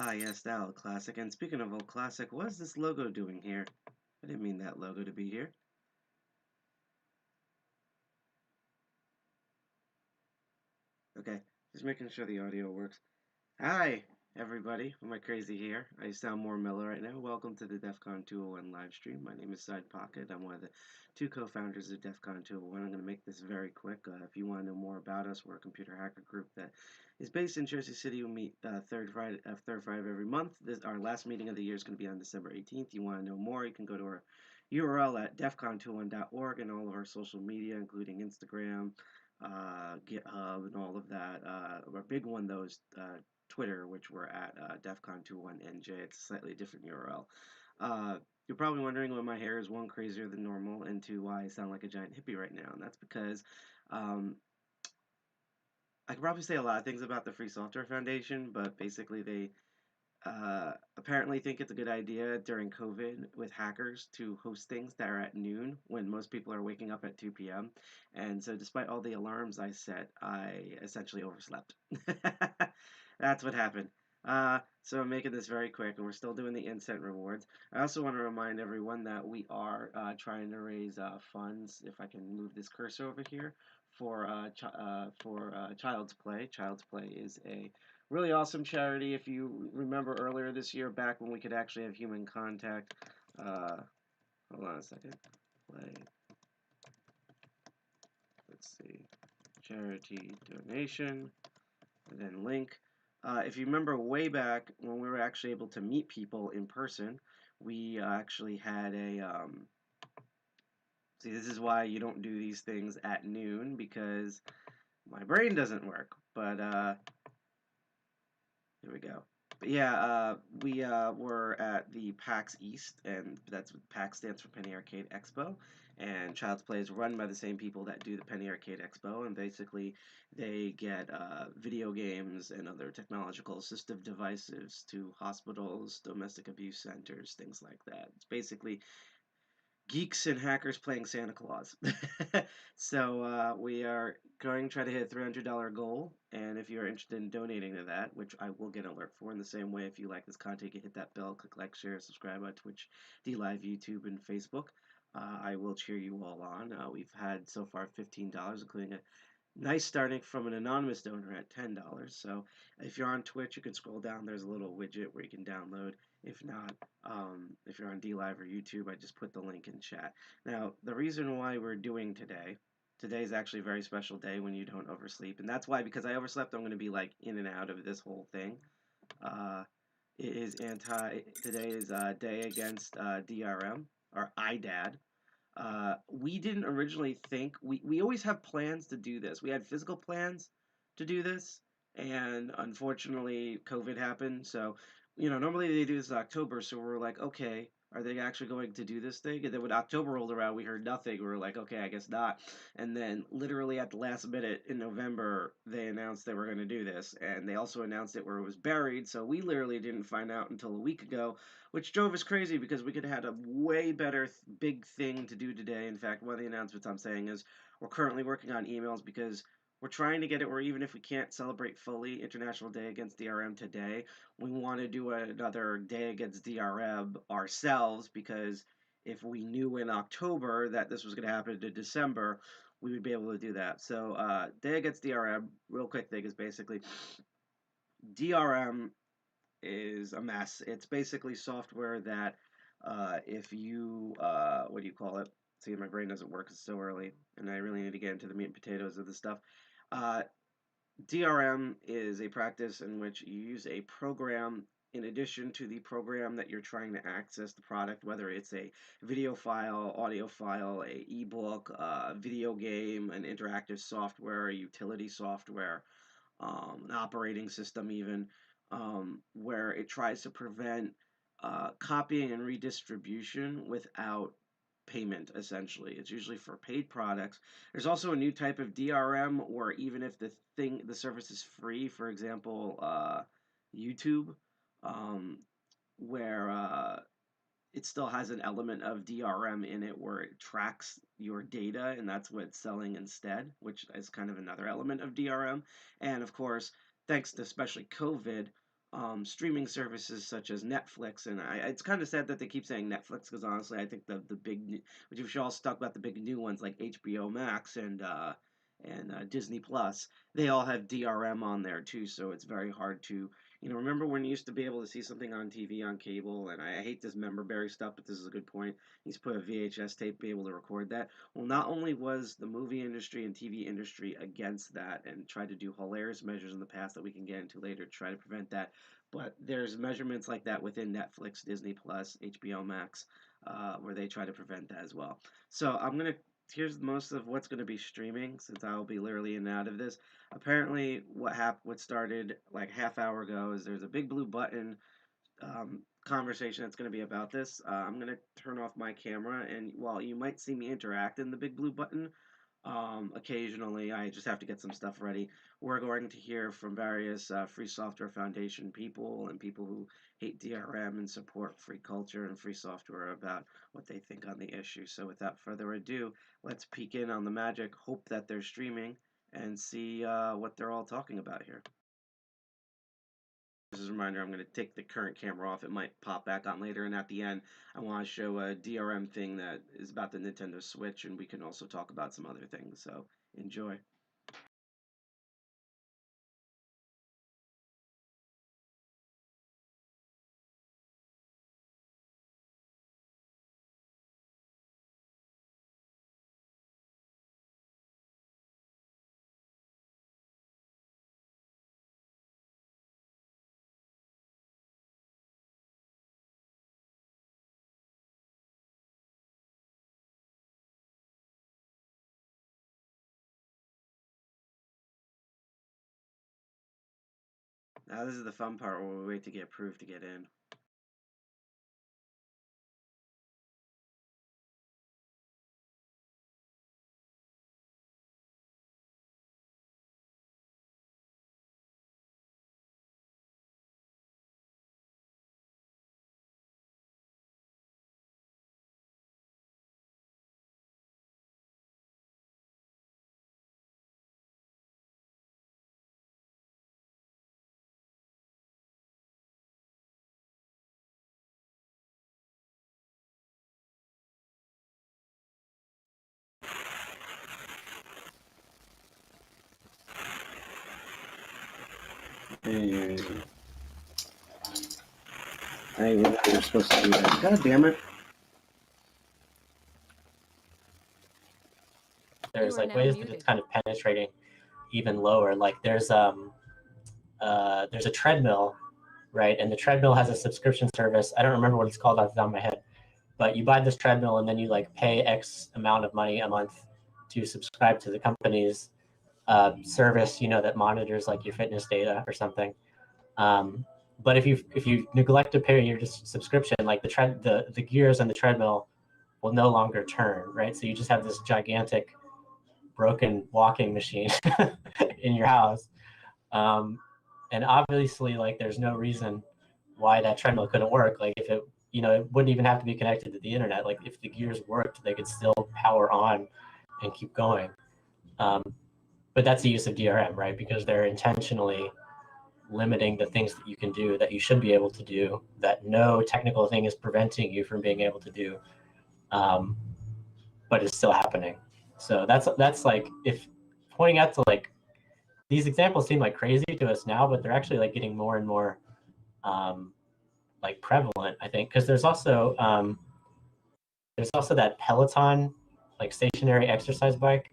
Ah, yes, that old classic. And speaking of old classic, what is this logo doing here? I didn't mean that logo to be here. Okay, just making sure the audio works. Hi, everybody. Am I crazy here? I sound more mellow right now. Welcome to the DEFCON 201 live stream. My name is Side Pocket. I'm one of the two co-founders of DEFCON 201. I'm going to make this very quick. If you want to know more about us, we're a computer hacker group that is based in Jersey City. We meet third Friday of every month. Our last meeting of the year is going to be on December 18th. You want to know more, you can go to our URL at defcon21.org and all of our social media, including Instagram, GitHub, and all of that. Our big one, though, is Twitter, which we're at DEFCON21NJ. It's a slightly different URL. You're probably wondering why my hair is one, crazier than normal, and two, why I sound like a giant hippie right now. And that's because I could probably say a lot of things about the Free Software Foundation, but basically they apparently think it's a good idea during COVID with hackers to host things that are at noon when most people are waking up at 2 p.m. And so, despite all the alarms I set, I essentially overslept. That's what happened. So I'm making this very quick, and we're still doing the incent rewards. I also want to remind everyone that we are trying to raise funds. If I can move this cursor over here for Child's Play. Child's Play is a really awesome charity. If you remember earlier this year, back when we could actually have human contact. Hold on a second. Play. Let's see. Charity donation. And then link. If you remember way back when we were actually able to meet people in person, we actually had a. See, this is why you don't do these things at noon, because my brain doesn't work. But here we go. But yeah, we were at the PAX East, and that's what PAX stands for Penny Arcade Expo. And Child's Play is run by the same people that do the Penny Arcade Expo, and basically they get video games and other technological assistive devices to hospitals, domestic abuse centers, things like that. It's basically geeks and hackers playing Santa Claus. So we are going to try to hit a $300 goal, and if you're interested in donating to that, which I will get an alert for in the same way, if you like this content, you can hit that bell, click like, share, subscribe on Twitch, DLive, YouTube, and Facebook. I will cheer you all on. We've had so far $15, including a nice starting from an anonymous donor at $10. So if you're on Twitch, you can scroll down. There's a little widget where you can download. If not, if you're on DLive or YouTube, I just put the link in chat. Now, the reason why we're doing today is actually a very special day when you don't oversleep. And that's why, because I overslept, I'm going to be like in and out of this whole thing. Today is Day Against DRM, or IDAD. We didn't originally think, we always have plans to do this. We had physical plans to do this, and unfortunately, COVID happened. So, normally they do this in October, so we're like, okay, are they actually going to do this thing? And then when October rolled around, we heard nothing. We were like, okay, I guess not. And then, literally at the last minute in November, they announced they were going to do this, and they also announced it where it was buried. So we literally didn't find out until a week ago, which drove us crazy because we could have had a way better big thing to do today. In fact, one of the announcements I'm saying is we're currently working on emails because we're trying to get it where even if we can't celebrate fully International Day Against DRM today, we want to do another Day Against DRM ourselves, because if we knew in October that this was going to happen in December, we would be able to do that. So Day Against DRM, real quick thing, is basically DRM is a mess. It's basically software that if you, what do you call it? See, my brain doesn't work. It's so early, and I really need to get into the meat and potatoes of this stuff. Uh, DRM is a practice in which you use a program in addition to the program that you're trying to access the product, whether it's a video file, audio file, a ebook, a video game, an interactive software, a utility software, an operating system even, where it tries to prevent copying and redistribution without payment, essentially. It's usually for paid products. There's also a new type of DRM where even if the service is free, for example, YouTube, um, where it still has an element of DRM in it where it tracks your data, and that's what it's selling instead, which is kind of another element of DRM. And of course, thanks to especially COVID, streaming services such as Netflix, and it's kind of sad that they keep saying Netflix because honestly, I think the big, which if you're all stuck about the big new ones like HBO Max and Disney Plus, they all have DRM on there too, so it's very hard to, remember when you used to be able to see something on TV on cable, and I hate this memberberry stuff, but this is a good point. You used to put a VHS tape, be able to record that. Well, not only was the movie industry and TV industry against that and tried to do hilarious measures in the past that we can get into later to try to prevent that, but there's measurements like that within Netflix, Disney Plus, HBO Max, where they try to prevent that as well. So here's most of what's gonna be streaming since I'll be literally in and out of this. Apparently, what started like half hour ago is there's a big blue button conversation that's going to be about this. I'm going to turn off my camera, and while you might see me interact in the big blue button, occasionally I just have to get some stuff ready. We're going to hear from various Free Software Foundation people and people who hate DRM and support free culture and free software about what they think on the issue. So without further ado, let's peek in on the magic, hope that they're streaming, and see what they're all talking about here. Just as a reminder, I'm going to take the current camera off. It might pop back on later. And at the end, I want to show a DRM thing that is about the Nintendo Switch, and we can also talk about some other things. So enjoy. Now this is the fun part where we wait to get approved to get in. And I didn't even know you were supposed to do that. God damn it. There's like ways that it's kind of penetrating even lower. Like there's a treadmill, right? And the treadmill has a subscription service. I don't remember what it's called off the top of my head, but you buy this treadmill and then you like pay X amount of money a month to subscribe to the company's service, that monitors like your fitness data or something. But if you neglect to pay your subscription, like the gears on the treadmill will no longer turn, right? So you just have this gigantic broken walking machine in your house. And obviously, like, there's no reason why that treadmill couldn't work. Like, if it, it wouldn't even have to be connected to the internet. Like, if the gears worked, they could still power on and keep going. But that's the use of DRM, right? Because they're intentionally limiting the things that you can do that you should be able to do, that no technical thing is preventing you from being able to do, but it's still happening. So that's like, if pointing out to like, these examples seem like crazy to us now, but they're actually like getting more and more like prevalent, I think, because there's also that Peloton like stationary exercise bike,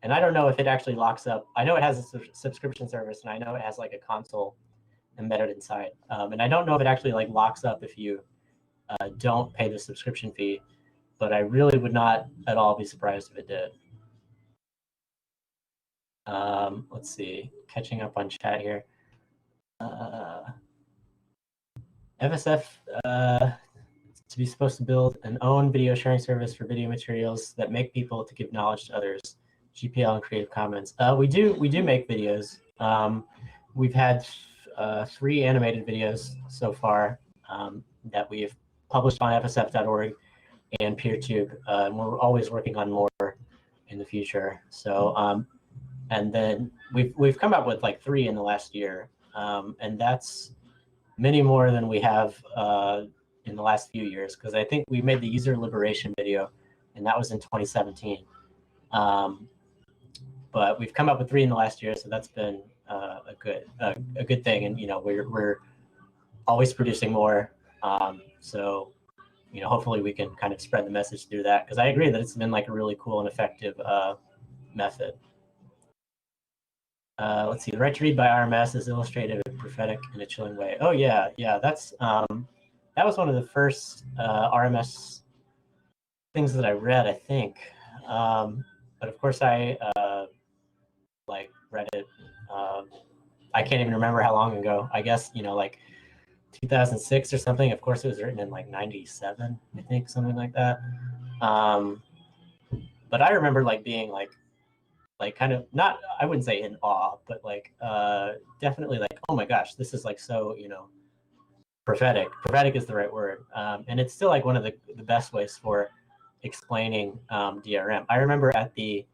and I don't know if it actually locks up. I know it has a subscription service, and I know it has like a console embedded inside, and I don't know if it actually like locks up if you don't pay the subscription fee, but I really would not at all be surprised if it did. Let's see, catching up on chat here. FSF to be supposed to build an own video sharing service for video materials that make people to give knowledge to others. GPL and Creative Commons. We do make videos. We've had 3 animated videos so far that we've published on FSF.org and PeerTube, and we're always working on more in the future. So, and then we've come up with like 3 in the last year. And that's many more than we have in the last few years, because I think we made the user liberation video, and that was in 2017. But we've come up with 3 in the last year, so that's been a good thing. And we're always producing more. So hopefully we can kind of spread the message through that, because I agree that it's been like a really cool and effective method. Let's see. The right to read by RMS is illustrative and prophetic in a chilling way. Oh yeah, that's that was one of the first RMS things that I read, I think. But of course I read it. I can't even remember how long ago. I guess like 2006 or something. Of course, it was written in like 97, I think, something like that. But I remember being like kind of not, I wouldn't say in awe, but definitely oh my gosh, this is so prophetic. Prophetic is the right word, and it's still one of the best ways for explaining DRM. I remember at the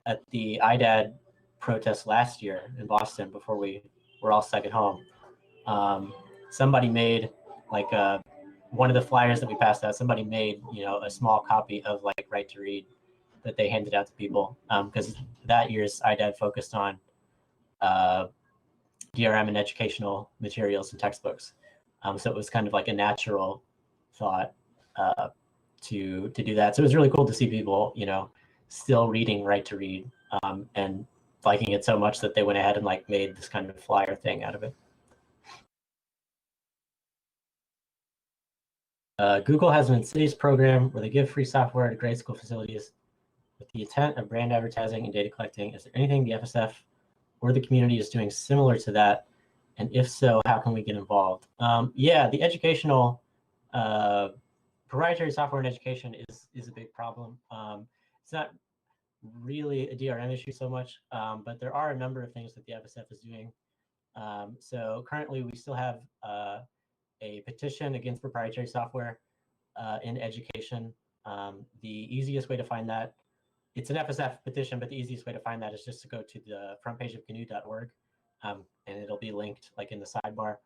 IDAD protest last year in Boston, before we were all stuck at home, somebody made one of the flyers that we passed out. Somebody made a small copy of Right to Read that they handed out to people, because that year's IDAD focused on DRM and educational materials and textbooks. So it was kind of a natural thought to do that. So it was really cool to see people, still reading Right to Read, and liking it so much that they went ahead and made this kind of flyer thing out of it. Google has an insidious program where they give free software to grade school facilities with the intent of brand advertising and data collecting. Is there anything the FSF or the community is doing similar to that? And if so, how can we get involved? Yeah, the educational proprietary software in education is a big problem. It's not really a DRM issue so much, but there are a number of things that the FSF is doing. So currently we still have a petition against proprietary software in education. The easiest way to find that, it's an FSF petition, but the easiest way to find that is just to go to the front page of GNU.org, and it'll be linked in the sidebar.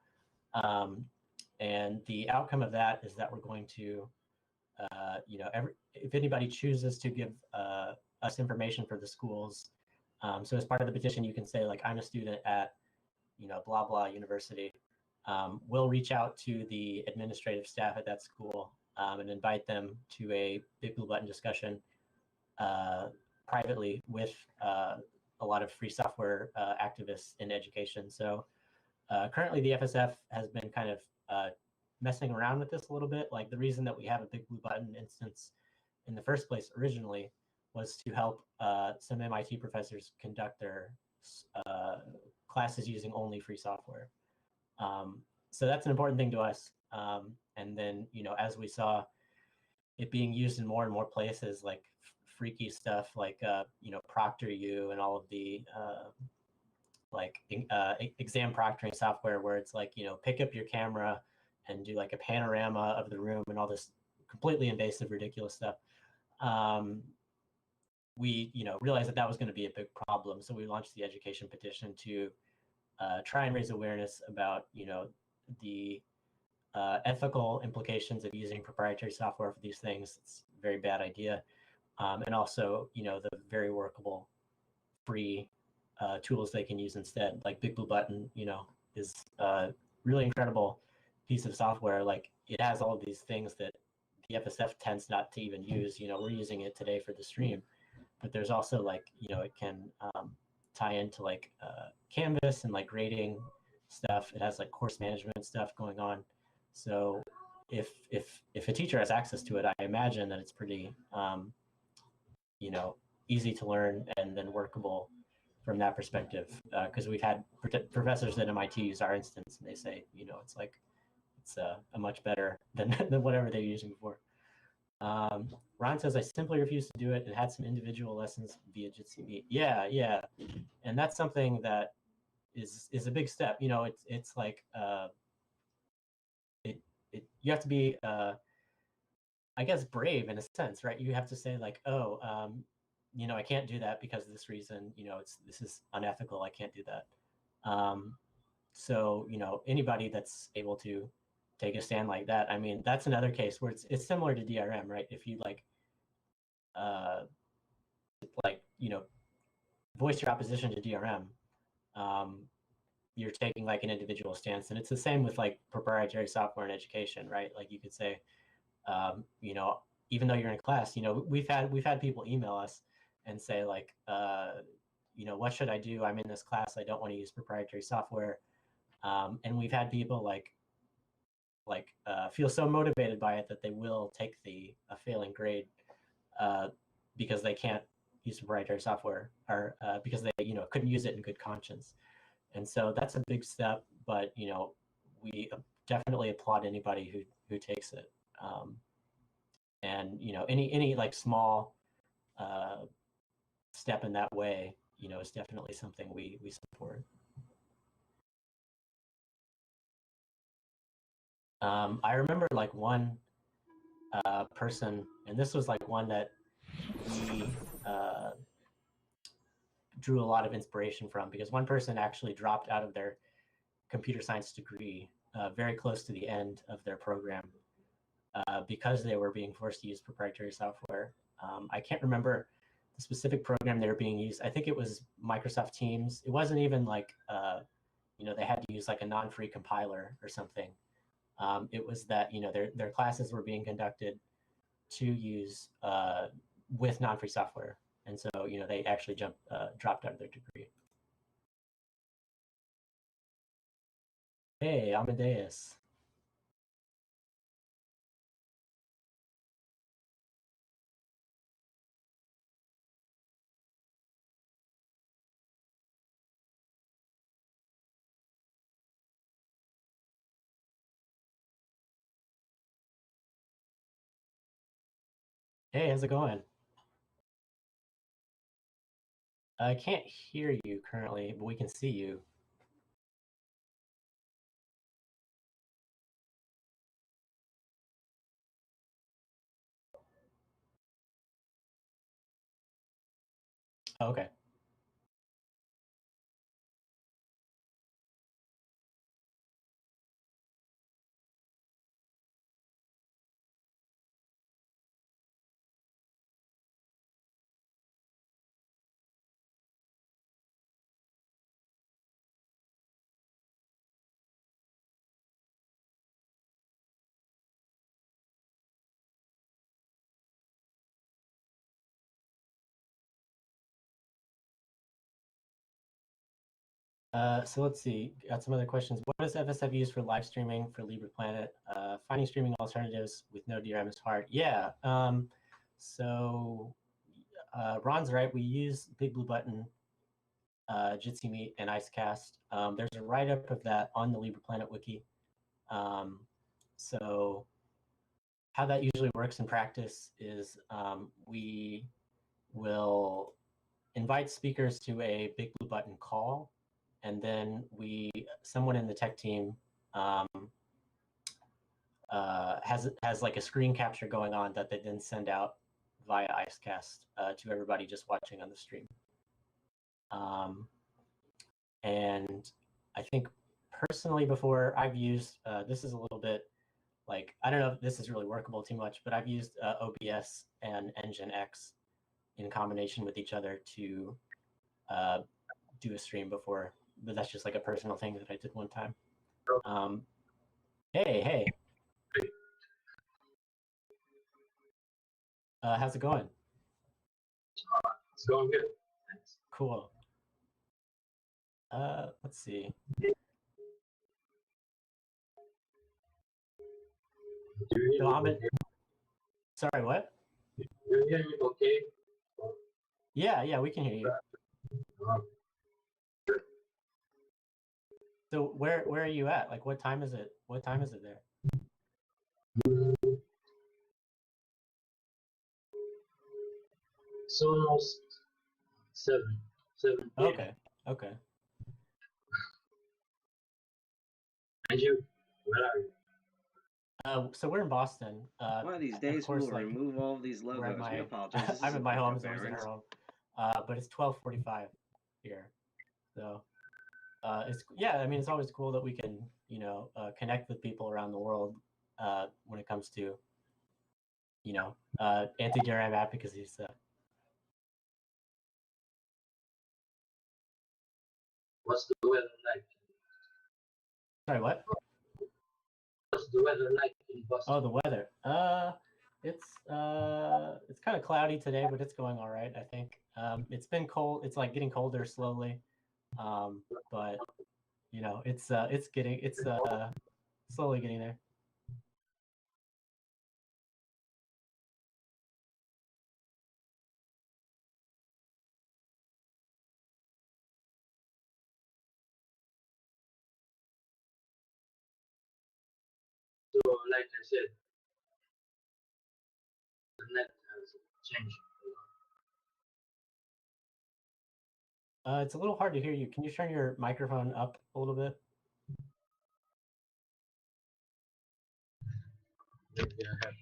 And the outcome of that is that we're going to, if anybody chooses to give us information for the schools, so as part of the petition, you can say I'm a student at blah blah university. We'll reach out to the administrative staff at that school and invite them to a Big Blue Button discussion privately with a lot of free software activists in education. So currently the FSF has been kind of messing around with this a little bit. The reason that we have a Big Blue Button instance in the first place originally was to help some MIT professors conduct their classes using only free software. So that's an important thing to us. And then, as we saw it being used in more and more places, freaky stuff ProctorU and all of the exam proctoring software, where it's pick up your camera and do a panorama of the room and all this completely invasive, ridiculous stuff. We realized that was going to be a big problem, so we launched the education petition to try and raise awareness about the ethical implications of using proprietary software for these things. It's a very bad idea, and also the very workable free tools they can use instead. Big Blue Button is a really incredible piece of software. It has all of these things that the FSF tends not to even use. We're using it today for the stream, but there's also it can tie into Canvas and grading stuff. It has course management stuff going on. So if a teacher has access to it, I imagine that it's pretty easy to learn and then workable from that perspective. Because we've had professors at MIT use our instance, and they say it's a much better than whatever they were using before. Ron says, I simply refused to do it and had some individual lessons via Jitsi Meet. Yeah. And that's something that is a big step. It's you have to be, I guess, brave in a sense, right? You have to say I can't do that because of this reason, this is unethical. I can't do that. So, anybody that's able to take a stand like that, I mean, that's another case where it's similar to DRM, right? If you voice your opposition to DRM, you're taking like an individual stance. And it's the same with like proprietary software in education, right? Like you could say, even though you're in class, we've had people email us and say like, what should I do? I'm in this class. I don't want to use proprietary software. And we've had people feel so motivated by it that they will take a failing grade because they can't use proprietary software, or because they couldn't use it in good conscience. And so that's a big step, but we definitely applaud anybody who takes it. And any like small step in that way, is definitely something we support. I remember like one person, and this was like one that we drew a lot of inspiration from, because one person actually dropped out of their computer science degree very close to the end of their program because they were being forced to use proprietary software. I can't remember the specific program they were being used. I think it was Microsoft Teams. It wasn't even like, they had to use like a non-free compiler or something. It was that, their classes were being conducted to use with non-free software. And so, they actually dropped out of their degree. Hey, Amadeus. Hey, how's it going? I can't hear you currently, but we can see you. Oh, okay. So let's see, got some other questions. What does FSF use for live streaming for LibrePlanet? Finding streaming alternatives with no DRM is hard. Yeah, so Ron's right, we use Big Blue Button, Jitsi Meet, and Icecast. There's a write-up of that on the LibrePlanet wiki. So how that usually works in practice is we will invite speakers to a Big Blue Button call, and then someone in the tech team has like a screen capture going on that they then send out via Icecast to everybody just watching on the stream. And I think personally before I've used, this is a little bit like, I don't know if this is really workable too much, but I've used OBS and Nginx in combination with each other to do a stream before, but that's just like a personal thing that I did one time. Hey. How's it going? It's going good. Thanks. Cool. Let's see. So Ahmed, sorry, what? You hear me okay? Yeah, we can hear you. So where are you at? Like, what time is it? What time is it there? It's almost 7 p.m. Okay. And you? Where are you? So we're in Boston. One of these days, course, we'll remove all of these logos. We apologize. This I'm is at my home, Crypto so I was at Barons. her home. But it's 12:45 here. So yeah, I mean, it's always cool that we can, connect with people around the world when it comes to, anti-DRM advocacy. So. What's the weather like? Sorry, what? What's the weather like in Boston? Oh, the weather. It's kind of cloudy today, but it's going all right, I think. It's been cold. It's like getting colder slowly. But it's slowly getting there. So, like I said, the net has changed a lot. It's a little hard to hear you. Can you turn your microphone up a little bit? Maybe I have to.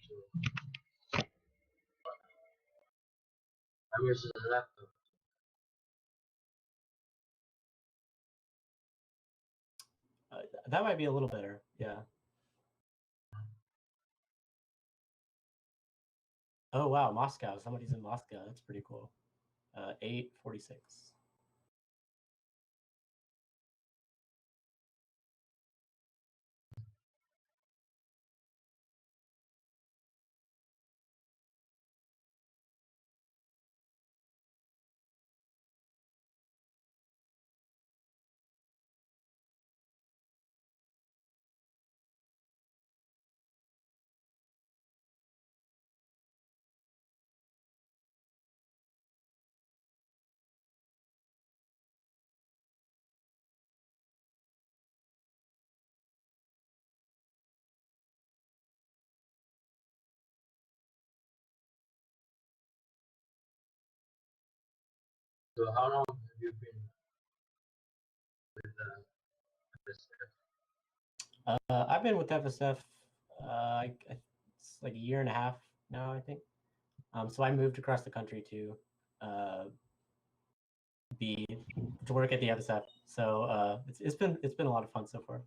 I'm using a laptop. That might be a little better. Yeah. Oh wow, Moscow. Somebody's in Moscow. That's pretty cool. 8:46. So, how long have you been with FSF? I've been with FSF. It's like a year and a half now, I think. So I moved across the country to be to work at the FSF. So it's been a lot of fun so far.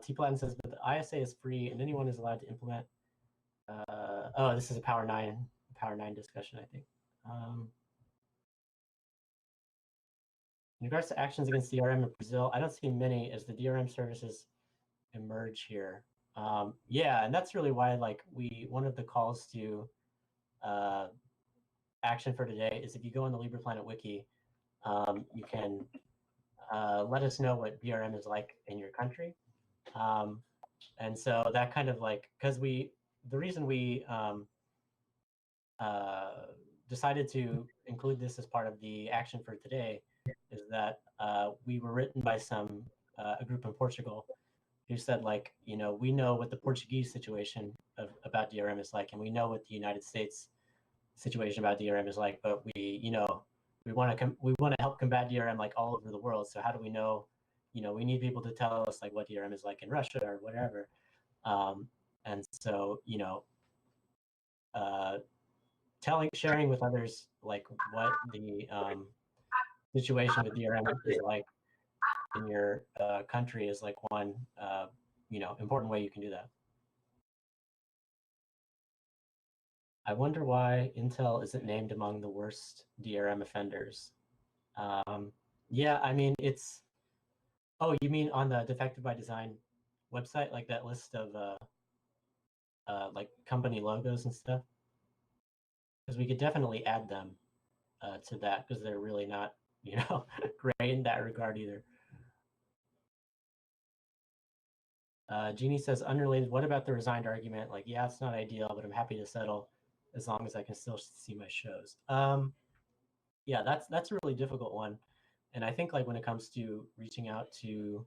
T Platin says, but the ISA is free and anyone is allowed to implement. Oh, this is a Power 9 discussion, I think. In regards to actions against DRM in Brazil, I don't see many as the DRM services emerge here. Yeah, and that's really why one of the calls to action for today is if you go on the LibrePlanet wiki, you can let us know what DRM is like in your country. And so that kind of because the reason we decided to include this as part of the action for today is that we were written by a group in Portugal who said we know what the Portuguese situation about DRM is like, and we know what the United States situation about DRM is like, but we want to help combat DRM all over the world. So how do we know? We need people to tell us what DRM is like in Russia or whatever. And so sharing with others what the situation with DRM is like in your country is one important way you can do that. I wonder why Intel isn't named among the worst DRM offenders. Yeah, I mean it's. Oh, you mean on the Defective by Design website, like that list of company logos and stuff? Because we could definitely add them to that because they're really not great in that regard either. Jeannie says, unrelated, what about the resigned argument? Yeah, it's not ideal, but I'm happy to settle as long as I can still see my shows. Yeah, that's a really difficult one. And I think when it comes to reaching out to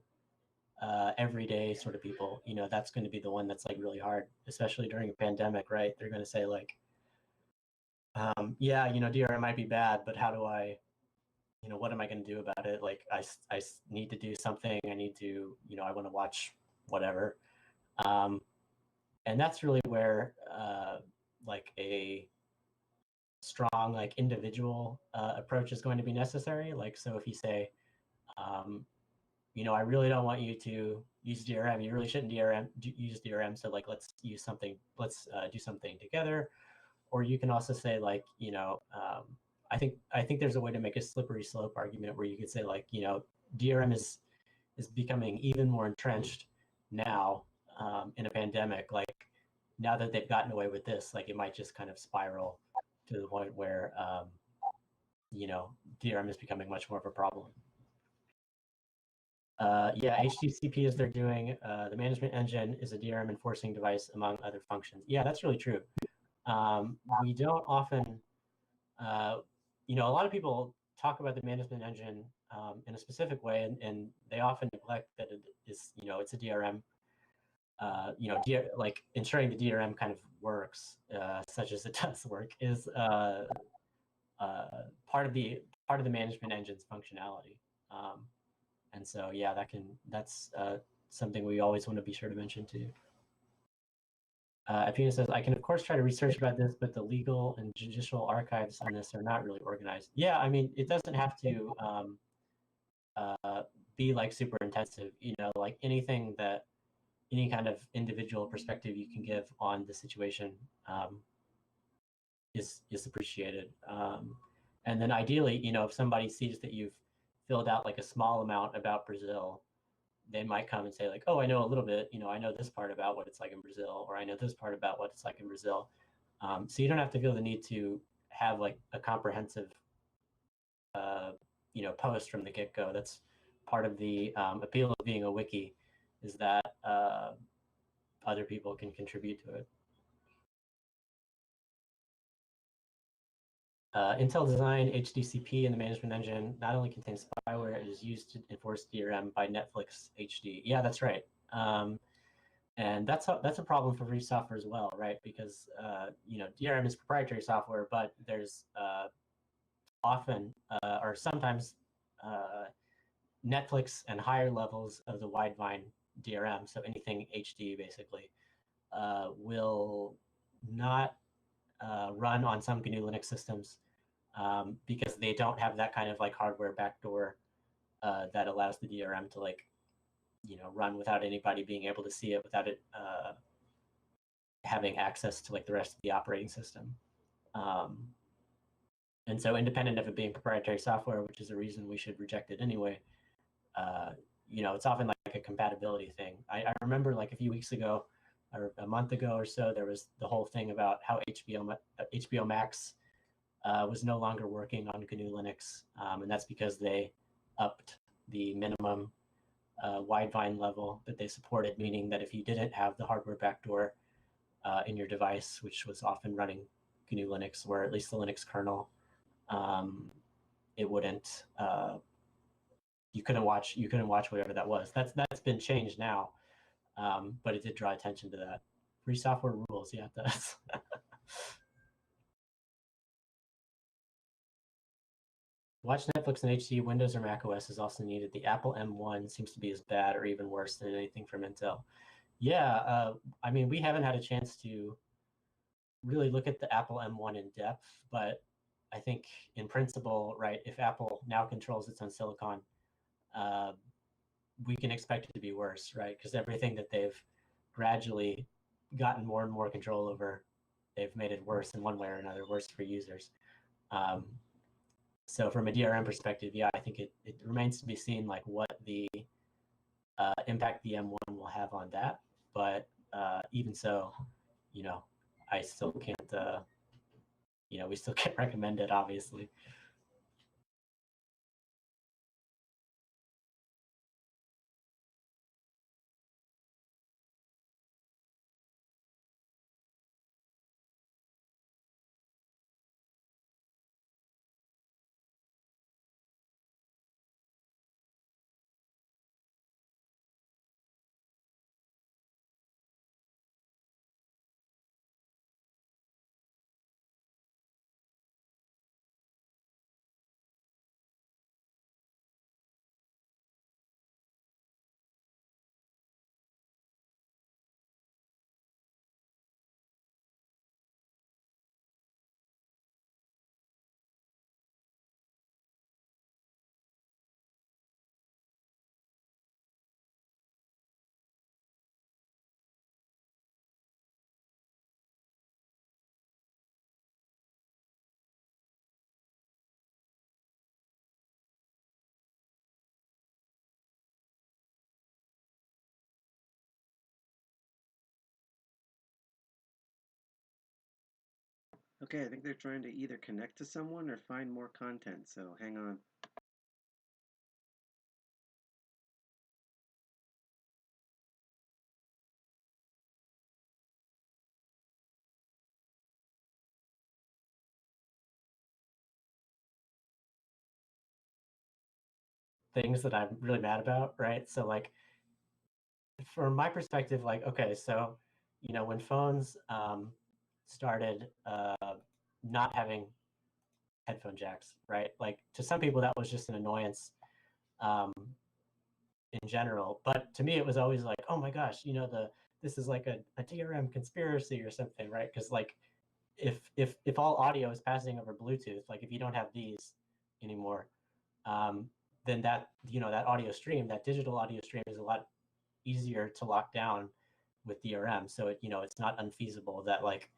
everyday sort of people, that's going to be the one that's really hard, especially during a pandemic, right? They're going to say yeah, DRM might be bad, but how do I, what am I going to do about it? I need to do something. I need to, I want to watch whatever. And that's really where a strong individual approach is going to be necessary. So if you say, I really don't want you to use DRM. You really shouldn't use DRM. So like, let's do something together. Or you can also say like, I think there's a way to make a slippery slope argument where you could say like, DRM is becoming even more entrenched now in a pandemic. Like now that they've gotten away with this, like it might just kind of spiral to the point where DRM is becoming much more of a problem. Yeah, HTTP is they're doing. The management engine is a DRM enforcing device, among other functions. Yeah, that's really true. We don't often, a lot of people talk about the management engine in a specific way, and they often neglect that it is, it's a DRM. Like ensuring the DRM kind of works, such as it does work, is part of the management engine's functionality. And so, yeah, that's something we always want to be sure to mention too. Apina says, I can of course try to research about this, but the legal and judicial archives on this are not really organized. Yeah, I mean, it doesn't have to be like super intensive, like any kind of individual perspective you can give on the situation is appreciated. And then ideally, if somebody sees that you've filled out like a small amount about Brazil, they might come and say like, oh, I know a little bit, I know this part about what it's like in Brazil, or I know this part about what it's like in Brazil. So you don't have to feel the need to have like a comprehensive, post from the get-go. That's part of the appeal of being a wiki, is that other people can contribute to it. Intel Design HDCP in the management engine not only contains spyware, it is used to enforce DRM by Netflix HD. Yeah, that's right. And that's a problem for free software as well, right? Because DRM is proprietary software, but there's often or sometimes Netflix and higher levels of the Widevine DRM, so anything HD basically, will not run on some GNU Linux systems because they don't have that kind of like hardware backdoor that allows the DRM to like, run without anybody being able to see it, without it having access to like the rest of the operating system. And so independent of it being proprietary software, which is a reason we should reject it anyway, it's often like a compatibility thing. I remember like a few weeks ago or a month ago or so, there was the whole thing about how HBO Max was no longer working on GNU Linux. And that's because they upped the minimum Widevine level that they supported, meaning that if you didn't have the hardware backdoor in your device, which was often running GNU Linux, or at least the Linux kernel, it wouldn't. You couldn't watch whatever that was. That's been changed now, but it did draw attention to that. Free software rules, yeah, it does. Watch Netflix in HD. Windows or Mac OS is also needed. The Apple M1 seems to be as bad or even worse than anything from Intel. Yeah, I mean, we haven't had a chance to really look at the Apple M1 in depth, but I think in principle, right, if Apple now controls its own silicon, we can expect it to be worse, right? Because everything that they've gradually gotten more and more control over, they've made it worse in one way or another, worse for users. So from a DRM perspective, yeah, I think it remains to be seen like what the impact the M1 will have on that. But even so, I still can't, we still can't recommend it, obviously. Okay, I think they're trying to either connect to someone or find more content, so hang on. Things that I'm really mad about, right? So like, from my perspective, like, okay, so, when phones started not having headphone jacks, right? Like, to some people that was just an annoyance um, in general, but to me it was always like, oh my gosh, this is like a DRM conspiracy or something, right? Because like, if all audio is passing over Bluetooth, like if you don't have these anymore, then that audio stream, that digital audio stream, is a lot easier to lock down with DRM. So it's not unfeasible that like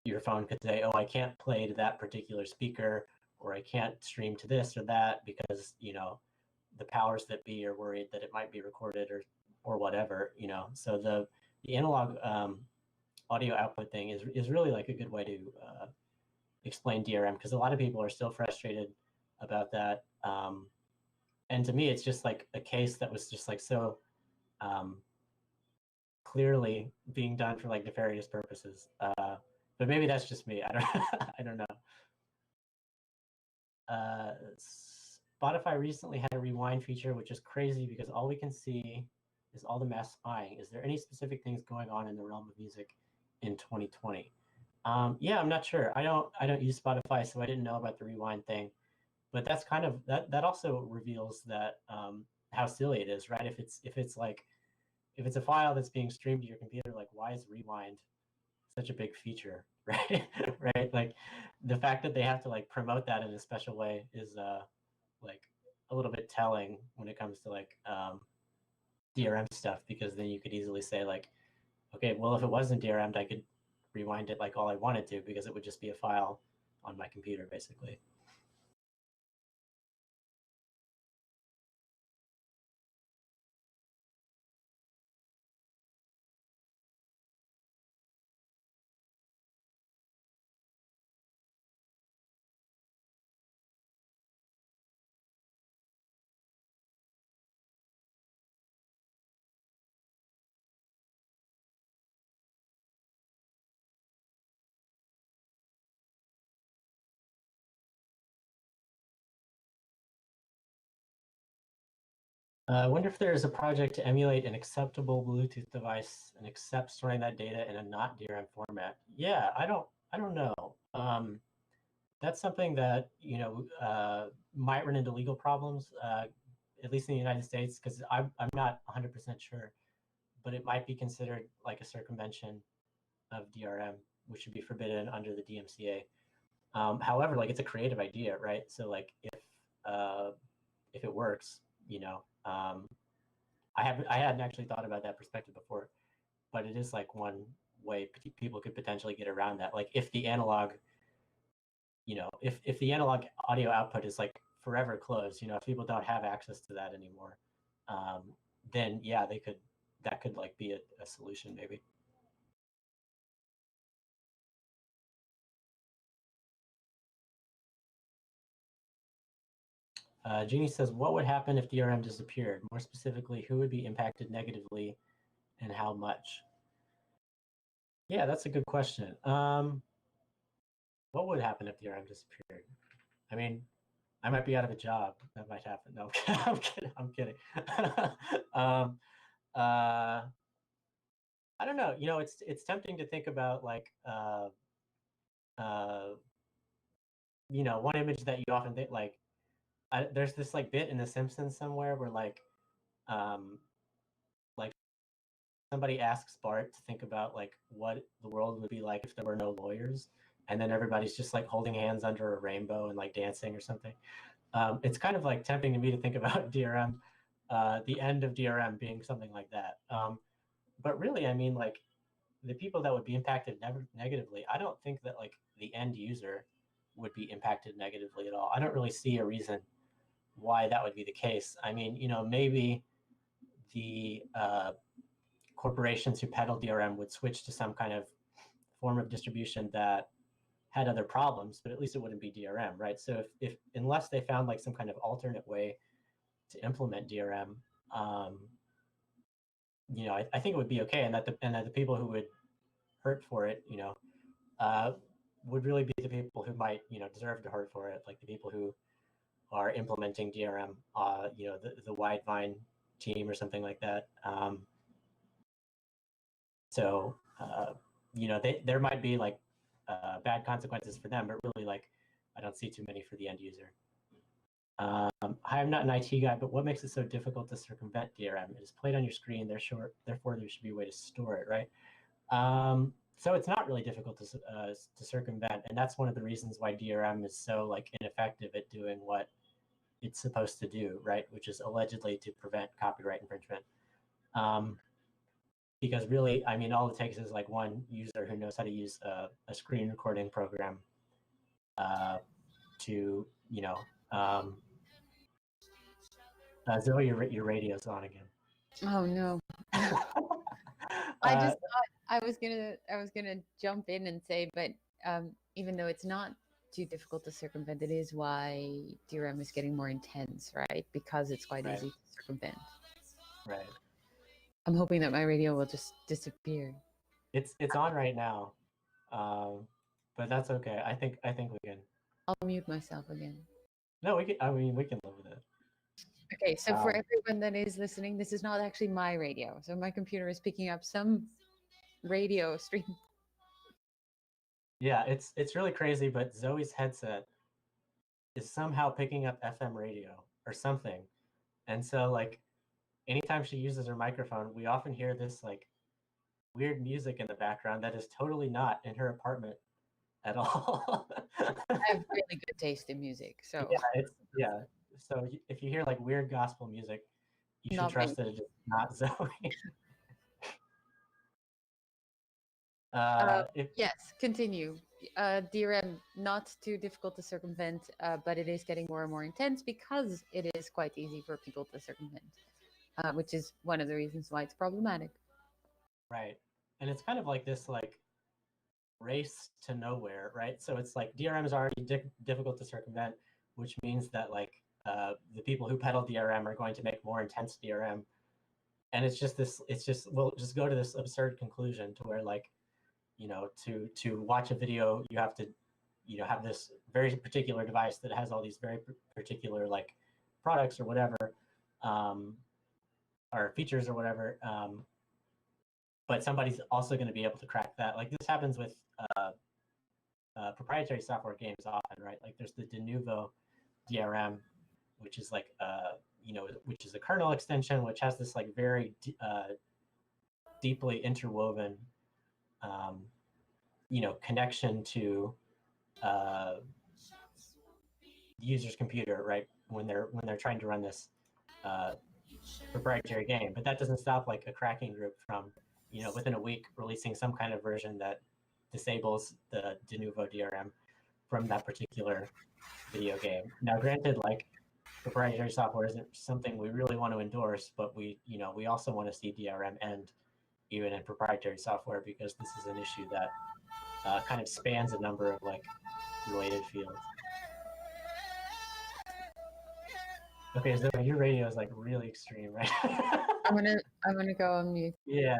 your phone could say, oh, I can't play to that particular speaker, or I can't stream to this or that because the powers that be are worried that it might be recorded or whatever. So the analog audio output thing is really like a good way to explain DRM, because a lot of people are still frustrated about that. And to me, it's just like a case that was just like so clearly being done for like nefarious purposes. But maybe that's just me. I don't I don't know. Spotify recently had a rewind feature, which is crazy because all we can see is all the mass spying. Is there any specific things going on in the realm of music in 2020? Yeah, I'm not sure. I don't use Spotify, so I didn't know about the rewind thing. But that's kind of that also reveals that how silly it is, right? If it's a file that's being streamed to your computer, like why is rewind such a big feature, right? Right? Like the fact that they have to like promote that in a special way is like a little bit telling when it comes to like DRM stuff, because then you could easily say like, okay, well if it wasn't DRM'd, I could rewind it like all I wanted to because it would just be a file on my computer basically. I wonder if there is a project to emulate an acceptable Bluetooth device and accept storing that data in a not DRM format. Yeah, I don't know. That's something that might run into legal problems, at least in the United States, because I'm not 100% sure, but it might be considered like a circumvention of DRM, which should be forbidden under the DMCA. However, like it's a creative idea, right? So like if it works, I hadn't actually thought about that perspective before, but it is like one way people could potentially get around that. Like if the analog, if the analog audio output is like forever closed, if people don't have access to that anymore, then yeah, that could like be a solution maybe. Jeannie says, what would happen if DRM disappeared? More specifically, who would be impacted negatively and how much? Yeah, that's a good question. What would happen if DRM disappeared? I mean, I might be out of a job. That might happen. No, I'm kidding. I'm kidding. um, uh, I don't know. It's tempting to think about like, uh, one image that you often think like, there's this like bit in The Simpsons somewhere where um, like somebody asks Bart to think about like what the world would be like if there were no lawyers, and then everybody's just like holding hands under a rainbow and like dancing or something. It's kind of like tempting to me to think about DRM, the end of DRM being something like that. But really, I mean, like the people that would be impacted negatively, I don't think that like the end user would be impacted negatively at all. I don't really see a reason why that would be the case. I mean, maybe the corporations who peddle DRM would switch to some kind of form of distribution that had other problems, but at least it wouldn't be DRM, right? So if unless they found like some kind of alternate way to implement DRM, I think it would be okay, and that the people who would hurt for it, would really be the people who might, deserve to hurt for it, like the people who are implementing DRM, the Widevine team or something like that. There might be like bad consequences for them, but really, like, I don't see too many for the end user. Hi, I'm not an IT guy, but what makes it so difficult to circumvent DRM? It is played on your screen, therefore there should be a way to store it, right? So it's not really difficult to circumvent, and that's one of the reasons why DRM is so like ineffective at doing what it's supposed to do, right? Which is allegedly to prevent copyright infringement. Because really, I mean, all it takes is like one user who knows how to use a screen recording program to, Zoe, your radio's on again. Oh no. I just thought I was gonna jump in and say, but even though it's not too difficult to circumvent, it is why DRM is getting more intense, right? Because it's quite easy to circumvent. Right. I'm hoping that my radio will just disappear. It's on right now, but that's okay. I think we can. I'll mute myself again. No, we can. I mean, we can live with it. Okay, so for everyone that is listening, this is not actually my radio. So my computer is picking up some radio stream. Yeah, it's really crazy, but Zoe's headset is somehow picking up FM radio or something. And so like anytime she uses her microphone, we often hear this like weird music in the background that is totally not in her apartment at all. I have really good taste in music, so yeah. So if you hear like weird gospel music, you should trust that it's not Zoe. Yes, continue. DRM, not too difficult to circumvent, but it is getting more and more intense because it is quite easy for people to circumvent, which is one of the reasons why it's problematic. Right. And it's kind of like this like race to nowhere, right? So it's like DRM is already difficult to circumvent, which means that like the people who peddle DRM are going to make more intense DRM. And we'll just go to this absurd conclusion to where like, to watch a video, you have to, have this very particular device that has all these very particular like products or whatever, or features or whatever. But somebody's also going to be able to crack that. Like this happens with proprietary software games often, right? Like there's the de novo DRM, which is like, which is a kernel extension, which has this like very deeply interwoven connection to the user's computer, right? When they're trying to run this proprietary game, but that doesn't stop like a cracking group from, within a week releasing some kind of version that disables the de novo DRM from that particular video game. Now, granted, like proprietary software isn't something we really want to endorse, but we also want to see DRM end even in proprietary software because this is an issue that kind of spans a number of like related fields. Okay, so your radio is like really extreme, right? I'm gonna go on mute. Yeah.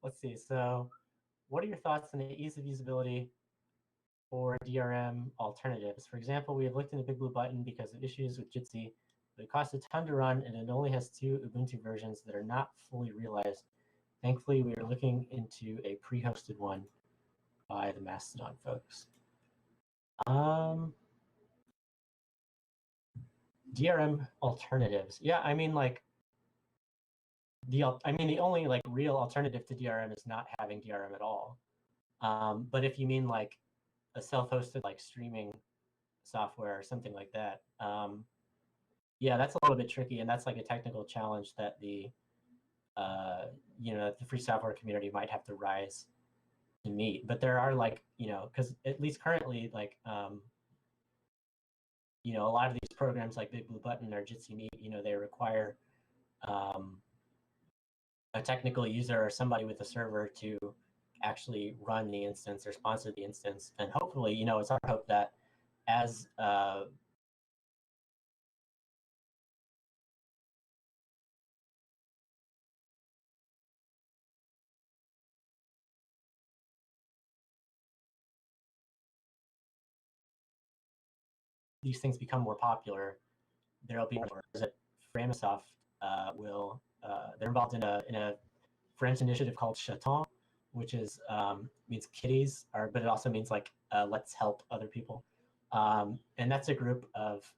Let's see. So, what are your thoughts on the ease of usability for DRM alternatives? For example, we have looked into Big Blue Button because of issues with Jitsi, but it costs a ton to run and it only has 2 Ubuntu versions that are not fully realized. Thankfully, we are looking into a pre-hosted one by the Mastodon folks. DRM alternatives. Yeah, I mean, like, the only like real alternative to DRM is not having DRM at all. But if you mean like a self-hosted like streaming software or something like that, yeah, that's a little bit tricky, and that's like a technical challenge that the the free software community might have to rise to meet. But there are like, because at least currently, like, a lot of these programs like Big Blue Button or Jitsi Meet, they require a technical user or somebody with a server to actually run the instance or sponsor the instance. And hopefully, it's our hope that as these things become more popular, there'll be more that Framasoft will. They're involved in a French initiative called Chaton, which is means kitties, but it also means like let's help other people. And that's a group of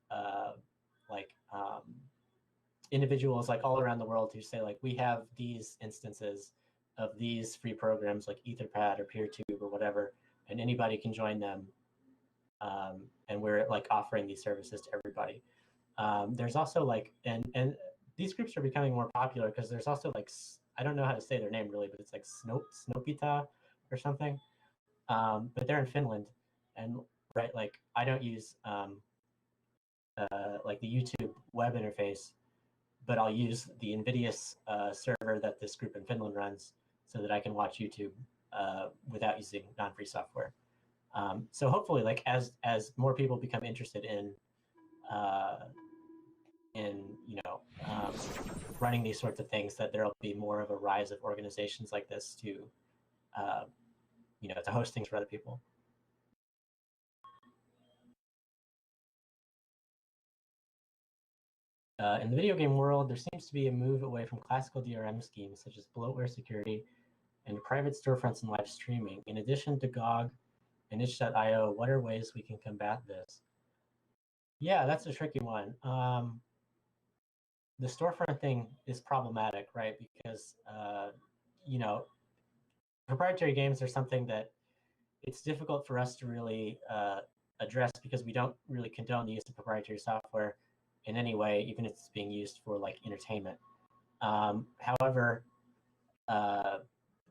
individuals like all around the world who say like we have these instances of these free programs like Etherpad or PeerTube or whatever, and anybody can join them. And we're like offering these services to everybody. There's also like, and these groups are becoming more popular because there's also like, I don't know how to say their name really, but it's like Snopita or something. But they're in Finland, and right, like I don't use like the YouTube web interface, but I'll use the Invidious server that this group in Finland runs so that I can watch YouTube without using non-free software. So hopefully, like as more people become interested in running these sorts of things, that there'll be more of a rise of organizations like this to to host things for other people. In the video game world, there seems to be a move away from classical DRM schemes such as bloatware security and private storefronts and live streaming. In addition to GOG and itch.io, what are ways we can combat this? Yeah, that's a tricky one. The storefront thing is problematic, right? Because, proprietary games are something that it's difficult for us to really address because we don't really condone the use of proprietary software in any way, even if it's being used for like entertainment. However,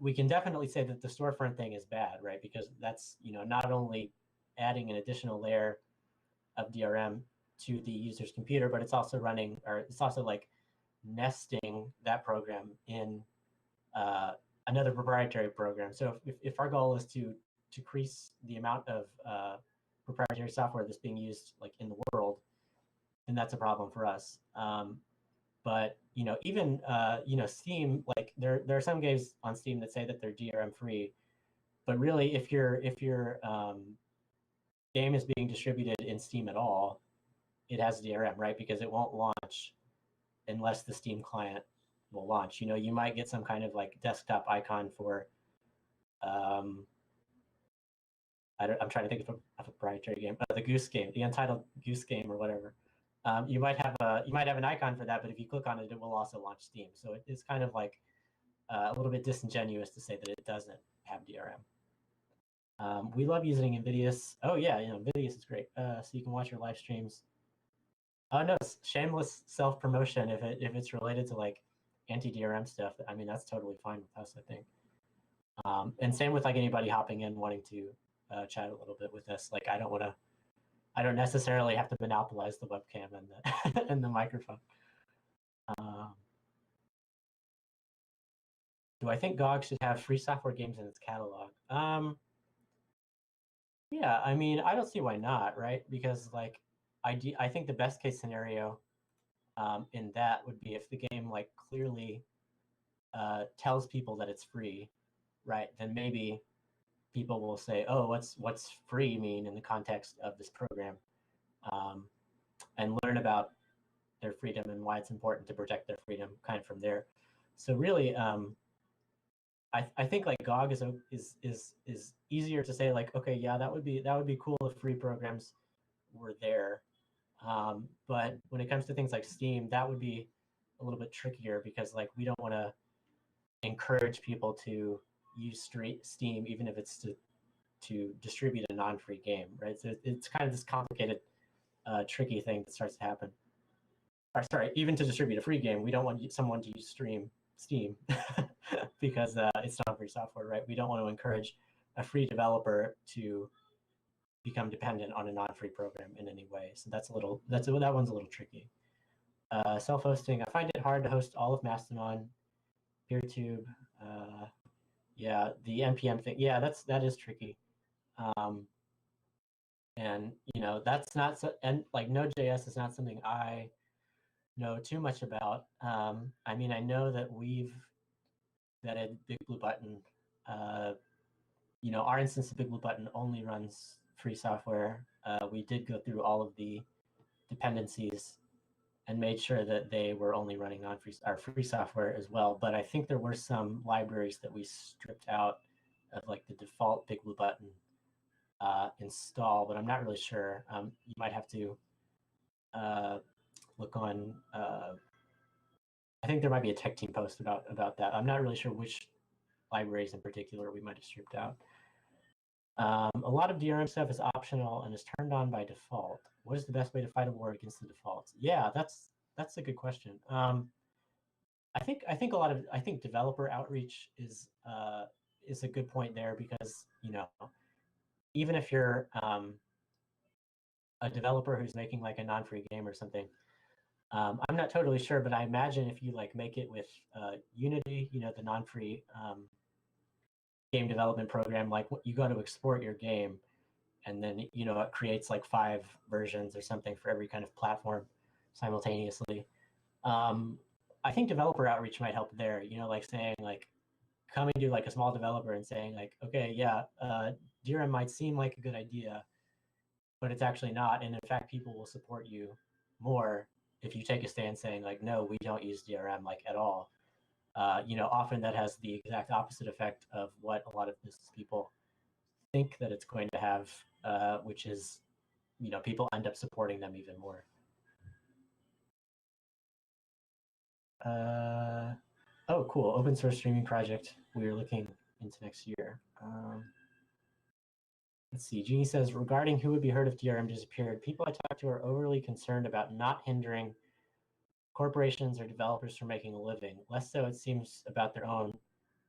we can definitely say that the storefront thing is bad, right? Because that's, not only adding an additional layer of DRM to the user's computer, but it's also running, or it's also like nesting that program in another proprietary program. So if our goal is to decrease the amount of proprietary software that's being used like in the world, then that's a problem for us. But even Steam, like there are some games on Steam that say that they're DRM free, but really if your game is being distributed in Steam at all, it has DRM, right? Because it won't launch unless the Steam client will launch. You might get some kind of like desktop icon for I'm trying to think of a proprietary game, the Goose Game, the Untitled Goose Game or whatever. You might have an icon for that, but if you click on it, it will also launch Steam. So it's kind of like a little bit disingenuous to say that it doesn't have DRM. We love using Invidious. Oh yeah, Invidious is great. So you can watch your live streams. Oh no, shameless self-promotion if it's related to like anti-DRM stuff. I mean, that's totally fine with us, I think. And same with like anybody hopping in wanting to chat a little bit with us. Like I don't necessarily have to monopolize the webcam and the and the microphone. Do I think GOG should have free software games in its catalog? Yeah, I mean, I don't see why not, right? Because like, I think the best case scenario in that would be if the game like clearly tells people that it's free, right? Then maybe people will say, oh, what's free mean in the context of this program, and learn about their freedom and why it's important to protect their freedom kind of from there. So really, I think like GOG is easier to say like, okay, yeah, that would be cool if free programs were there. But when it comes to things like Steam, that would be a little bit trickier because like we don't want to encourage people to use Steam even if it's to distribute a non-free game, right? So it's kind of this complicated, tricky thing that starts to happen. Or sorry, even to distribute a free game, we don't want someone to use Steam because it's not free software, right? We don't want to encourage a free developer to become dependent on a non-free program in any way. So that one's a little tricky. Self-hosting, I find it hard to host all of Mastodon, PeerTube. Yeah, the npm thing. Yeah, that is tricky. And that's not and like Node.js is not something I know too much about. I mean, I know that we've vetted Big Blue Button. Our instance of Big Blue Button only runs free software. We did go through all of the dependencies and made sure that they were only running on free software as well. But I think there were some libraries that we stripped out of like the default Big Blue Button install, but I'm not really sure. You might have to look on. I think there might be a tech team post about that. I'm not really sure which libraries in particular we might have stripped out. A lot of DRM stuff is optional and is turned on by default. What is the best way to fight a war against the defaults? Yeah, that's a good question. I think developer outreach is a good point there, because even if you're a developer who's making like a non-free game or something, I'm not totally sure, but I imagine if you like make it with Unity, the non-free game development program, like you go to export your game, and then it creates like 5 versions or something for every kind of platform simultaneously. I think developer outreach might help there. Like saying like coming to like a small developer and saying like, okay, yeah, DRM might seem like a good idea, but it's actually not. And in fact, people will support you more if you take a stand saying like, no, we don't use DRM like at all. Often that has the exact opposite effect of what a lot of business people think that it's going to have, which is, people end up supporting them even more. Oh, cool. Open source streaming project we're looking into next year. Let's see. Jeannie says, regarding who would be hurt if DRM disappeared, people I talk to are overly concerned about not hindering corporations or developers from making a living. Less so, it seems, about their own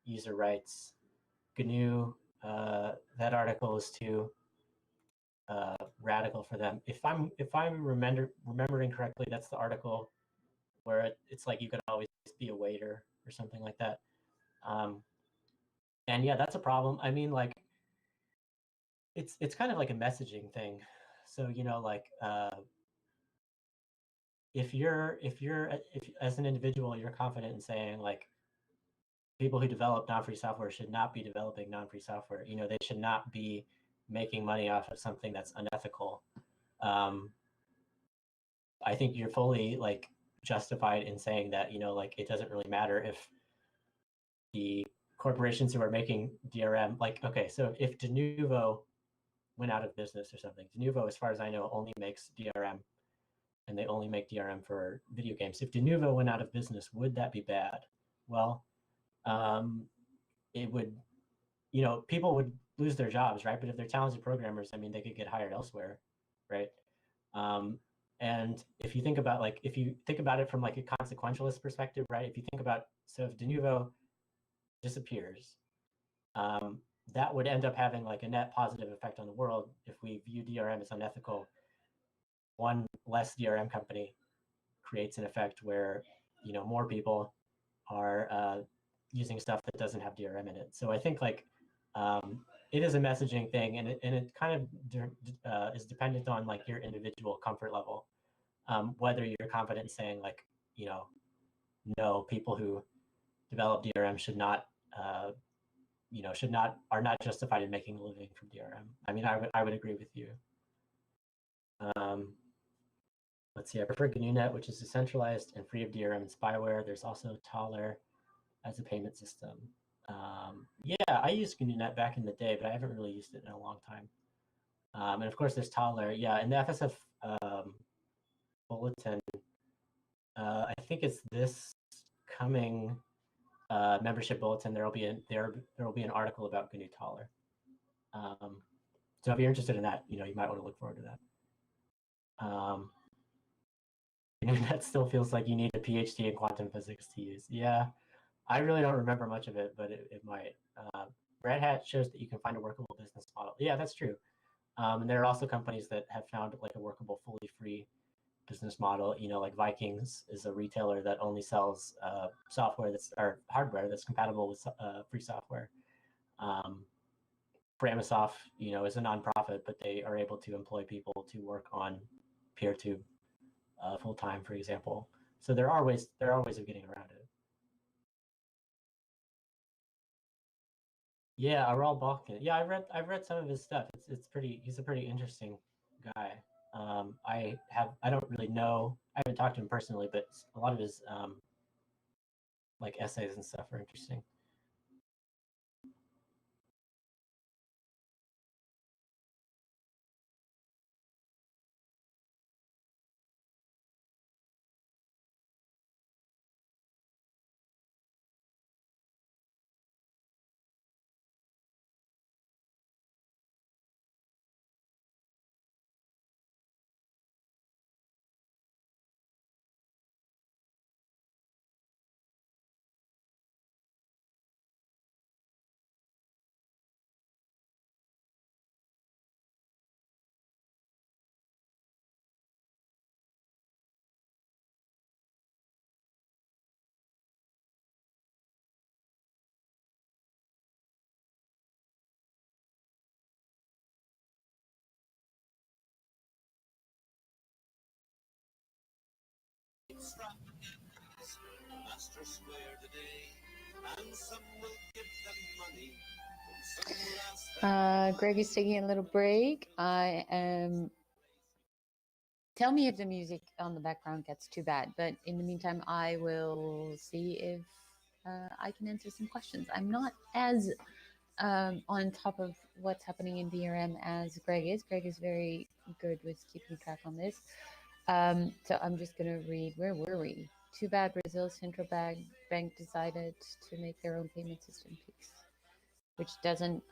user rights. GNU, that article is too radical for them. If I'm remembering correctly, that's the article where it's like you could always be a waiter or something like that. And yeah, that's a problem. I mean, like, it's kind of like a messaging thing. So like if as an individual you're confident in saying like people who develop non-free software should not be developing non-free software. They should not be making money off of something that's unethical. I think you're fully like justified in saying that, like it doesn't really matter if the corporations who are making DRM, like, okay, so if Denuvo went out of business or something, Denuvo, as far as I know, only makes DRM, and they only make DRM for video games. If Denuvo went out of business, would that be bad? Well, it would, people would lose their jobs, right? But if they're talented programmers, I mean, they could get hired elsewhere, right? And if you think about it from like a consequentialist perspective, right? If you think about, so if Denuvo disappears, that would end up having like a net positive effect on the world. If we view DRM as unethical, one less DRM company creates an effect where more people are using stuff that doesn't have DRM in it. So I think like it is a messaging thing, and it kind of is dependent on like your individual comfort level, whether you're confident in saying like no, people who develop DRM should not are not justified in making a living from DRM. I mean, I would agree with you. Let's see, I prefer GNUnet, which is decentralized and free of DRM and spyware. There's also Taller as a payment system. Yeah, I used GNUnet back in the day, but I haven't really used it in a long time. And of course, there's Taller. Yeah, and the FSF bulletin, I think it's this coming membership bulletin. There will be an article about GNU Taller. So if you're interested in that, you might want to look forward to that. That still feels like you need a PhD in quantum physics to use. Yeah, I really don't remember much of it, but it might. Red Hat shows that you can find a workable business model. Yeah, that's true. And there are also companies that have found like a workable, fully free business model. Like Vikings is a retailer that only sells software or hardware that's compatible with free software. Bramisoft, is a nonprofit, but they are able to employ people to work on PeerTube full time, for example. So there are ways of getting around it. Yeah, Aral Balkan. Yeah, I've read some of his stuff. He's a pretty interesting guy. I don't really know. I haven't talked to him personally, but a lot of his like essays and stuff are interesting. Greg is taking a little break. I am. Tell me if the music on the background gets too bad, but in the meantime, I will see if I can answer some questions. I'm not as on top of what's happening in DRM as Greg is. Greg is very good with keeping track on this. So I'm just going to read, where were we? Too bad Brazil's central bank decided to make their own payment system piece, which doesn't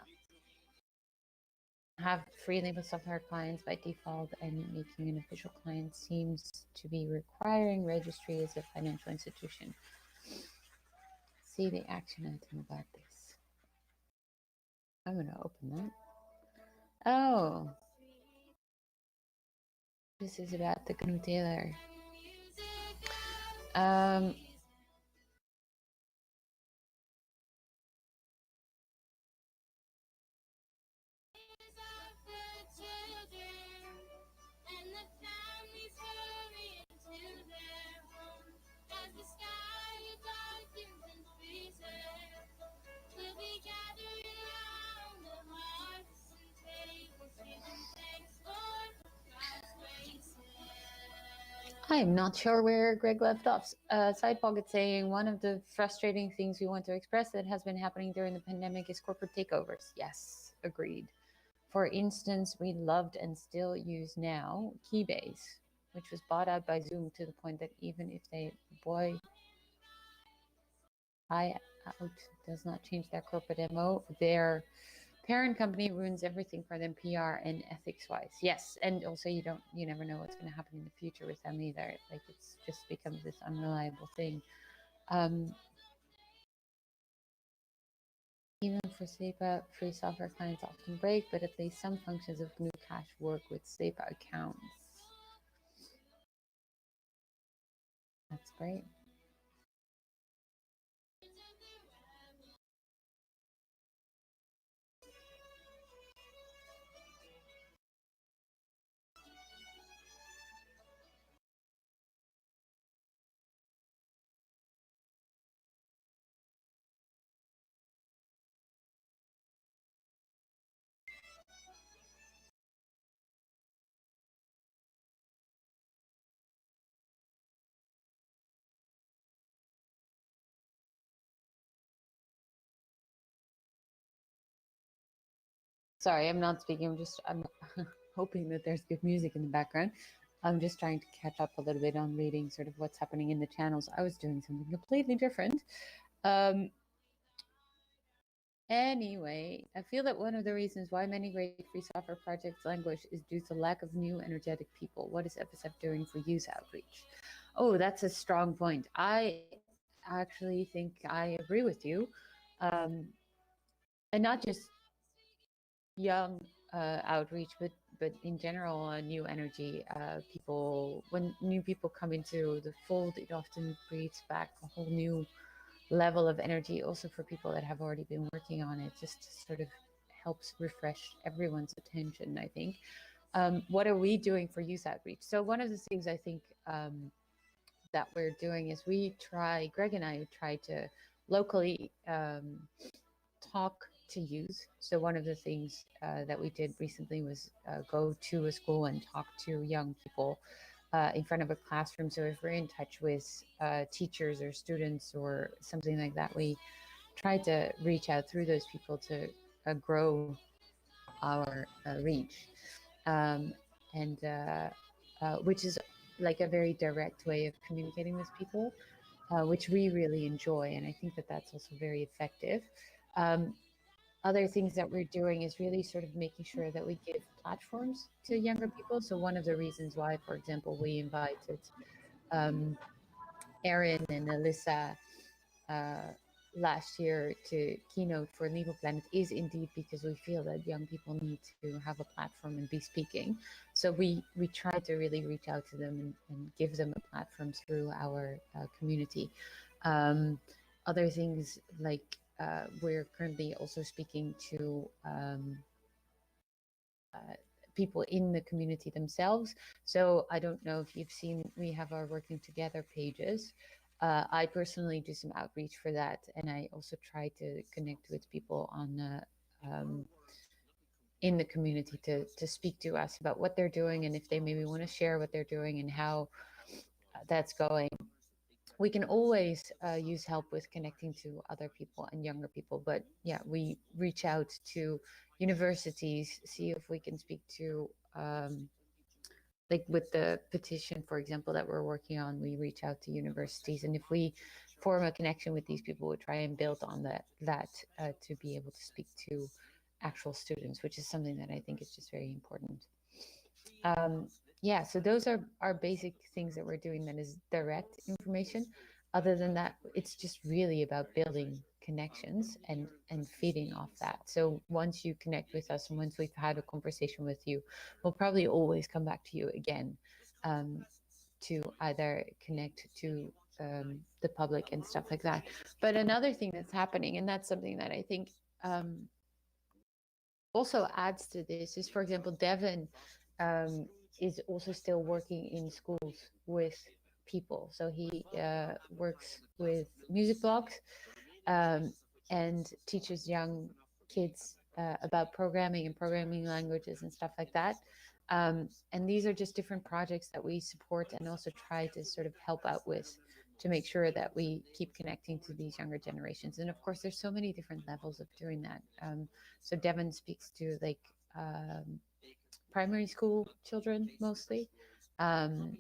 have free label software clients by default, and making an official client seems to be requiring registry as a financial institution. See the action item about this. I'm going to open that. Oh, this is about the GNU Taylor. I'm not sure where Greg left off. Side Pocket saying, one of the frustrating things we want to express that has been happening during the pandemic is corporate takeovers. Yes, agreed. For instance, we loved and still use now Keybase, which was bought out by Zoom to the point that even if they buy out does not change their corporate MO, their parent company ruins everything for them PR and ethics wise. Yes, and also you never know what's going to happen in the future with them either. Like, it's just becomes this unreliable thing. Even for SEPA, free software clients often break, but at least some functions of GNU Cache work with SEPA accounts. That's great. Sorry, I'm not speaking. I'm hoping that there's good music in the background. I'm just trying to catch up a little bit on reading sort of what's happening in the channels. I was doing something completely different. Anyway, I feel that one of the reasons why many great free software projects languish is due to lack of new energetic people. What is FSF doing for youth outreach? Oh, that's a strong point. I actually think I agree with you. And not just young outreach, but in general, new energy. People, when new people come into the fold, it often breeds back a whole new level of energy also for people that have already been working on it, just to sort of helps refresh everyone's attention, I think. What are we doing for youth outreach? So one of the things I think that we're doing is Greg and I try to locally talk to youth. So one of the things that we did recently was go to a school and talk to young people in front of a classroom. So if we're in touch with teachers or students or something like that, we try to reach out through those people to grow our reach. And which is like a very direct way of communicating with people, which we really enjoy. And I think that that's also very effective. Other things that we're doing is really sort of making sure that we give platforms to younger people. So one of the reasons why, for example, we invited Erin and Alyssa last year to keynote for Legal Planet is indeed because we feel that young people need to have a platform and be speaking. So we try to really reach out to them and give them a platform through our community. Other things like we're currently also speaking to people in the community themselves. So I don't know if you've seen, we have our Working Together pages. I personally do some outreach for that, and I also try to connect with people on in the community to speak to us about what they're doing and if they maybe want to share what they're doing and how that's going. We can always use help with connecting to other people and younger people, but yeah, we reach out to universities, see if we can speak to like with the petition, for example, that we're working on, we reach out to universities, and if we form a connection with these people, we try and build on that to be able to speak to actual students, which is something that I think is just very important. Yeah, so those are our basic things that we're doing that is direct information. Other than that, it's just really about building connections and feeding off that. So once you connect with us and once we've had a conversation with you, we'll probably always come back to you again to either connect to the public and stuff like that. But another thing that's happening, and that's something that I think also adds to this, is, for example, Devin is also still working in schools with people. So he works with music blogs and teaches young kids about programming and programming languages and stuff like that. And these are just different projects that we support and also try to sort of help out with to make sure that we keep connecting to these younger generations. And of course, there's so many different levels of doing that. So Devin speaks to like primary school children mostly. And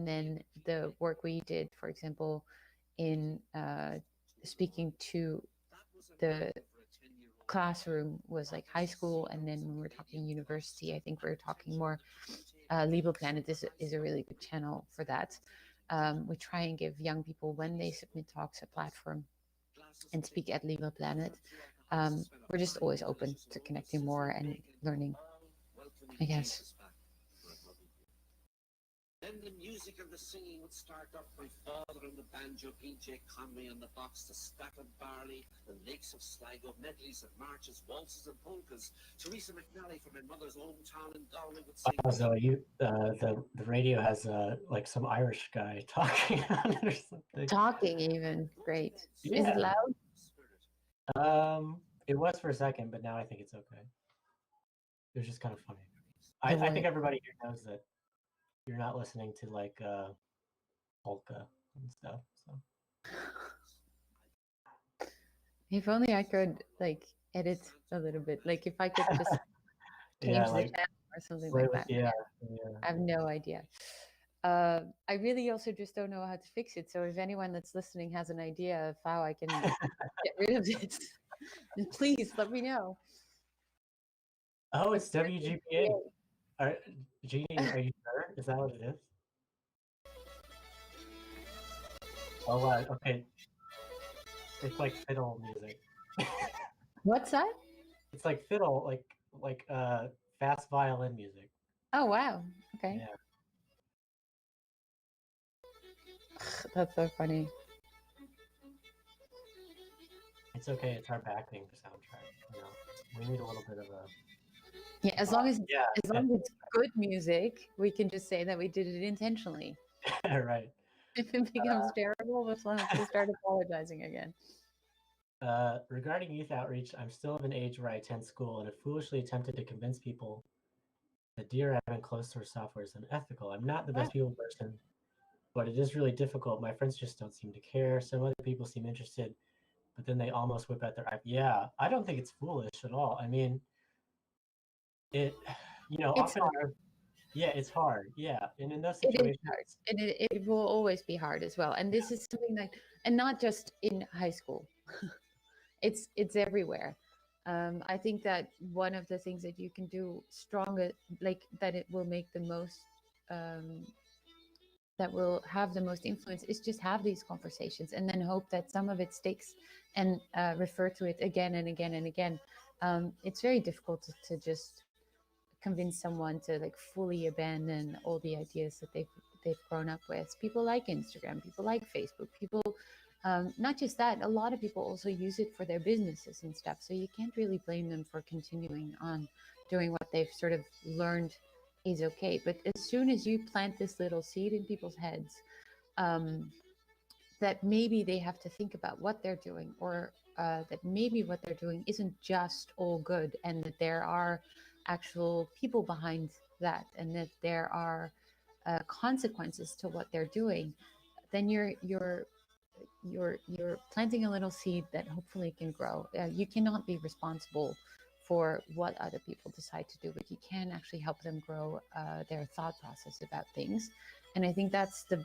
then the work we did, for example, in speaking to the classroom was like high school. And then when we're talking university, I think we're talking more Legal Planet is a really good channel for that. We try and give young people, when they submit talks, a platform and speak at Legal Planet. We're just always open to connecting more and learning, I guess. Then the music and the singing would start up. My father on the banjo, P.J. Conway on the box, the stack of barley, the lakes of Sligo, medleys of marches, waltzes and polkas. Teresa McNally from my mother's hometown in Galway would sing. So the radio has like some Irish guy talking on it or something. Talking even, great. Yeah. Is it loud? It was for a second, but now I think it's okay. It was just kind of funny. I think everybody here knows that you're not listening to like polka and stuff. So if only I could like edit a little bit. Like if I could just change the channel or something like that. Yeah. I have no idea. I really also just don't know how to fix it. So if anyone that's listening has an idea of how I can get rid of it, please let me know. Oh, it's WGPA. Jeannie, are you sure? Is that what it is? Oh, wow. Okay. It's like fiddle music. What's that? It's like fiddle, like fast violin music. Oh, wow. Okay. Yeah. That's so funny. it's okay. It's our backing soundtrack. You know, we need a little bit of a. Yeah, as long as Yeah. as long as it's good music, we can just say that we did it intentionally. Right. If it becomes terrible, we'll have to start apologizing again. Regarding youth outreach, I'm still of an age where I attend school and have foolishly attempted to convince people that DRM and closed source software is unethical. I'm not the best people person, but it is really difficult. My friends just don't seem to care. Some other people seem interested, but then they almost whip out their. Yeah, I don't think it's foolish at all. I mean, it, It's often. hard. Yeah, it's hard. Yeah, and in those It is situations, hard, and it will always be hard as well. And this is something that, and not just in high school, it's everywhere. I think that one of the things that you can do stronger, like that it will make the most, that will have the most influence, is just have these conversations and then hope that some of it sticks, and refer to it again and again and again. It's very difficult to just convince someone to like fully abandon all the ideas that they've grown up with. People like Instagram, people like Facebook, people, not just that, a lot of people also use it for their businesses and stuff. So you can't really blame them for continuing on doing what they've sort of learned is okay. But as soon as you plant this little seed in people's heads, that maybe they have to think about what they're doing, or that maybe what they're doing isn't just all good, and that there are actual people behind that, and that there are consequences to what they're doing, then you're planting a little seed that hopefully can grow. You cannot be responsible for what other people decide to do, but you can actually help them grow their thought process about things. And I think that's the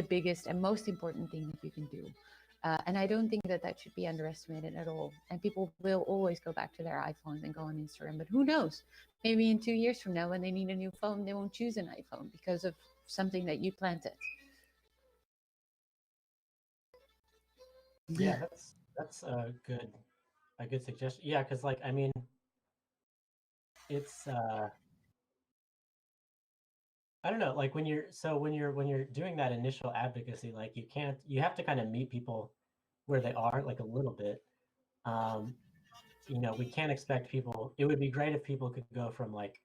biggest and most important thing that you can do. And I don't think that should be underestimated at all. And people will always go back to their iPhones and go on Instagram. But who knows? Maybe in 2 years from now, when they need a new phone, they won't choose an iPhone because of something that you planted. yeah, that's a good suggestion. Yeah, because like I mean, it's I don't know, like when you're doing that initial advocacy, like you have to kind of meet people where they are, like a little bit. We can't expect people. It would be great if people could go from like,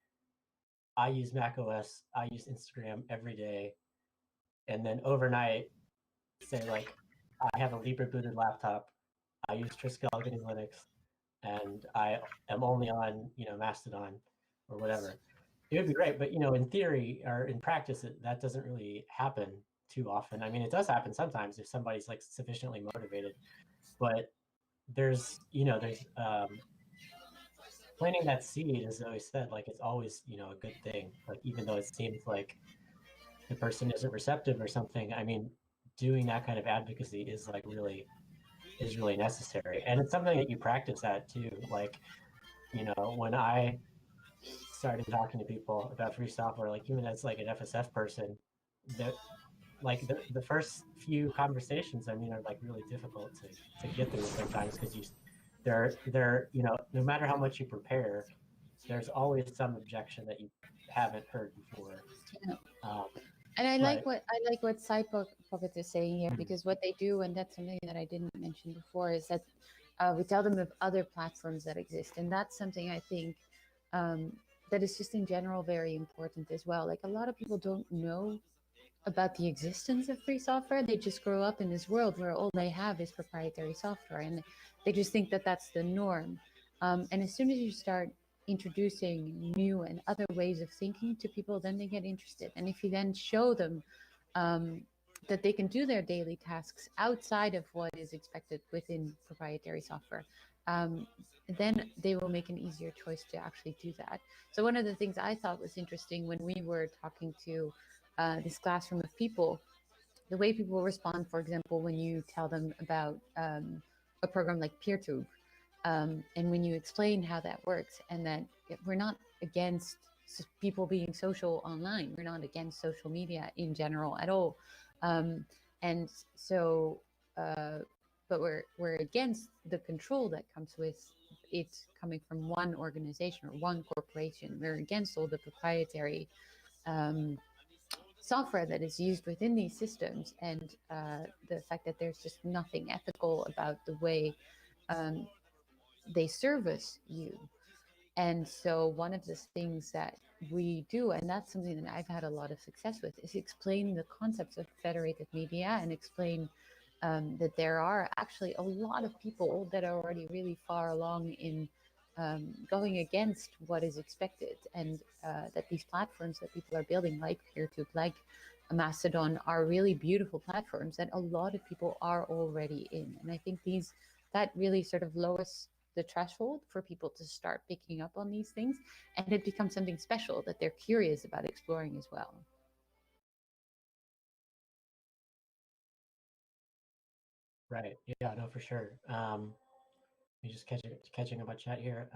I use Mac OS, I use Instagram every day, and then overnight say like, I have a Libre booted laptop, I use Triskel getting Linux, and I am only on Mastodon or whatever. It would be great, but in theory or in practice, that doesn't really happen too often. I mean, it does happen sometimes if somebody's like sufficiently motivated, but there's planting that seed, as always said, like it's always a good thing. Like even though it seems like the person isn't receptive or something, I mean, doing that kind of advocacy is really necessary, and it's something that you practice at too. Like when I started talking to people about free software, like even as like an FSF person, that like the first few conversations, I mean, are like really difficult to get through sometimes, because they're no matter how much you prepare, there's always some objection that you haven't heard before. Yeah. Um, And I right. like what Side Pocket is saying here, because what they do, and that's something that I didn't mention before, is that we tell them of other platforms that exist, and that's something I think that is just in general very important as well. Like a lot of people don't know about the existence of free software. They just grow up in this world where all they have is proprietary software, and they just think that that's the norm. And as soon as you start introducing new and other ways of thinking to people, then they get interested. And if you then show them that they can do their daily tasks outside of what is expected within proprietary software, then they will make an easier choice to actually do that. So one of the things I thought was interesting when we were talking to this classroom of people, the way people respond, for example, when you tell them about a program like PeerTube, and when you explain how that works, and that we're not against people being social online, we're not against social media in general at all, and so but we're against the control that comes with it coming from one organization or one corporation. We're against all the proprietary software that is used within these systems, and the fact that there's just nothing ethical about the way um, they service you. And so one of the things that we do, and that's something that I've had a lot of success with, is explain the concepts of federated media and explain that there are actually a lot of people that are already really far along in going against what is expected, and that these platforms that people are building, like PeerTube, like Mastodon, are really beautiful platforms that a lot of people are already in. And I think that really sort of lowers the threshold for people to start picking up on these things, and it becomes something special that they're curious about exploring as well. Right. Yeah, no, for sure. You just catching up on chat here.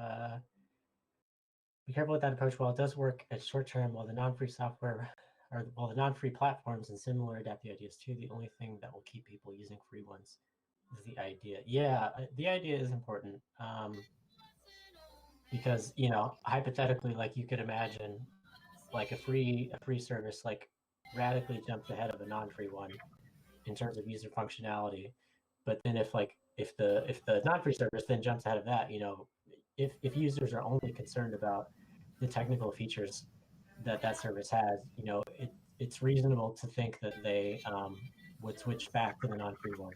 Be careful with that approach. While it does work at short term, while the non-free software or while the non-free platforms and similar adaptive ideas too, the only thing that will keep people using free ones is the idea. Yeah, the idea is important. Because, you know, hypothetically, like you could imagine like a free service like radically jumps ahead of a non-free one in terms of user functionality. But then if the non-free service then jumps ahead of that, you know, if users are only concerned about the technical features that service has, you know, it's reasonable to think that they would switch back to the non-free one.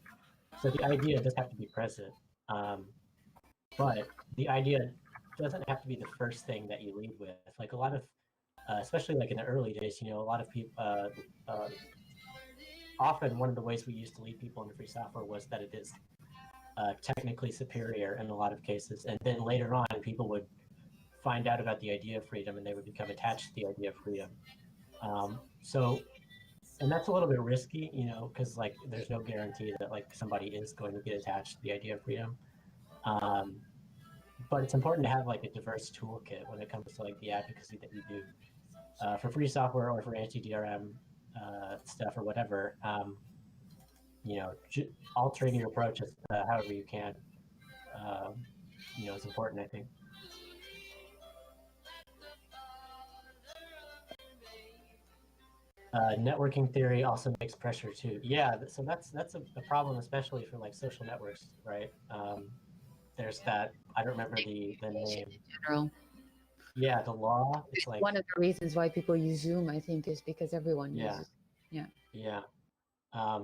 So the idea does have to be present, but the idea doesn't have to be the first thing that you lead with. Like a lot of, especially like in the early days, you know, a lot of people, often one of the ways we used to lead people into free software was that it is technically superior in a lot of cases. And then later on, people would find out about the idea of freedom and they would become attached to the idea of freedom. And that's a little bit risky, you know, because like there's no guarantee that like somebody is going to get attached to the idea of freedom. But it's important to have like a diverse toolkit when it comes to like the advocacy that you do for free software or for anti-DRM stuff or whatever. You know, altering your approaches however you can, you know, is important, I think. Networking theory also makes pressure too. Yeah, so that's a problem, especially for like social networks, right? There's that, I don't remember the name. In general. Yeah, the law. It's like one of the reasons why people use Zoom, I think, is because everyone uses. Yeah.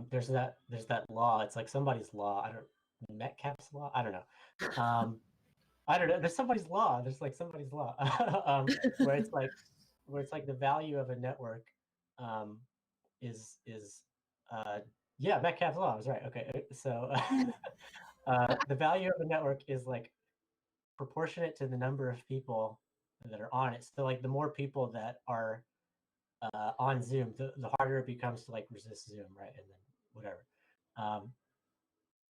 There's that law. It's like somebody's law. I don't Metcalfe's law. I don't know. I don't know. There's somebody's law. There's like somebody's law where it's like the value of a network is yeah, Metcalfe's law. I was right. Okay, so the value of a network is like proportionate to the number of people that are on it. So like the more people that are on Zoom, the harder it becomes to like resist Zoom, right? And then whatever.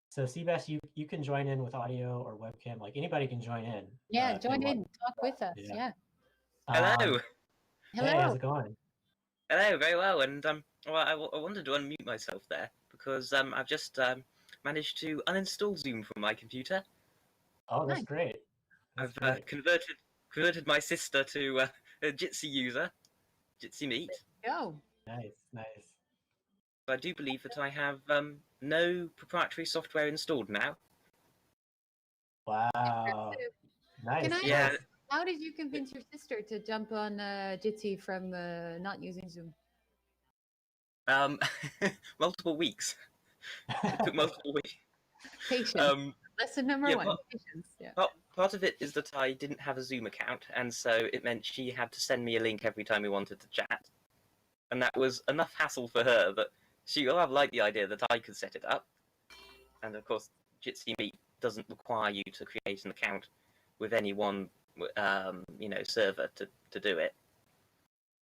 So Seabass, you can join in with audio or webcam. Like anybody can join in. Yeah, join in, talk with us. Yeah. Hello. Hello. Hey, how's it going? Hello, very well. And well, I wanted to unmute myself there because I've just managed to uninstall Zoom from my computer. Oh, that's great. I've converted my sister to a Jitsi user, Jitsi Meet. Go. Nice. I do believe that I have no proprietary software installed now. Wow. Nice. Can I Yeah. ask, how did you convince your sister to jump on Jitsi from not using Zoom? Multiple weeks. It took multiple weeks. Patience. Lesson number one. Patience. Yeah. Part of it is that I didn't have a Zoom account, and so it meant she had to send me a link every time we wanted to chat. And that was enough hassle for her that she liked the idea that I could set it up. And of course, Jitsi Meet doesn't require you to create an account with any one, server to do it.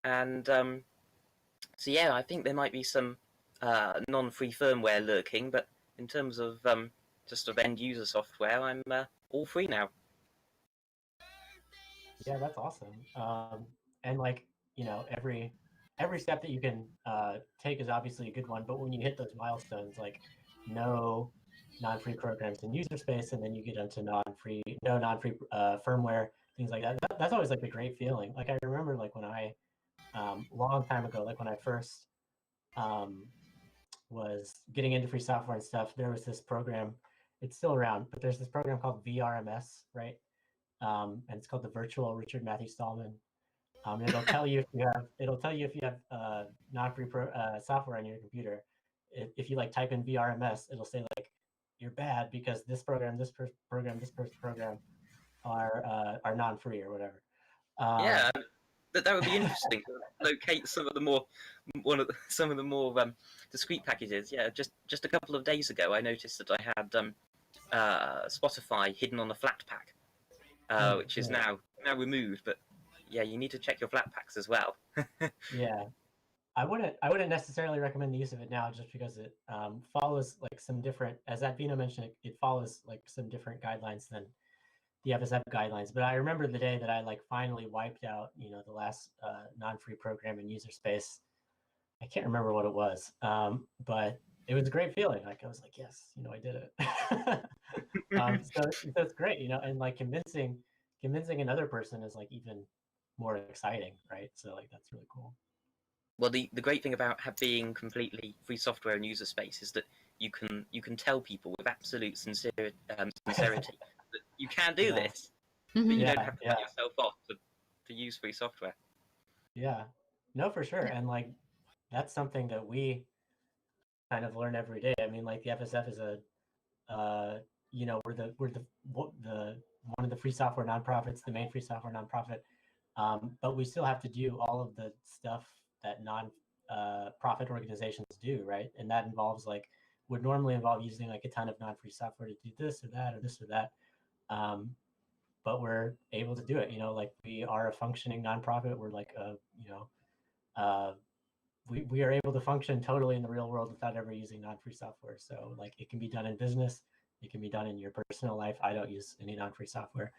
And so yeah, I think there might be some non-free firmware lurking, but in terms of just of end-user software, I'm all free now. Yeah, that's awesome. And like, you know, every step that you can take is obviously a good one, but when you hit those milestones, like no non-free programs in user space, and then you get into non-free firmware, things like that. That's always like a great feeling. Like I remember like when I long time ago, like when I first was getting into free software and stuff, there was this program it's still around, but there's this program called VRMS, right? And it's called the Virtual Richard Matthew Stallman. And it'll tell you if you have non-free software on your computer. If you like type in VRMS, it'll say like you're bad because this program, this program, this program are non-free or whatever. Yeah, that would be interesting to locate some of the more discrete packages. Yeah, just a couple of days ago, I noticed that I had Spotify hidden on the Flatpak, which is now removed. But yeah, you need to check your Flatpaks as well. Yeah, I wouldn't necessarily recommend the use of it now, just because it follows like some different, as Advino mentioned, it follows like some different guidelines than the FSF guidelines. But I remember the day that I like finally wiped out, the last non-free program in user space. I can't remember what it was, but it was a great feeling. Like I was like, yes, I did it. So it's great, and like convincing another person is like even more exciting, right? So like that's really cool. Well, the great thing about being completely free software in user space is that you can tell people with absolute sincerity that you can do this, but you don't have to cut yourself off to use free software. Yeah, no, for sure. And like that's something that we kind of learn every day. I mean, like the FSF is we're the one of the free software nonprofits, the main free software nonprofit, but we still have to do all of the stuff that non-profit organizations do, right? And that involves would normally involve using like a ton of non-free software to do this or that or this or that. But we're able to do it, like we are a functioning nonprofit. We're like we are able to function totally in the real world without ever using non-free software. So like it can be done in business, it can be done in your personal life. I don't use any non-free software.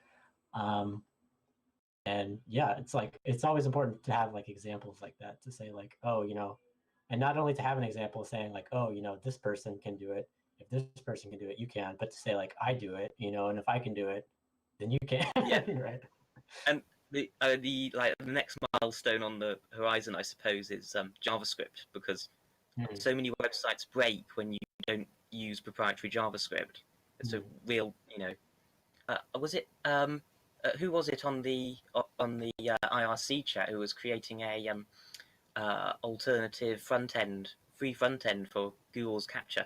And yeah, it's always important to have like examples like that to say like, oh, and not only to have an example saying like, oh, this person can do it. If this person can do it, you can. But to say like, I do it, and if I can do it, then you can. Yeah. Right. And the next milestone on the horizon, I suppose, is JavaScript, because so many websites break when you don't use proprietary JavaScript. It's a real, was it who was it on the IRC chat who was creating a alternative free front end for Google's Capture?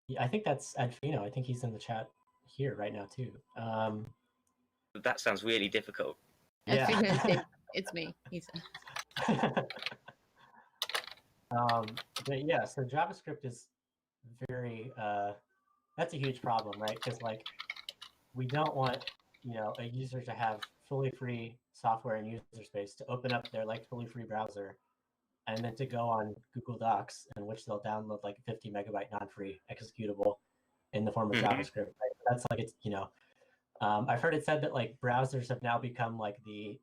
Yeah, I think that's Advino. I think he's in the chat here right now too. That sounds really difficult. Yeah. It's me. He's. But yeah, so JavaScript is very that's a huge problem, right? Because like we don't want a user to have fully free software in user space to open up their like fully free browser and then to go on Google Docs in which they'll download like 50 megabyte non-free executable in the form of JavaScript. Right? That's like it's I've heard it said that like browsers have now become like the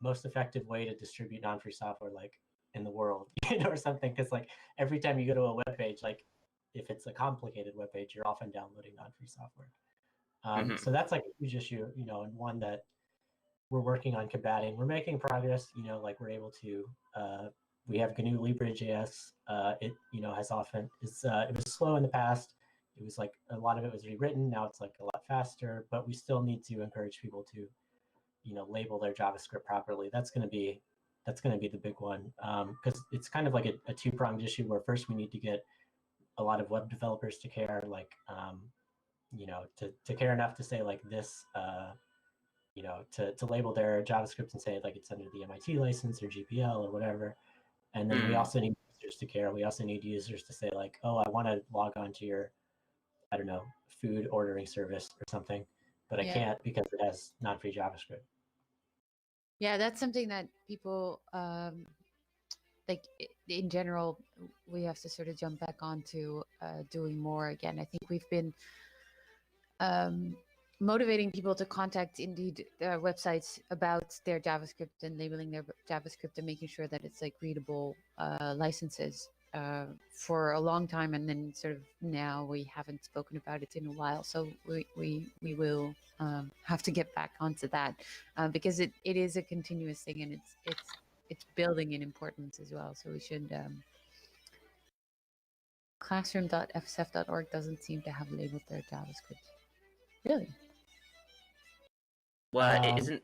most effective way to distribute non-free software like in the world, or something. Because like every time you go to a web page, like if it's a complicated web page, you're often downloading non-free software. So that's like a huge issue, and one that we're working on combating. We're making progress, like we're able to. We have GNU Libre.js. It has often it was slow in the past. It was like a lot of it was rewritten. Now it's like a lot faster, but we still need to encourage people to, label their JavaScript properly. That's going to be the big one, because it's kind of like a two-pronged issue where first we need to get a lot of web developers to care, like, to care enough to say like this, to label their JavaScript and say like it's under the MIT license or GPL or whatever. And then we also need users to care. We also need users to say like, oh, I want to log on to your, I don't know, food ordering service or something, but I can't because it has non-free JavaScript. Yeah, that's something that people like in general we have to sort of jump back onto doing more again. I think we've been motivating people to contact Indeed websites about their JavaScript and labeling their JavaScript and making sure that it's like readable licenses for a long time, and then sort of now we haven't spoken about it in a while, so we will have to get back onto that because it is a continuous thing, and it's building in importance as well. So we should classroom.fsf.org doesn't seem to have labeled their JavaScript. Really? Well, it isn't.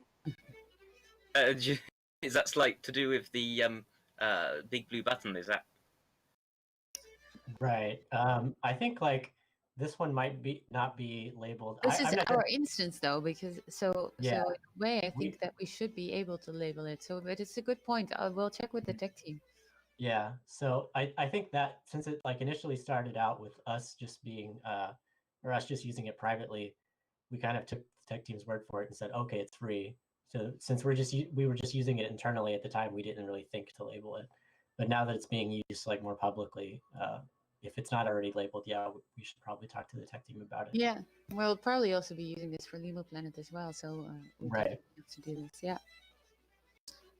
Is that like to do with the big blue button? Is that? Right. I think like this one might be not be labeled. This is I'm not our sure. instance though, because so Yeah. in a way I We- think that we should be able to label it. So but it's a good point. We'll check with the tech team. Yeah. So I think that since it like initially started out with us just being or us just using it privately, we kind of took the tech team's word for it and said, okay, it's free. So since we were just using it internally at the time, we didn't really think to label it. But now that it's being used like more publicly, if it's not already labeled, yeah, we should probably talk to the tech team about it. Yeah, we'll probably also be using this for Limo Planet as well. So we Right. definitely have to do this. Yeah.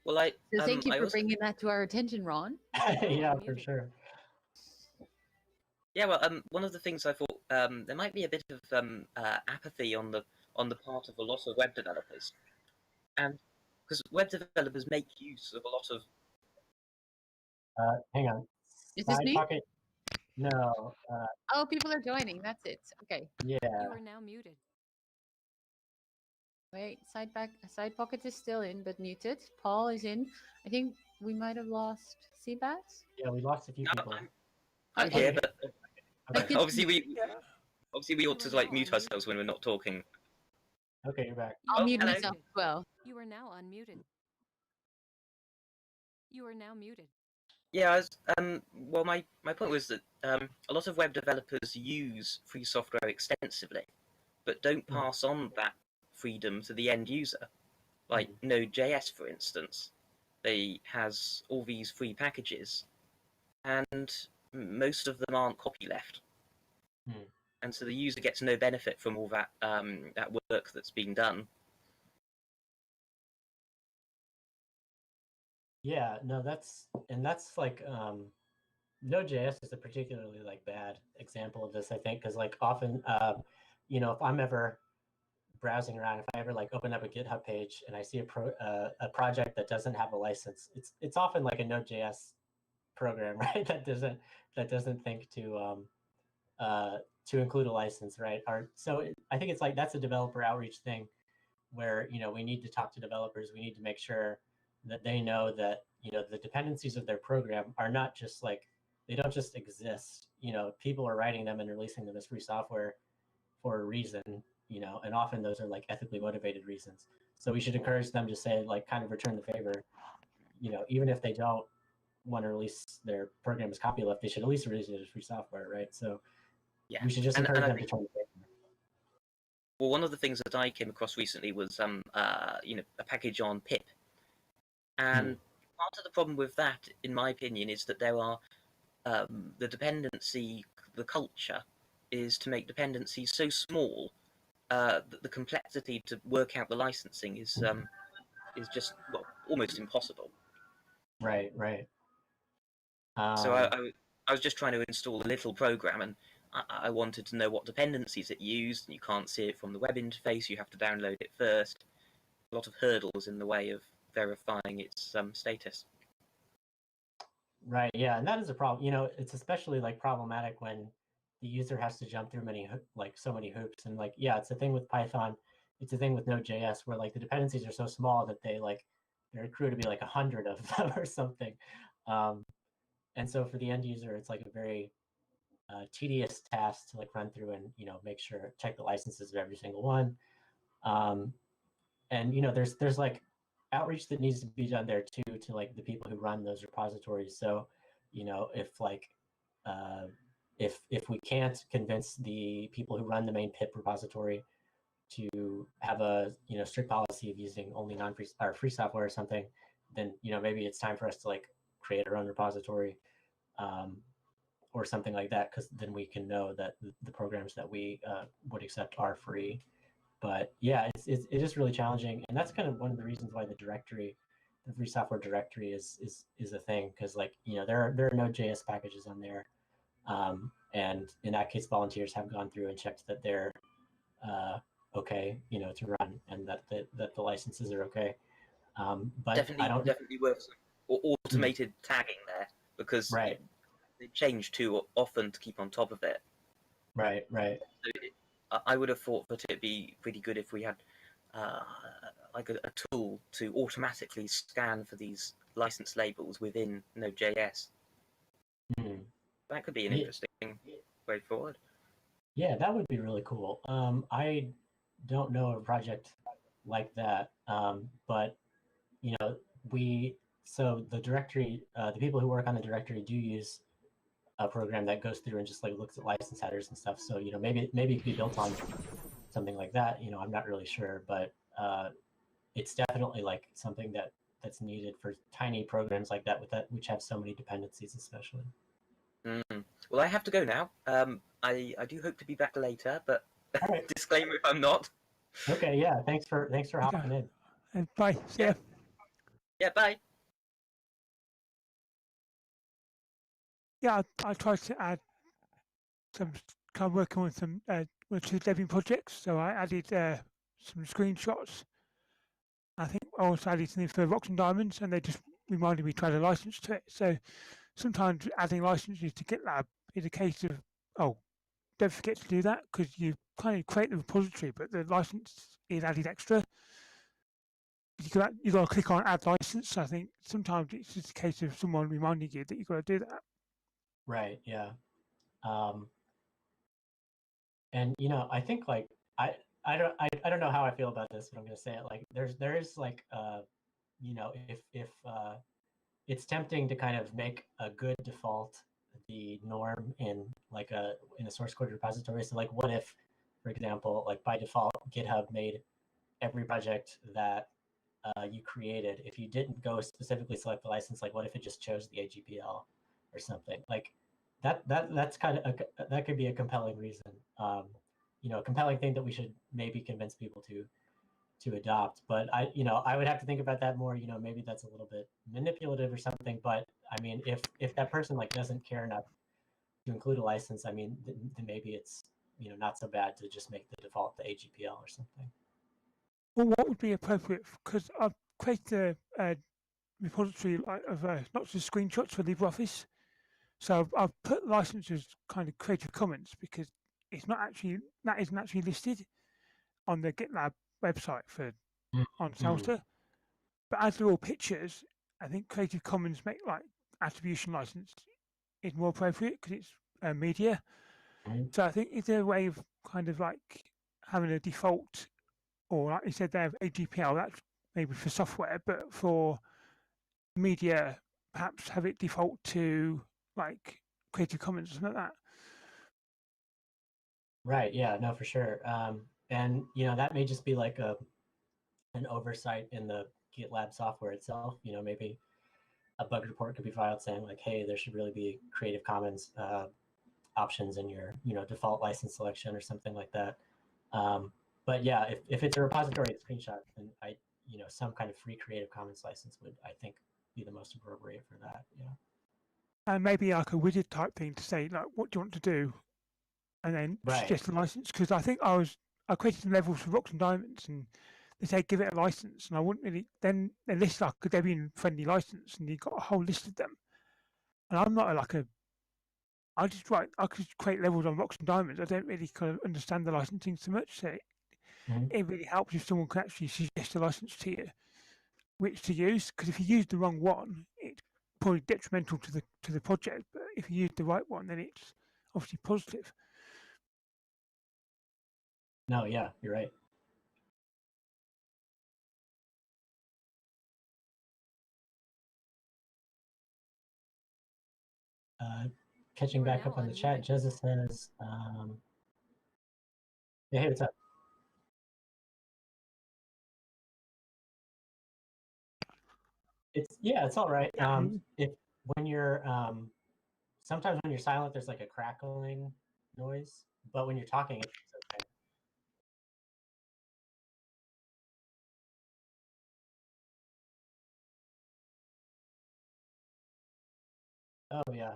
Well, So thank you I for also, bringing that to our attention, Ron. Yeah, for sure. yeah. Well, one of the things I thought there might be a bit of apathy on the part of a lot of web developers, and because web developers make use of a lot of. Hang on. Is this Side me? pocket. No. Oh, people are joining. That's it. Okay. Yeah. You are now muted. Wait, side pocket is still in, but muted. Paul is in. I think we might have lost Seabass. Yeah, we lost a few No, people. I'm Okay. here, but Okay. obviously we ought to like mute ourselves when we're not talking. Okay, you're back. I'll Oh, mute hello. myself as well. You are now unmuted. You are now muted. Yeah, I was, well, my point was that a lot of web developers use free software extensively, but don't pass on that freedom to the end user. Like Node.js, for instance, they has all these free packages, and most of them aren't copyleft, and so the user gets no benefit from all that that work that's being done. Yeah, no, that's like Node.js is a particularly like bad example of this, I think, because like often, if I'm ever browsing around, if I ever like open up a GitHub page and I see a project that doesn't have a license, it's often like a Node.js program, right? That doesn't think to include a license, right? I think it's like that's a developer outreach thing, where we need to talk to developers. We need to make sure that they know that the dependencies of their program are not just like they don't just exist. People are writing them and releasing them as free software for a reason. And often those are like ethically motivated reasons. So we should encourage them to say like kind of return the favor. Even if they don't want to release their program as copyleft, they should at least release it as free software, right? So Yeah, we should just encourage them to turn the favor. Well, one of the things that I came across recently was a package on pip, and part of the problem with that, in my opinion, is that there are the dependency, the culture is to make dependencies so small that the complexity to work out the licensing is just almost impossible. Right. So I was just trying to install a little program, and I wanted to know what dependencies it used, and you can't see it from the web interface. You have to download it first. A lot of hurdles in the way of verifying its status. Right. Yeah, and that is a problem. It's especially like problematic when the user has to jump through so many hoops. And like, yeah, it's a thing with Python. It's a thing with Node.js where like the dependencies are so small that they're accrued to be like 100 of them or something. And so for the end user, it's like a very tedious task to like run through and check the licenses of every single one. And there's like outreach that needs to be done there too to like the people who run those repositories. So if we can't convince the people who run the main pip repository to have a strict policy of using only non-free or free software or something, then maybe it's time for us to like create our own repository or something like that, because then we can know that the programs that we would accept are free. But yeah, it is really challenging, and that's kind of one of the reasons why the free software directory is a thing, because like there are Node.js packages on there, and in that case, volunteers have gone through and checked that they're okay, to run, and that the licenses are okay. But definitely worth some automated tagging there, because right. they change too often to keep on top of it. Right. So I would have thought that it'd be pretty good if we had like a tool to automatically scan for these license labels within Node.js. Hmm. That could be an Yeah. interesting way forward. Yeah, that would be really cool. I don't know a project like that, but you know, so the directory, the people who work on the directory do use a program that goes through and just like looks at license headers and stuff. So maybe it could be built on something like that. I'm not really sure, but it's definitely like something that's needed for tiny programs like that which have so many dependencies, especially. Well, I have to go now. I do hope to be back later, but All right. disclaimer if I'm not. Okay. Yeah. Thanks for hopping in. And bye. See ya. Yeah, bye. Yeah, I tried to add some kind of working on some two Debian projects. So I added some screenshots. I think I also added something for Rocks and Diamonds, and they just reminded me to add a license to it. So sometimes adding licenses to GitLab is a case of, oh, don't forget to do that because you kind of create the repository, but the license is added extra. You got to click on add license. I think sometimes it's just a case of someone reminding you that you got to do that. Right. Yeah. And I think like I don't know how I feel about this, but I'm gonna say it. Like there is like if it's tempting to kind of make a good default the norm in a source code repository. So like what if, for example, like by default GitHub made every project that you created, if you didn't go specifically select the license, like what if it just chose the AGPL or something like that's kind of that could be a compelling reason, a compelling thing that we should maybe convince people to adopt. But I would have to think about that more. Maybe that's a little bit manipulative or something. But I mean, if that person like doesn't care enough to include a license, I mean, then maybe it's not so bad to just make the default the AGPL or something. Well, what would be appropriate? Because I've created a repository of not just screenshots for LibreOffice. So I've put licenses kind of Creative Commons because isn't actually listed on the GitLab website for on Salster. But as they're all pictures, I think Creative Commons make like attribution license is more appropriate because it's media. So I think is there a way of kind of like having a default, or like you said, they have AGPL, that's maybe for software, but for media, perhaps have it default to like Creative Commons or something like that. Right. Yeah. No, for sure. And that may just be like an oversight in the GitLab software itself. Maybe a bug report could be filed saying like, hey, there should really be Creative Commons options in your default license selection or something like that. But yeah, if it's a repository screenshot, then some kind of free Creative Commons license would, I think, be the most appropriate for that. Yeah. And maybe like a widget type thing to say like, what do you want to do, and then suggest a license. Because I think I created some levels for Rocks and Diamonds, and they say give it a license, and I wouldn't really. Then they list like a Debian friendly license, and you got a whole list of them. And I'm not like a. I could create levels on Rocks and Diamonds. I don't really kind of understand the licensing so much. So it really helps if someone can actually suggest a license to you, which to use. Because if you use the wrong one, it's probably detrimental to the project. But if you use the right one, then it's obviously positive. No, yeah, you're right. Catching back up on the chat, Jezza says, hey, what's up? It's all right. If when you're sometimes when you're silent, there's like a crackling noise, but when you're talking, it's okay. Oh yeah.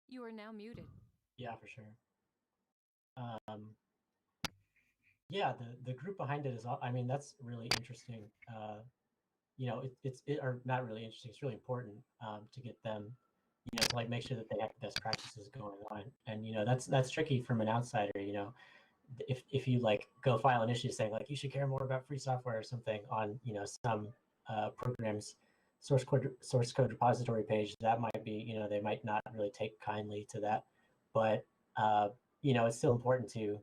You are now muted. Yeah, for sure. Yeah, the group behind it is, I mean, that's really interesting. You know, or not really interesting. It's really important to get them, you know, to like make sure that they have the best practices going on. And you know, that's tricky from an outsider. You know, if you like go file an issue saying like you should care more about free software or something on, you know, some programs source code repository page, that might be, you know, they might not really take kindly to that, but you know, it's still important to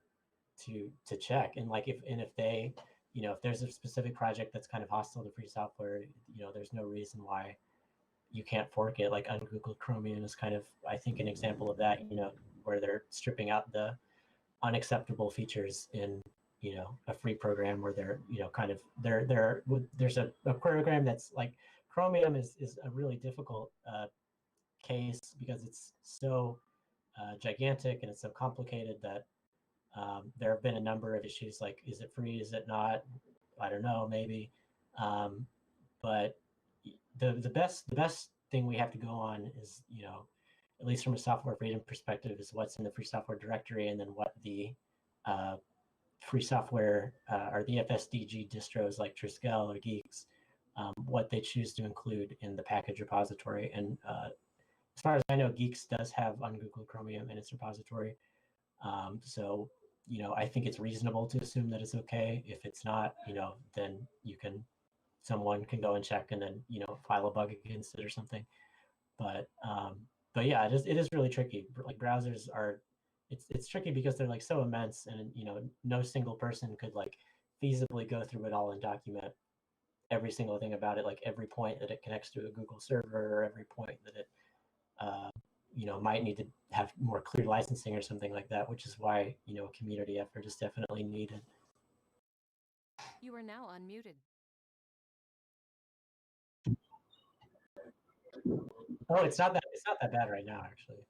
check. And like if they, you know, if there's a specific project that's kind of hostile to free software, you know, there's no reason why you can't fork it. Like ungoogled Chromium is kind of, I think, an example of that, you know, where they're stripping out the unacceptable features in, you know, a free program where they're, you know, kind of there's a program that's like Chromium is a really difficult case because it's so gigantic and it's so complicated that there have been a number of issues like, is it free? Is it not? I don't know, maybe. But the best thing we have to go on is, you know, at least from a software freedom perspective, is what's in the free software directory, and then what the free software or the FSDG distros like Triskel or Geeks, what they choose to include in the package repository. And as far as I know, Geeks does have ungoogled Chromium in its repository. So, you know, I think it's reasonable to assume that it's okay. If it's not, you know, then someone can go and check and then, you know, file a bug against it or something. But yeah, it is really tricky. Like browsers are, it's tricky because they're like so immense, and you know, no single person could like feasibly go through it all and document every single thing about it, like every point that it connects to a Google server, or every point that it you know, might need to have more clear licensing or something like that, which is why, you know, community effort is definitely needed. You are now unmuted. Oh, it's not that bad right now, actually.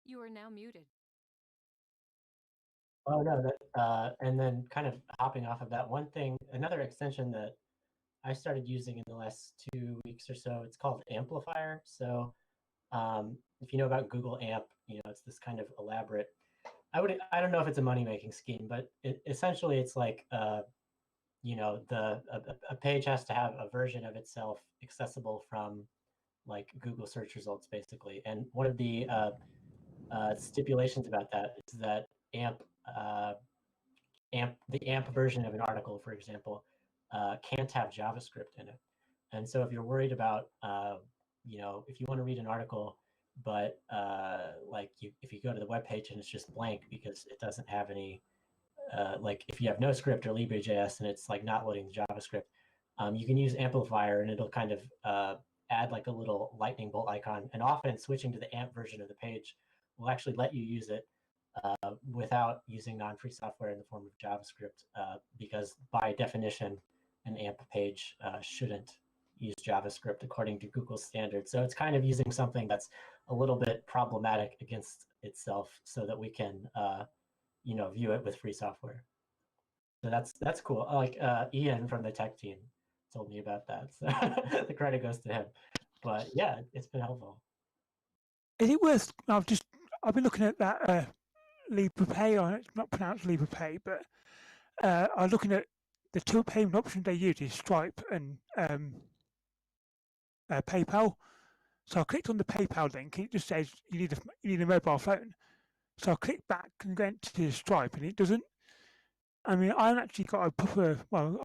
You are now muted. Oh no, and then kind of hopping off of that, one thing, another extension that I started using in the last 2 weeks or so, it's called Amplifier. So if you know about Google Amp, it's this kind of elaborate. I don't know if it's a money making scheme, but essentially it's like a page has to have a version of itself accessible from like Google search results, basically. And one of the stipulations about that is that the AMP version of an article, for example, can't have JavaScript in it. And so if you're worried about, if you want to read an article, but if you go to the web page and it's just blank because it doesn't have any, like if you have no script or Libre.js and it's like not loading the JavaScript, you can use Amplifier and it'll kind of add like a little lightning bolt icon. And often switching to the AMP version of the page will actually let you use it without using non-free software in the form of JavaScript, because by definition, an AMP page shouldn't use JavaScript according to Google's standards. So it's kind of using something that's a little bit problematic against itself so that we can, view it with free software. So that's cool. Like Ian from the tech team told me about that. So the credit goes to him. But yeah, it's been helpful. Is it worth? I've been looking at that LibrePay, or it's not pronounced LibrePay, but I'm looking at the two payment options they use is Stripe and PayPal. So I clicked on the PayPal link. It just says you need a mobile phone. So I click back and go into Stripe, and it doesn't. I mean, I've actually got I've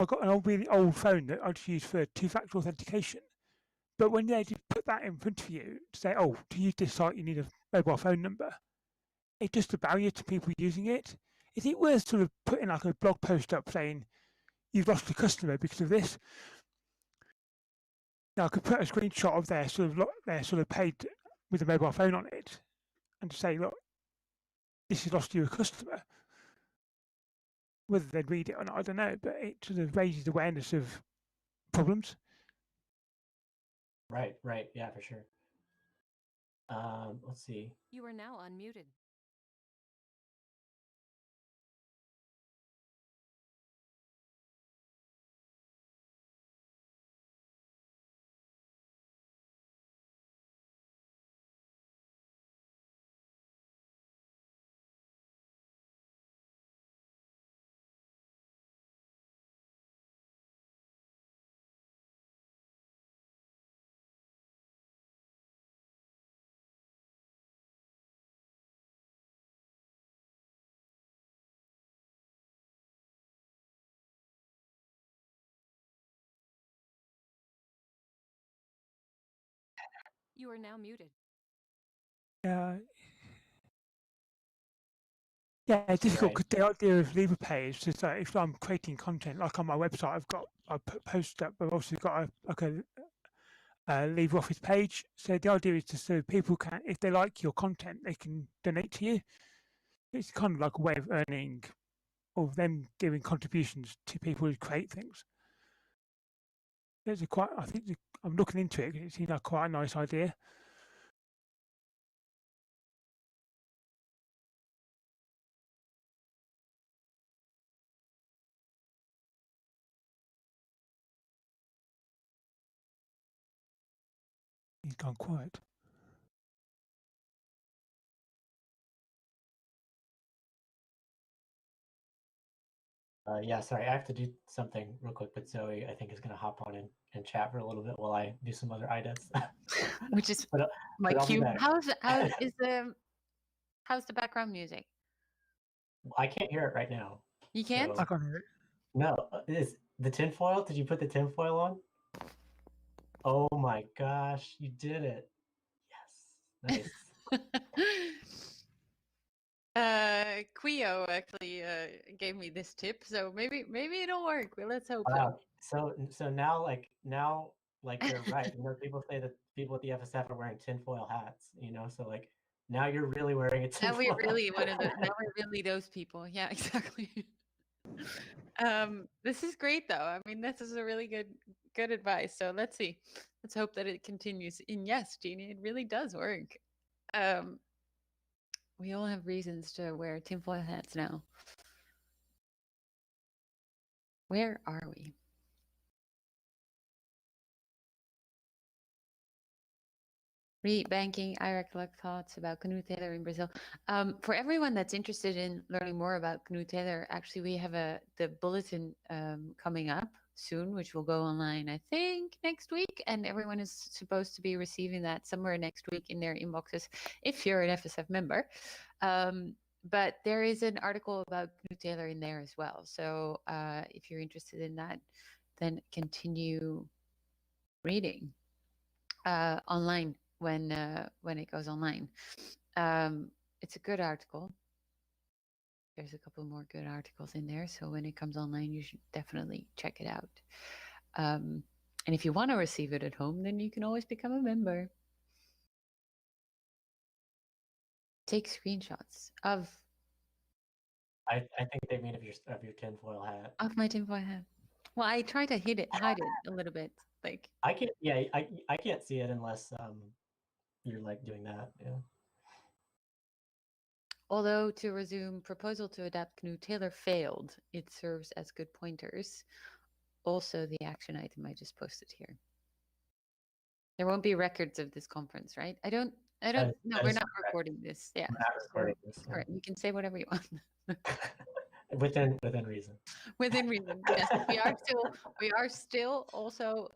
got an really old phone that I just use for two-factor authentication. But when they just put that in front of you to say, oh, to use this site, you need a mobile phone number, it's just a barrier to people using it. Is it worth sort of putting like a blog post up saying you've lost a customer because of this? Now I could put a screenshot of their sort of paid with a mobile phone on it, and to say, look, this has lost you a customer. Whether they'd read it or not, I don't know, but it sort of raises awareness of problems. Right, yeah, for sure. Let's see. You are now unmuted. You are now muted. Yeah, it's difficult because the idea of LibrePay is just like if I'm creating content, like on my website, I put posts up, but I've also got a LibreOffice page. So the idea is just so people can, if they like your content, they can donate to you. It's kind of like a way of earning, or them giving contributions to people who create things. I'm looking into it. It seems like quite a nice idea. He's gone quiet. Yeah, sorry, I have to do something real quick, but Zoe, I think, is going to hop on and chat for a little bit while I do some other IDETs. Which is my cue. How's the background music? I can't hear it right now. You can't? So, I can't hear it. No, is the tinfoil? Did you put the tinfoil on? Oh my gosh, you did it! Yes, nice. Quio actually gave me this tip, so maybe it'll work. Well, let's hope. Wow. So now you're right. People say that people at the FSF are wearing tinfoil hats. So like now you're really wearing a tinfoil. Now we're really now we're really those people. Yeah, exactly. This is great though. I mean, this is a really good advice. So let's see. Let's hope that it continues. And yes, Jeannie, it really does work. We all have reasons to wear tinfoil hats now. Where are we? Banking, I recollect thoughts about Canoe Taylor in Brazil. For everyone that's interested in learning more about Canoe Taylor, actually we have the bulletin coming up soon, which will go online, I think, next week. And everyone is supposed to be receiving that somewhere next week in their inboxes if you're an FSF member. But there is an article about Canoe Taylor in there as well. So if you're interested in that, then continue reading online when it goes online. It's a good article. There's a couple more good articles in there, so when it comes online, you should definitely check it out. And if you want to receive it at home, then you can always become a member. Take screenshots of. I think they mean of your tinfoil hat. Of my tinfoil hat. Well, I try to hide it a little bit. Like I can't. Yeah, I can't see it unless you're like doing that. Yeah. Although to resume proposal to adapt Canoe Taylor failed, it serves as good pointers. Also, the action item I just posted here. There won't be records of this conference, right? I don't. No, we're not recording this. Yeah, we're not recording this. Correct. You can say whatever you want. within reason. Within reason, yes. We are still also.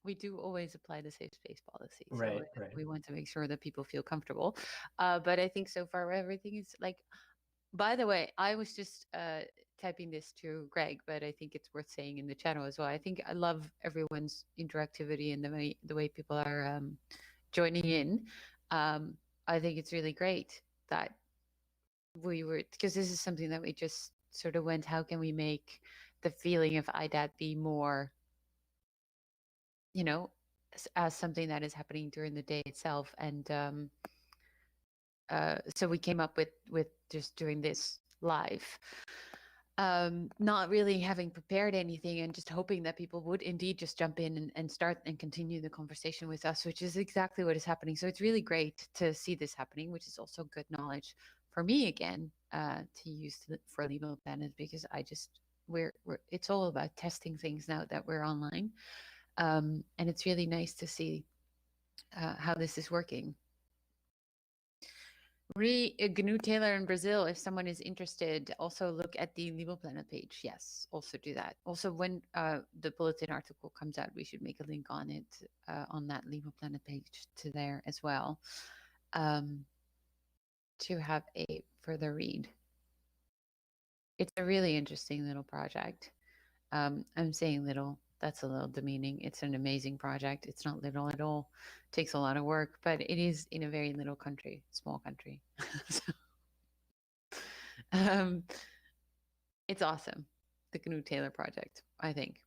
We do always apply the safe space policy. So right. we want to make sure that people feel comfortable. But I think so far everything is like. By the way, I was just typing this to Greg, but I think it's worth saying in the channel as well. I think I love everyone's interactivity and the way people are joining in. I think it's really great that we were, because this is something that we just sort of went, how can we make the feeling of IDAT be more, as something that is happening during the day itself. And so we came up with just doing this live, not really having prepared anything and just hoping that people would indeed just jump in and start and continue the conversation with us, which is exactly what is happening. So it's really great to see this happening, which is also good knowledge for me again to use for Legal Planet, because we're it's all about testing things now that we're online, and it's really nice to see how this is working. GNU Taylor in Brazil, if someone is interested, also look at the Legal Planet page. Yes, also do that. Also, when the bulletin article comes out, we should make a link on it, on that Legal Planet page to there as well, to have a further read. It's a really interesting little project. I'm saying little. That's a little demeaning. It's an amazing project. It's not little at all. It takes a lot of work, but it is in a very little country, small country. So, it's awesome. The GNU Taylor project, I think.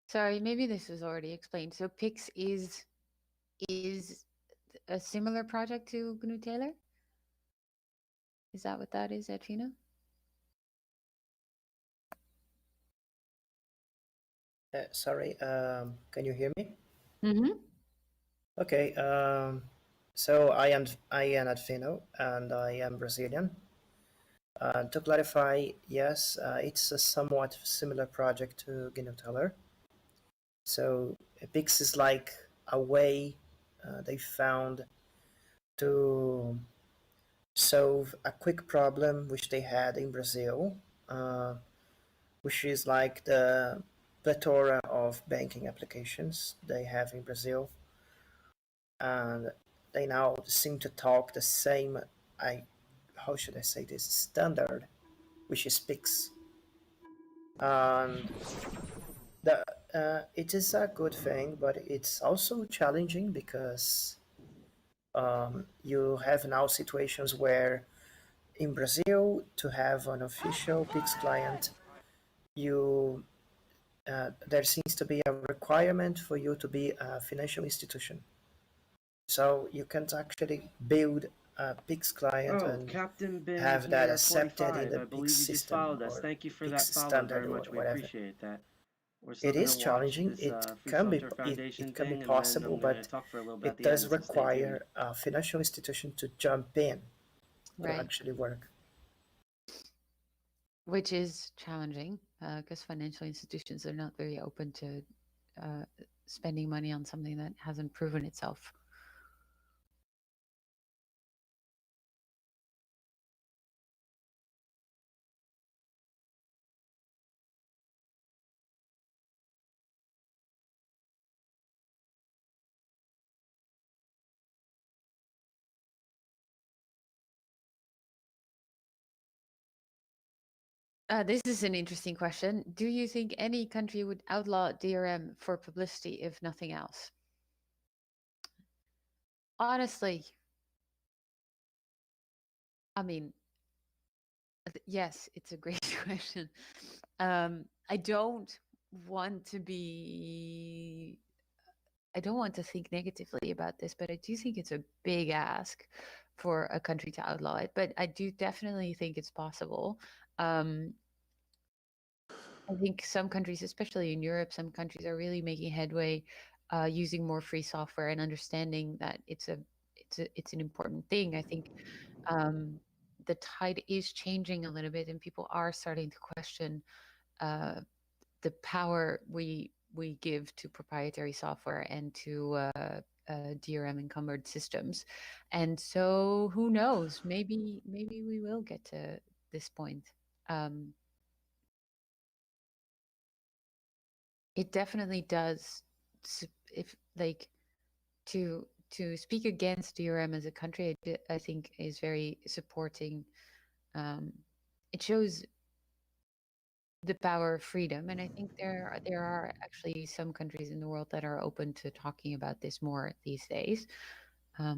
Sorry, maybe this was already explained. So Pix is a similar project to GNU Taylor? Is that what that is, Edwina? Sorry, can you hear me? Mm-hmm. Okay, so I am Edwino, and I am Brazilian. To clarify, yes, it's a somewhat similar project to GNU Taylor. So Pix is like a way they found to solve a quick problem which they had in Brazil, which is like the plethora of banking applications they have in Brazil, and they now seem to talk the same, how should I say this, standard, which is Pix. And it is a good thing, but it's also challenging because you have now situations where in Brazil, to have an official Pix client, you there seems to be a requirement for you to be a financial institution. So you can't actually build a PIX client Oh, and Captain Bin have that here, accepted in 45. the I PIX believe you just system followed us. or Thank you for PIX that follow very standard or much. We whatever. appreciate that. We're still It going to is watch challenging. this It free can be software foundation it can be thing, and then possible, I'm going to but talk for a little bit at it the end, does so stay tuned. require a financial institution to jump in to Right. actually work. Which is challenging because financial institutions are not very open to spending money on something that hasn't proven itself. This is an interesting question. Do you think any country would outlaw DRM for publicity if nothing else? Honestly, I mean, yes, it's a great question. I don't want to be, I don't want to think negatively about this, but I do think it's a big ask for a country to outlaw it. But I do definitely think it's possible. I think some countries, especially in Europe, some countries are really making headway using more free software and understanding that it's an important thing. I think the tide is changing a little bit, and people are starting to question the power we give to proprietary software and to DRM encumbered systems. And so, who knows? Maybe we will get to this point. It definitely does. If like to speak against DRM as a country, I think is very supporting. It shows the power of freedom, and I think there are actually some countries in the world that are open to talking about this more these days. I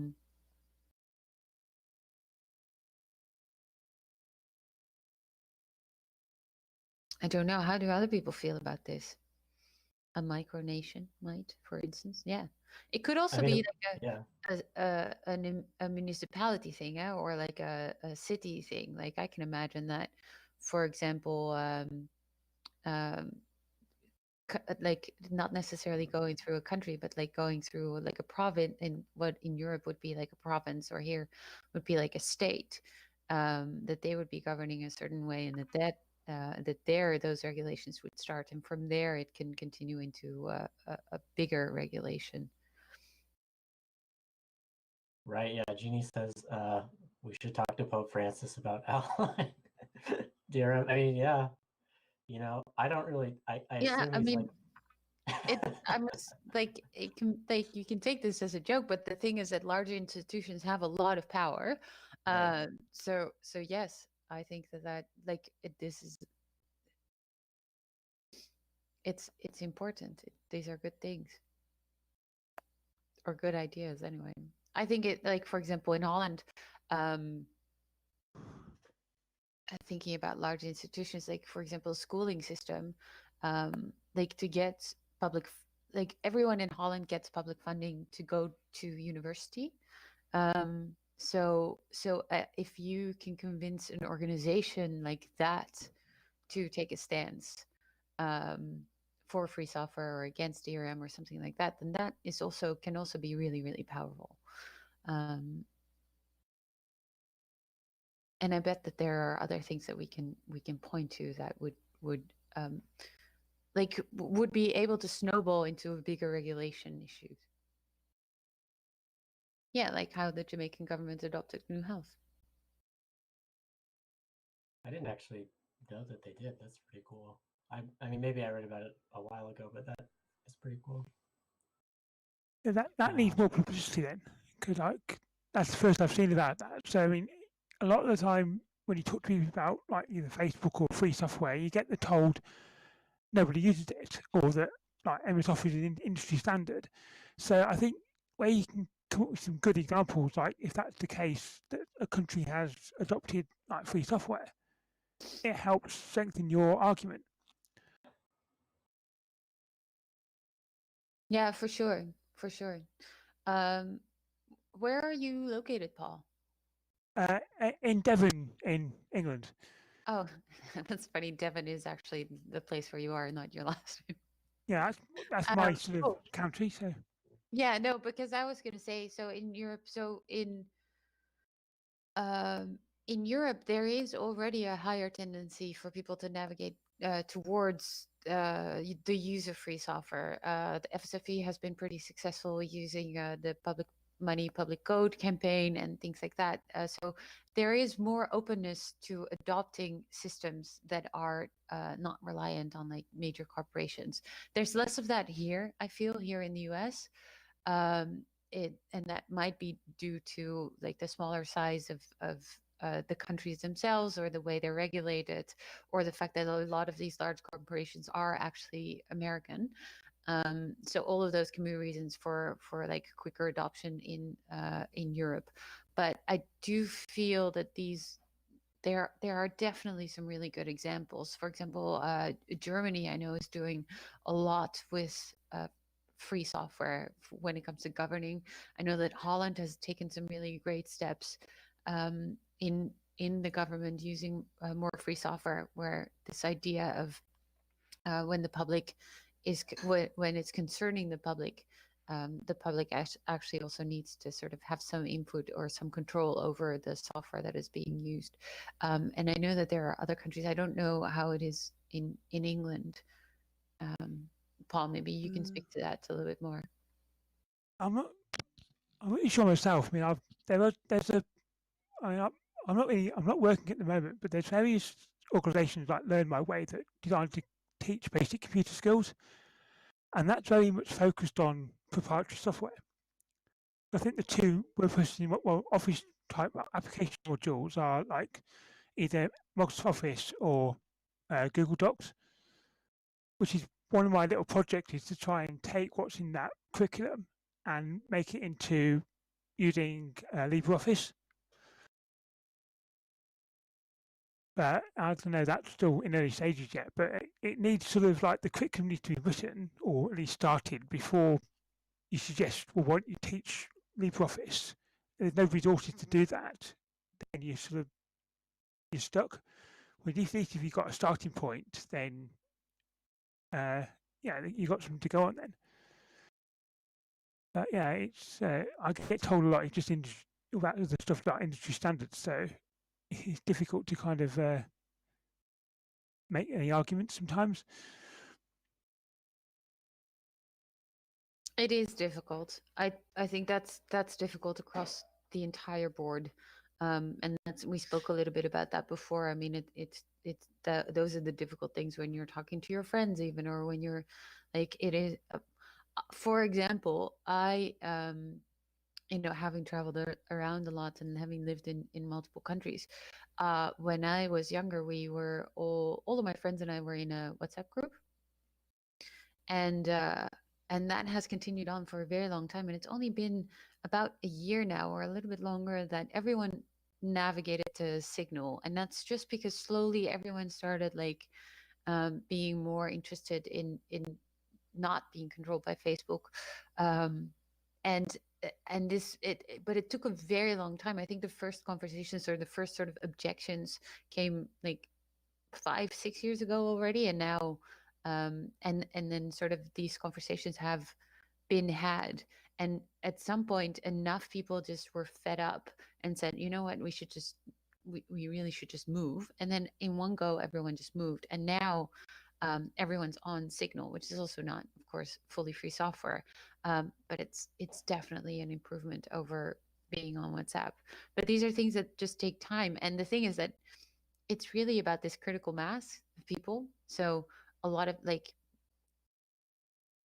don't know. How do other people feel about this? A micronation might, for instance. Yeah, it could also be like a municipality thing, or like a city thing. Like I can imagine that, for example, like not necessarily going through a country, but like going through like a province, in what in Europe would be like a province, or here would be like a state, that they would be governing a certain way, and that there those regulations would start, and from there it can continue into a bigger regulation. Right. Yeah. Jeannie says we should talk to Pope Francis about outlawing DRM. I mean, yeah. You know, I don't really. I Yeah, assume I he's mean, I'm like it can, like you can take this as a joke, but the thing is that large institutions have a lot of power. Right. So yes, I think that like this is it's important. These are good things, or good ideas anyway. I think it, like for example in Holland, thinking about large institutions, like for example schooling system, like to get public, like everyone in Holland gets public funding to go to university. So if you can convince an organization like that to take a stance for free software or against DRM or something like that, then that is also can also be really, really powerful. And I bet that there are other things that we can point to that would like would be able to snowball into a bigger regulation issues. Yeah, like how the Jamaican government adopted GNU Health. I didn't actually know that they did. That's pretty cool. I mean, maybe I read about it a while ago, but that is pretty cool. Yeah, that needs more publicity then, because like that's the first I've seen about that. So I mean, a lot of the time when you talk to people about like either Facebook or free software, you get the told nobody uses it, or that like MS Office is an industry standard. So I think where you can come up with some good examples, like if that's the case that a country has adopted like free software, it helps strengthen your argument. Yeah, for sure, for sure. Um, where are you located, Paul? In Devon, in England. Oh, that's funny. Devon is actually the place where you are, not your last name. Yeah, that's my sort of Cool. country. So Yeah, no, because I was gonna say, so in Europe, so in Europe, there is already a higher tendency for people to navigate towards the use of free software. The FSFE has been pretty successful using the public money, public code campaign and things like that. So there is more openness to adopting systems that are not reliant on like major corporations. There's less of that here, I feel, here in the US. Um, and that might be due to like the smaller size of the countries themselves, or the way they're regulated, or the fact that a lot of these large corporations are actually American. So all of those can be reasons for like quicker adoption in Europe. But I do feel that there are definitely some really good examples. For example, Germany, I know, is doing a lot with free software when it comes to governing. I know that Holland has taken some really great steps in the government using more free software, where this idea of when the public is when it's concerning the public actually also needs to sort of have some input or some control over the software that is being used. And I know that there are other countries. I don't know how it is in England. Paul, maybe you can speak to that a little bit more. I'm not really sure myself. I mean, there's a I mean, I'm not working at the moment, but there's various organisations like Learn My Way that designed to teach basic computer skills, and that's very much focused on proprietary software. I think the two we're pushing, well, Office type application modules are like either Microsoft Office or Google Docs, which is one of my little projects, is to try and take what's in that curriculum and make it into using LibreOffice. But I don't know, that's still in early stages yet, but it needs sort of like the curriculum needs to be written or at least started before you suggest, well, why don't you teach LibreOffice? There's no resources to do that, then you're stuck. With at least if you've got a starting point, then yeah, you've got something to go on then. But yeah, it's I get told a lot. It's just about the stuff about industry standards, so it's difficult to kind of make any arguments sometimes. It is difficult. I think that's difficult across the entire board. And we spoke a little bit about that before. I mean, it's those are the difficult things when you're talking to your friends, even, or when you're like, it is. For example, having traveled around a lot and having lived in multiple countries, when I was younger, we were all of my friends and I were in a WhatsApp group, and that has continued on for a very long time. And it's only been about a year now, or a little bit longer, that everyone navigated to Signal. And that's just because slowly everyone started like being more interested in not being controlled by Facebook. And but it took a very long time. I think the first conversations, or the first sort of objections, came like 5-6 years ago already, and now and then sort of these conversations have been had, and at some point enough people just were fed up and said, you know what, we really should just move. And then in one go everyone just moved, and now everyone's on Signal, which is also not, of course, fully free software, but it's definitely an improvement over being on WhatsApp. But these are things that just take time, and the thing is that it's really about this critical mass of people. So a lot of like,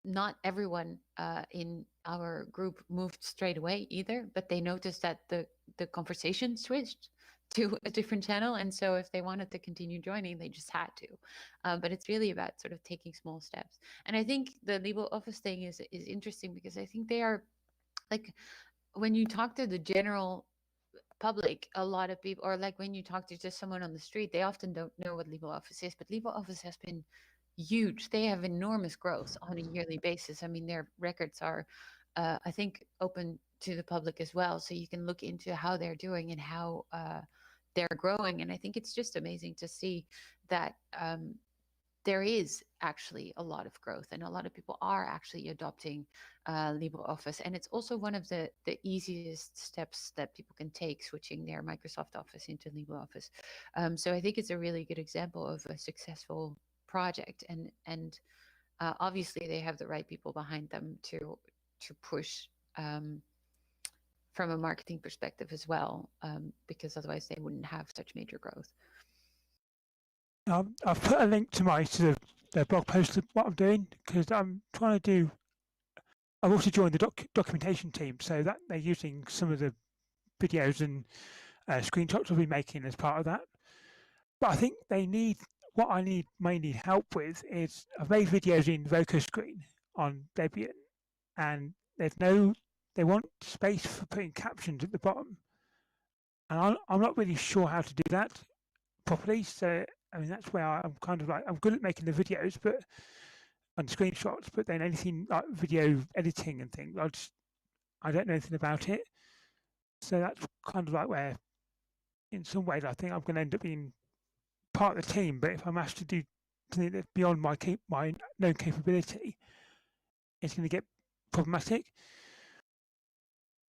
not everyone in our group moved straight away either, but they noticed that the conversation switched to a different channel, and so if they wanted to continue joining, they just had to. But it's really about sort of taking small steps. And I think the LibreOffice thing is interesting, because I think they are like, when you talk to the general public, a lot of people, or like when you talk to just someone on the street, they often don't know what LibreOffice is. But LibreOffice has been huge. They have enormous growth on a yearly basis. I mean, their records are, I think, open to the public as well, so you can look into how they're doing and how they're growing. And I think it's just amazing to see that there is actually a lot of growth, and a lot of people are actually adopting LibreOffice. And it's also one of the easiest steps that people can take, switching their Microsoft Office into LibreOffice. So I think it's a really good example of a successful project, and obviously they have the right people behind them to push from a marketing perspective as well, because otherwise they wouldn't have such major growth. I've put a link to my sort of the blog post of what I'm doing, because I'm trying to do. I've also joined the documentation team, so that they're using some of the videos and screenshots I'll be making as part of that. But I think they need what I may need help with is I've made videos in Voco Screen on Debian, and they want space for putting captions at the bottom, and I'm not really sure how to do that properly. So I mean, that's where I'm kind of like, I'm good at making the videos, but and screenshots, but then anything like video editing and things, I don't know anything about it. So that's kind of like where, in some ways, I think I'm going to end up being part of the team. But if I'm asked to do something that's beyond my known capability, it's going to get problematic.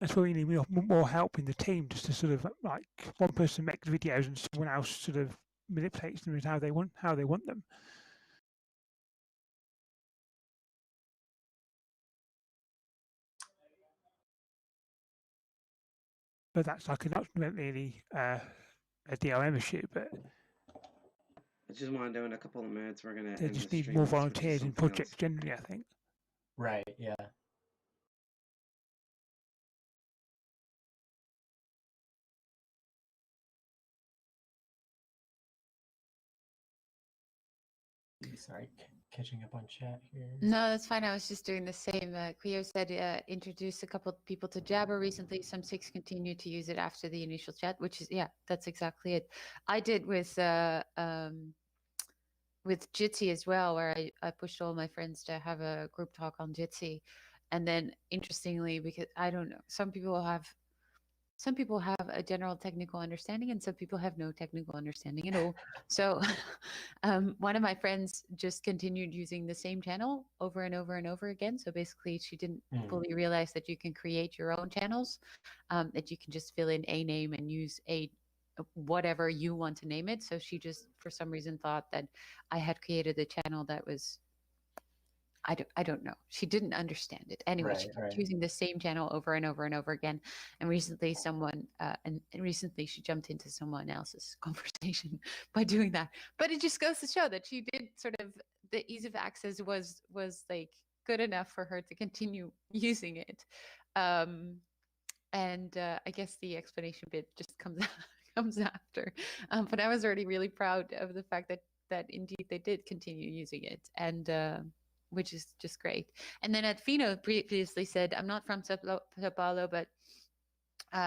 That's where we need more help in the team, just to sort of like one person makes videos and someone else sort of manipulates them as how they want them. But that's like not really a DRM issue, but I just want to know in a couple of minutes we're gonna. they end just the need stream more and switch to volunteers in something projects else. generally, I think. Right. Yeah. Sorry, catching up on chat here. No, that's fine. I was just doing the same. Cleo said introduce a couple of people to Jabber recently. Some 6 continue to use it after the initial chat, which is, yeah, that's exactly it. I did with Jitsi as well, where I pushed all my friends to have a group talk on Jitsi. And then interestingly, because I don't know, some people have a general technical understanding and some people have no technical understanding at all. So one of my friends just continued using the same channel over and over and over again. So basically she didn't fully realize that you can create your own channels, that you can just fill in a name and use whatever you want to name it. So she just, for some reason, thought that I had created a channel that was, I don't know. She didn't understand it. Anyway, she kept using the same channel over and over and over again. And recently recently she jumped into someone else's conversation by doing that. But it just goes to show that she did sort of, the ease of access was like good enough for her to continue using it. And I guess the explanation bit just comes after. But I was already really proud of the fact that indeed they did continue using it, and which is just great. And then Adfino previously said, I'm not from Sao Paulo, but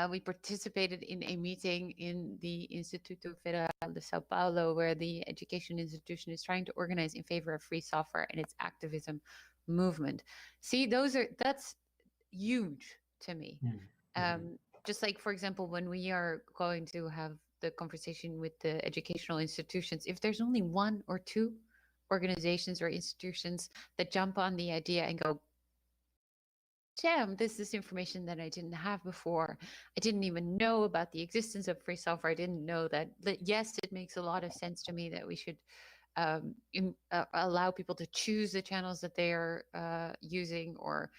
we participated in a meeting in the Instituto Federal de Sao Paulo, where the education institution is trying to organize in favor of free software and its activism movement. See, that's huge to me. Just like, for example, when we are going to have the conversation with the educational institutions, if there's only 1 or 2 organizations or institutions that jump on the idea and go, damn, this is information that I didn't have before. I didn't even know about the existence of free software. I didn't know that yes, it makes a lot of sense to me that we should allow people to choose the channels that they are using, or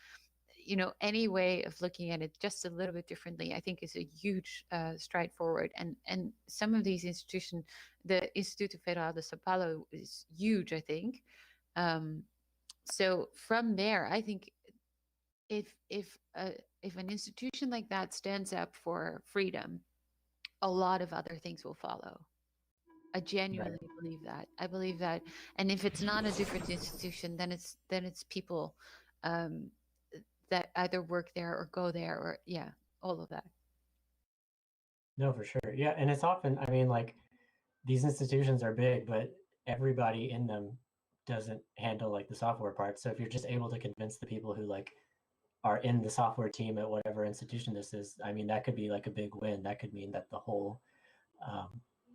any way of looking at it just a little bit differently, I think is a huge stride forward. And some of these institutions, the Instituto Federal de Sao Paulo is huge, I think. So from there, I think if an institution like that stands up for freedom, a lot of other things will follow. I genuinely believe that. I believe that. And if it's not a different institution, then it's people that either work there or go there, or all of that. No, for sure. Yeah, and it's often, I mean, like, these institutions are big, but everybody in them doesn't handle like the software part. So if you're just able to convince the people who like are in the software team at whatever institution this is, I mean, that could be like a big win. That could mean that the whole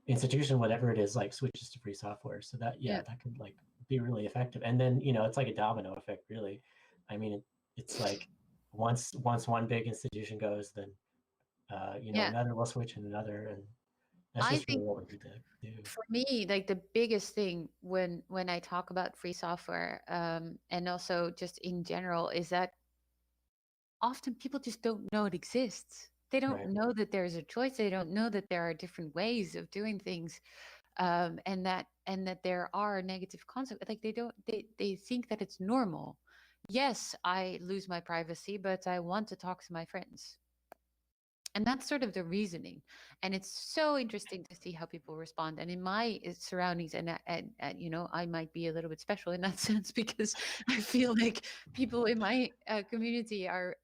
institution, whatever it is, like switches to free software. So that, yeah, that could like be really effective. And then, you know, it's like a domino effect, really. I mean, it's like once one big institution goes, then you know, another will switch and another, and that's I just really think what we need to do. for me, like the biggest thing when I talk about free software, and also just in general, is that often people just don't know it exists. They don't Right. know that there's a choice. They don't know that there are different ways of doing things, and that there are negative consequences. Like they think that it's normal. Yes, I lose my privacy, but I want to talk to my friends. And that's sort of the reasoning, and it's so interesting to see how people respond. And in my surroundings, and you know, I might be a little bit special in that sense, because I feel like people in my community are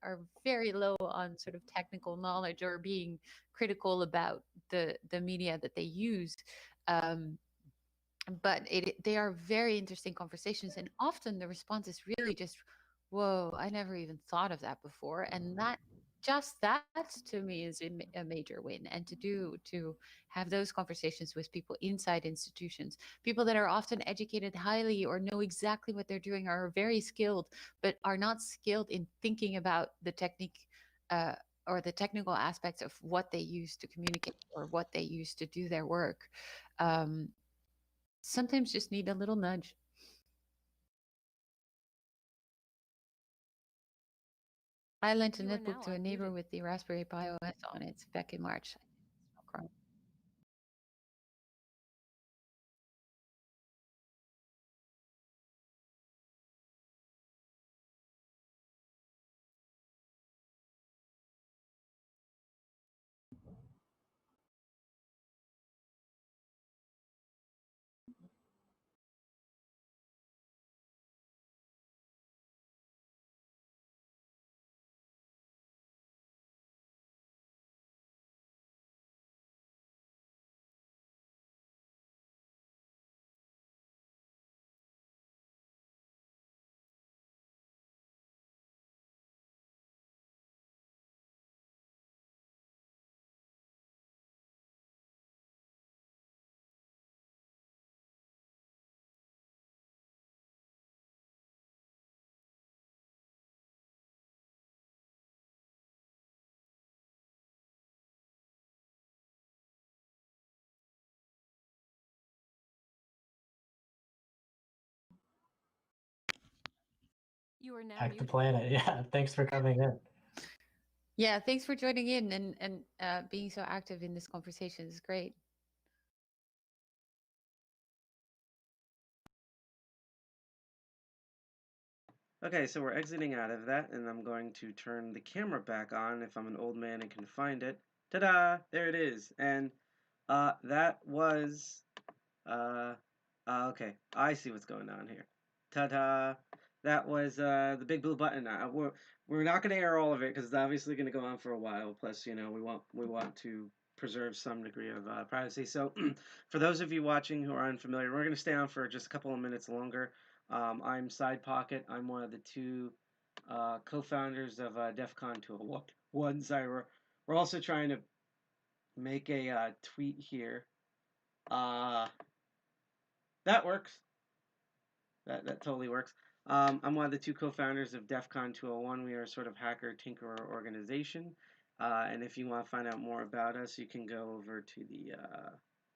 very low on sort of technical knowledge or being critical about the media that they use. But they are very interesting conversations, and often the response is really just, whoa, I never even thought of that before. And that to me is a major win. And to have those conversations with people inside institutions, people that are often educated highly or know exactly what they're doing, are very skilled, but are not skilled in thinking about the technique or the technical aspects of what they use to communicate or what they use to do their work. Sometimes just need a little nudge. I lent a You are netbook now to a neighbor unmuted. with the Raspberry Pi OS on it back in March. You are now Hack the muted. planet. Yeah, thanks for coming in. Yeah, thanks for joining in and being so active in this conversation. It's great. Okay, so we're exiting out of that, and I'm going to turn the camera back on if I'm an old man and can find it. Ta-da! There it is. And that was okay, I see what's going on here. Ta-da! That was the big blue button. We're not going to air all of it because it's obviously going to go on for a while. Plus, you know, we want to preserve some degree of privacy. So, for those of you watching who are unfamiliar, we're going to stay on for just a couple of minutes longer. I'm Side Pocket. I'm one of the two co-founders of DEFCON 201. Sorry, we're also trying to make a tweet here. That works. That totally works. I'm one of the two co-founders of DEFCON 201. We are a sort of hacker tinkerer organization. And if you want to find out more about us, you can go over to the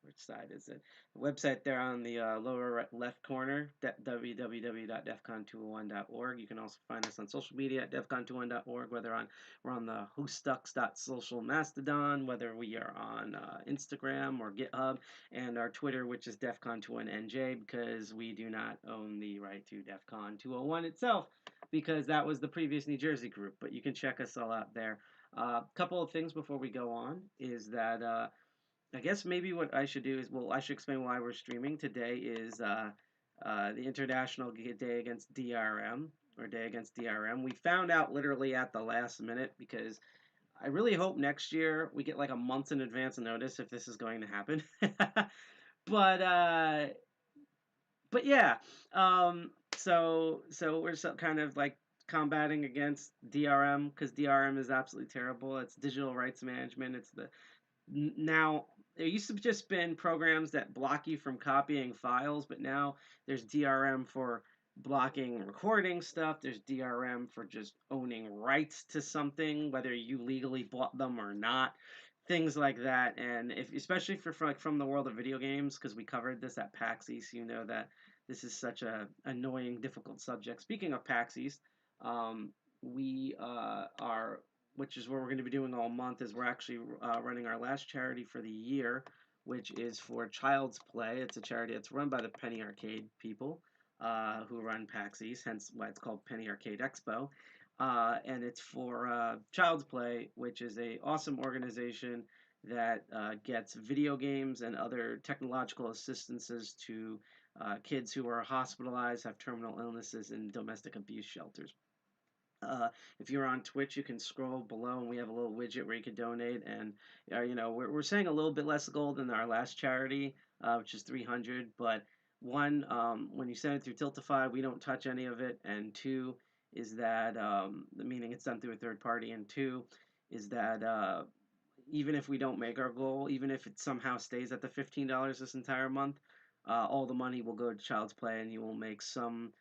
which side is it? The website there on the lower left corner, www.defcon201.org. You can also find us on social media at defcon201.org, whether we're on the whostucks.social Mastodon, whether we are on Instagram or GitHub, and our Twitter, which is defcon21nj, because we do not own the right to DEFCON 201 itself, because that was the previous New Jersey group. But you can check us all out there. A couple of things before we go on is that I guess maybe what I should do is, well, I should explain why we're streaming. Today is the International Day Against DRM, or Day Against DRM. We found out literally at the last minute, because I really hope next year we get like a month in advance notice if this is going to happen. But but yeah, so we're kind of like combating against DRM because DRM is absolutely terrible. It's digital rights management. It's the now there used to just been programs that block you from copying files, but now there's DRM for blocking recording stuff. There's DRM for just owning rights to something, whether you legally bought them or not. Things like that, and if especially for like from the world of video games, because we covered this at PAX East, you know that this is such a annoying, difficult subject. Speaking of PAX East, we are which is what we're going to be doing all month, is we're actually running our last charity for the year, which is for Child's Play. It's a charity that's run by the Penny Arcade people who run PAX East, hence why it's called Penny Arcade Expo. And it's for Child's Play, which is a awesome organization that gets video games and other technological assistances to kids who are hospitalized, have terminal illnesses, in domestic abuse shelters. If you're on Twitch, you can scroll below, and we have a little widget where you can donate. And you know, we're saying a little bit less gold than our last charity, which is 300. But one, when you send it through Tiltify, we don't touch any of it. And two is that meaning it's done through a third party. And two is that even if we don't make our goal, even if it somehow stays at the $15 this entire month, all the money will go to Child's Play, and you will make some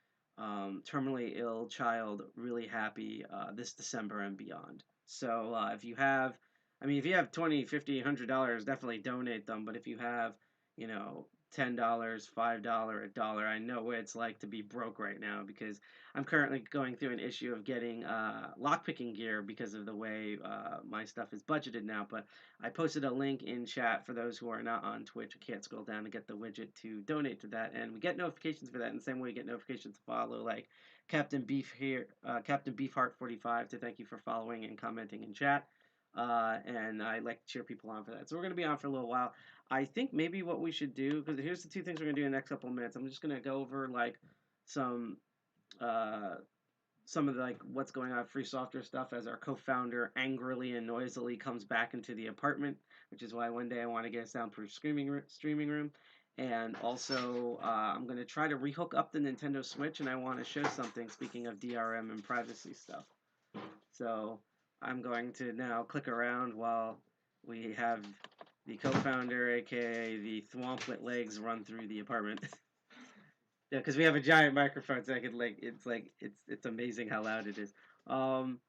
terminally ill child really happy this December and beyond. So if you have, I mean, if you have $20, $50, $100, definitely donate them. But if you have, you know, $10, $5, $1, I know what it's like to be broke right now, because I'm currently going through an issue of getting lockpicking gear because of the way my stuff is budgeted now. But I posted a link in chat for those who are not on Twitch. I can't scroll down to get the widget to donate to that, and we get notifications for that in the same way you get notifications to follow, like Captain Beef here, Captain Beefheart 45, to thank you for following and commenting in chat. And I like to cheer people on for that. So we're going to be on for a little while. I think maybe what we should do, because here's the two things we're going to do in the next couple of minutes. I'm just going to go over like some of the, like what's going on free software stuff as our co-founder angrily and noisily comes back into the apartment, which is why one day I want to get a soundproof streaming room. And also I'm going to try to rehook up the Nintendo Switch, and I want to show something, speaking of DRM and privacy stuff. So I'm going to now click around while we have the co-founder, aka the Thwomplet legs, run through the apartment. Yeah, because we have a giant microphone, so I could it's amazing how loud it is. And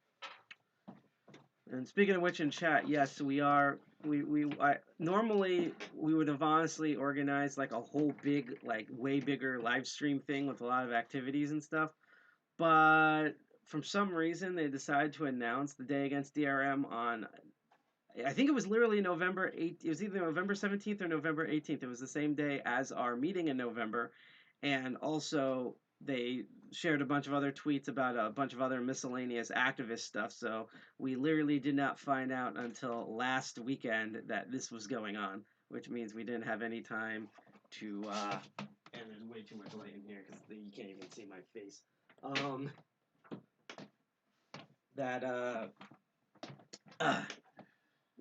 speaking of which, in chat, yes, we are. Normally we would have honestly organized like a whole big, like way bigger live stream thing with a lot of activities and stuff, but for some reason they decided to announce the Day Against DRM on, I think it was literally November 8th. It was either November 17th or November 18th. It was the same day as our meeting in November. And also, they shared a bunch of other tweets about a bunch of other miscellaneous activist stuff. So we literally did not find out until last weekend that this was going on, which means we didn't have any time to, and there's way too much light in here because you can't even see my face.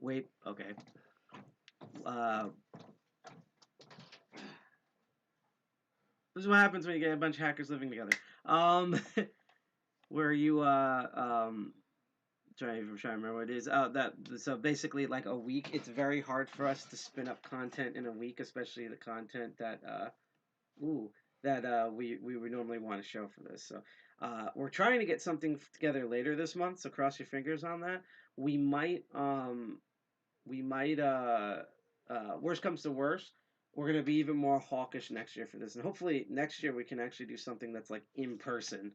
Wait, okay. This is what happens when you get a bunch of hackers living together. Where you trying to remember what it is. So basically, like a week. It's very hard for us to spin up content in a week, especially the content that we would normally want to show for this. So we're trying to get something together later this month. So cross your fingers on that. We might worst comes to worst, we're going to be even more hawkish next year for this. And hopefully next year we can actually do something that's like in person.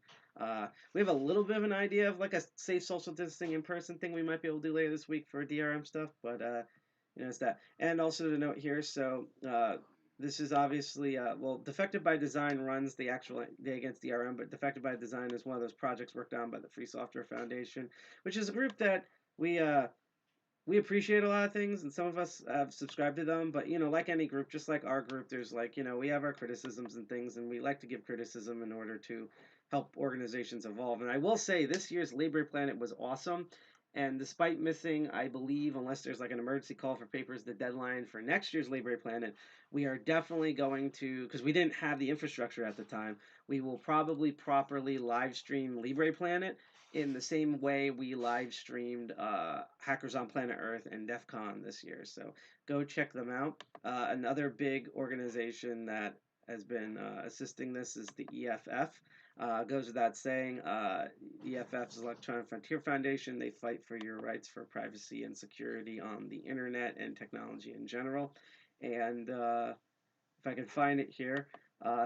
We have a little bit of an idea of like a safe social distancing in person thing we might be able to do later this week for DRM stuff. But, you know, it's that. And also to note here, so this is obviously, well, Defected by Design runs the actual Day Against DRM, but Defected by Design is one of those projects worked on by the Free Software Foundation, which is a group that we appreciate a lot of things, and some of us have subscribed to them, but, you know, like any group, just like our group, there's, like, you know, we have our criticisms and things, and we like to give criticism in order to help organizations evolve. And I will say, this year's Labor Planet was awesome, And despite missing, I believe, unless there's like an emergency call for papers, the deadline for next year's Libre Planet, we are definitely going to, because we didn't have the infrastructure at the time, we will probably properly live stream Libre Planet in the same way we live streamed Hackers on Planet Earth and DEFCON this year. So go check them out. Another big organization that has been assisting this is the EFF. Goes without saying, EFF's Electronic Frontier Foundation. They fight for your rights for privacy and security on the internet and technology in general. And if I can find it here,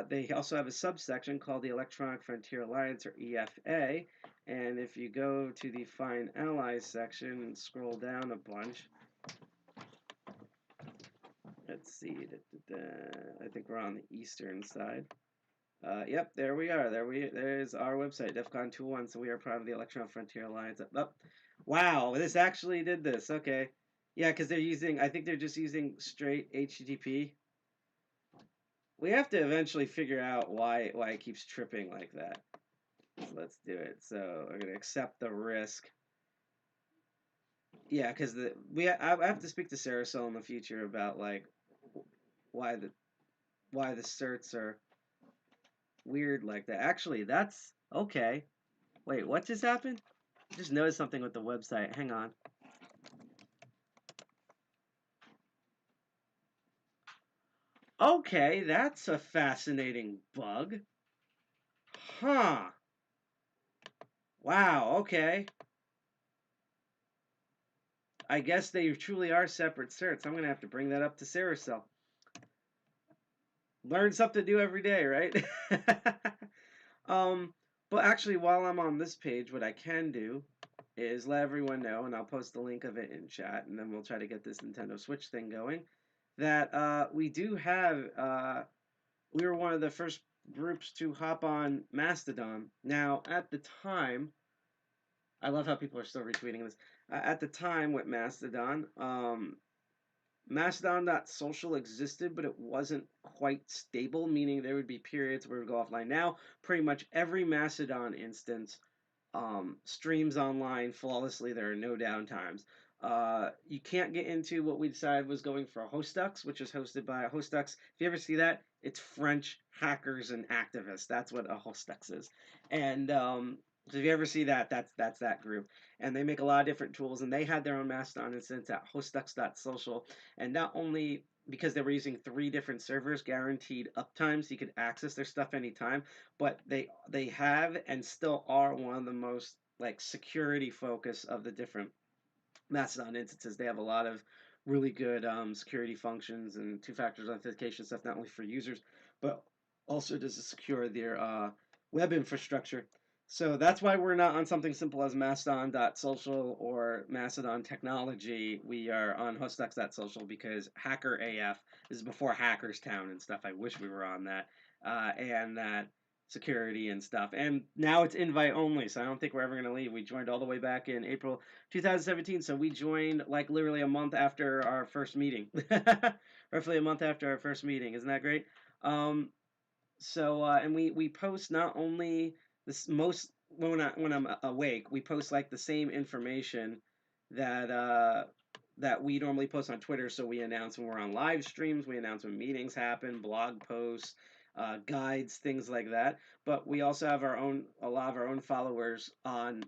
they also have a subsection called the Electronic Frontier Alliance, or EFA. And if you go to the Find Allies section and scroll down a bunch, let's see, I think we're on the eastern side. Yep, there we are. There's our website, DEFCON 2.1. So we are part of the Electronic Frontier Alliance. Wow, this actually did this. Okay, yeah, because I think they're just using straight HTTP. We have to eventually figure out why it keeps tripping like that. So let's do it. So we're gonna accept the risk. Yeah, because I have to speak to Saracel in the future about like why the certs are weird like that. Actually, that's okay. Wait, what just happened? I just noticed something with the website. Hang on. Okay, that's a fascinating bug. Huh. Wow, okay. I guess they truly are separate certs. I'm going to have to bring that up to Saracel. Learn something new every day, right? But actually, while I'm on this page, what I can do is let everyone know, and I'll post the link of it in chat, and then we'll try to get this Nintendo Switch thing going, that we do have, we were one of the first groups to hop on Mastodon. Now, at the time, I love how people are still retweeting this. At the time with Mastodon, Mastodon.social existed, but it wasn't quite stable, meaning there would be periods where it would go offline. Now, pretty much every Mastodon instance streams online flawlessly. There are no downtimes. You can't get into what we decided was going for Hostux, which is hosted by Hostux. If you ever see that, it's French hackers and activists. That's what a Hostux is. And so if you ever see that, that's that group. And they make a lot of different tools, and they had their own Mastodon instance at hostux.social. And not only because they were using 3 different servers, guaranteed uptime, so you could access their stuff anytime, but they have and still are one of the most like security focus of the different Mastodon instances. They have a lot of really good security functions and 2-factor authentication stuff, not only for users, but also to secure their web infrastructure. So that's why we're not on something simple as Mastodon.social or Mastodon Technology. We are on Hostux.social because Hacker AF is before Hackers Town and stuff. I wish we were on that. And that security and stuff. And now it's invite only, so I don't think we're ever going to leave. We joined all the way back in April 2017, so we joined like literally a month after our first meeting. Roughly a month after our first meeting. Isn't that great? And we post not only this most when I'm awake, we post like the same information that that we normally post on Twitter. So we announce when we're on live streams, we announce when meetings happen, blog posts, guides, things like that. But we also have a lot of our own followers on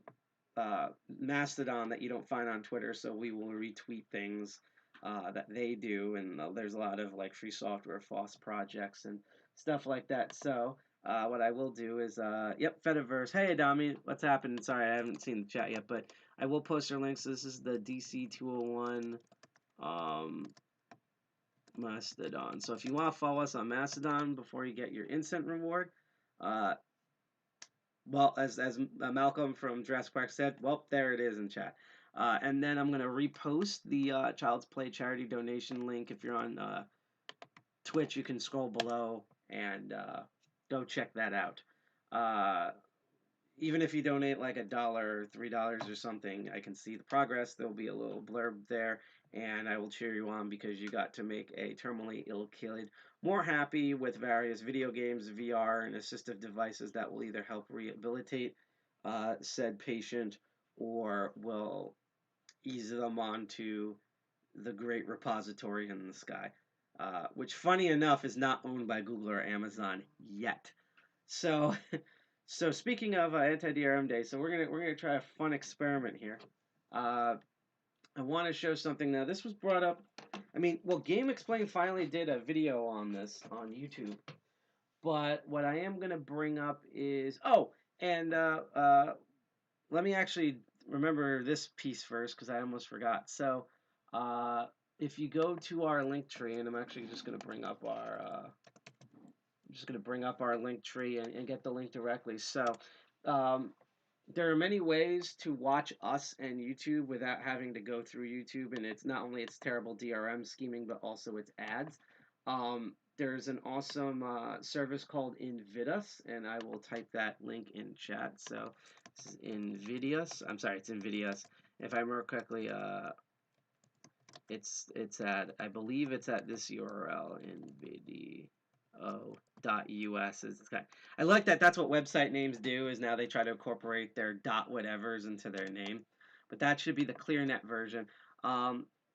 Mastodon that you don't find on Twitter. So we will retweet things that they do, and there's a lot of like free software, FOSS projects, and stuff like that. So what I will do is, yep, Fediverse. Hey, Adami, what's happening? Sorry, I haven't seen the chat yet, but I will post our links. This is the DC 201 Mastodon. So if you want to follow us on Mastodon before you get your instant reward, well, as Malcolm from Jurassic Park said, well, there it is in chat. And then I'm going to repost the Child's Play charity donation link. If you're on Twitch, you can scroll below and go check that out. Even if you donate like $1 or $3 or something, I can see the progress. There'll be a little blurb there, and I will cheer you on because you got to make a terminally ill kid more happy with various video games, VR, and assistive devices that will either help rehabilitate said patient or will ease them onto the great repository in the sky, which, funny enough, is not owned by Google or Amazon yet. So, so speaking of anti-DRM day, so we're gonna try a fun experiment here. I want to show something now. This was brought up. I mean, well, Game Explain finally did a video on this on YouTube. But what I am gonna bring up is and let me actually remember this piece first because I almost forgot. So, if you go to our link tree, and I'm actually just gonna bring up our link tree and get the link directly. So, there are many ways to watch us and YouTube without having to go through YouTube, and it's not only its terrible DRM scheming, but also its ads. There's an awesome service called Invidious, and I will type that link in chat. So this is Invidious. I'm sorry, it's Invidious. If I remember correctly, it's at, I believe it's at this URL, invidio.us. I like that. That's what website names do. Is now they try to incorporate their dot whatevers into their name, but that should be the ClearNet version.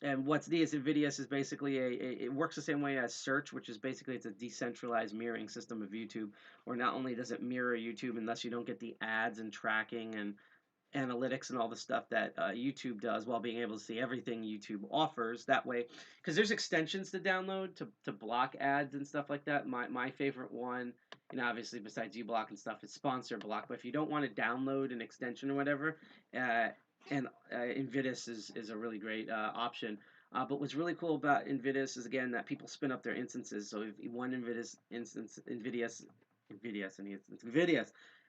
And what's neat is Invidious is basically it works the same way as search, which is basically it's a decentralized mirroring system of YouTube, where not only does it mirror YouTube, and thus you don't get the ads and tracking and analytics and all the stuff that YouTube does, while being able to see everything YouTube offers that way, because there's extensions to download to block ads and stuff like that. My favorite one, obviously besides uBlock and stuff, is Sponsor Block. But if you don't want to download an extension or whatever, Invidious is a really great option. But what's really cool about Invidious is, again, that people spin up their instances. So if one Invidious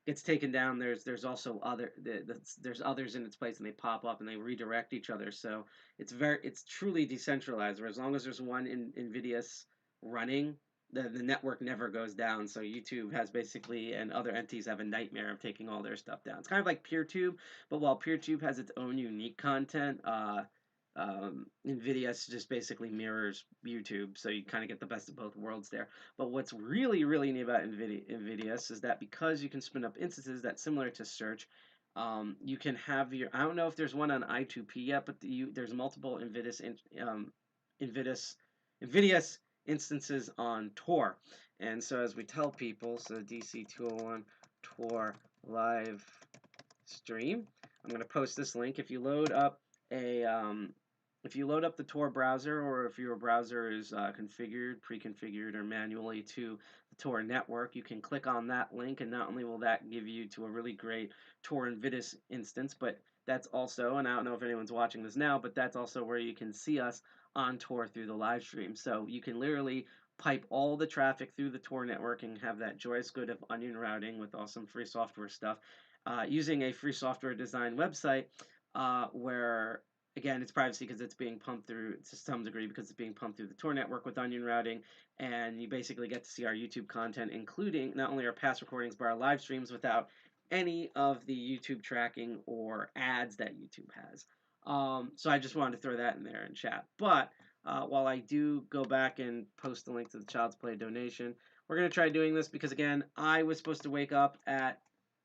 gets taken down, there's also there's others in its place, and they pop up and they redirect each other. So it's truly decentralized. Where as long as there's one Invidious running, the network never goes down. So YouTube has basically, and other entities have a nightmare of taking all their stuff down. It's kind of like PeerTube, but while PeerTube has its own unique content, Invidious just basically mirrors YouTube, so you kind of get the best of both worlds there. But what's really, really neat about Invidious is that because you can spin up instances that's similar to search, you can have your, I don't know if there's one on I2P yet, but there's multiple Invidious instances on Tor. And so as we tell people, so DC201 Tor live stream, I'm going to post this link. If you load up the Tor browser, or if your browser is pre-configured, or manually to the Tor network, you can click on that link, and not only will that give you to a really great Tor Invidious instance, but that's also, and I don't know if anyone's watching this now, but that's also where you can see us on Tor through the live stream. So you can literally pipe all the traffic through the Tor network and have that joyous good of onion routing with awesome free software stuff, using a free software design website, where, again, it's privacy because it's being pumped through, to some degree, because it's being pumped through the Tor network with onion routing, and you basically get to see our YouTube content, including not only our past recordings, but our live streams without any of the YouTube tracking or ads that YouTube has. So I just wanted to throw that in there in chat. But while I do go back and post the link to the Child's Play donation, we're going to try doing this because, again, I was supposed to wake up at,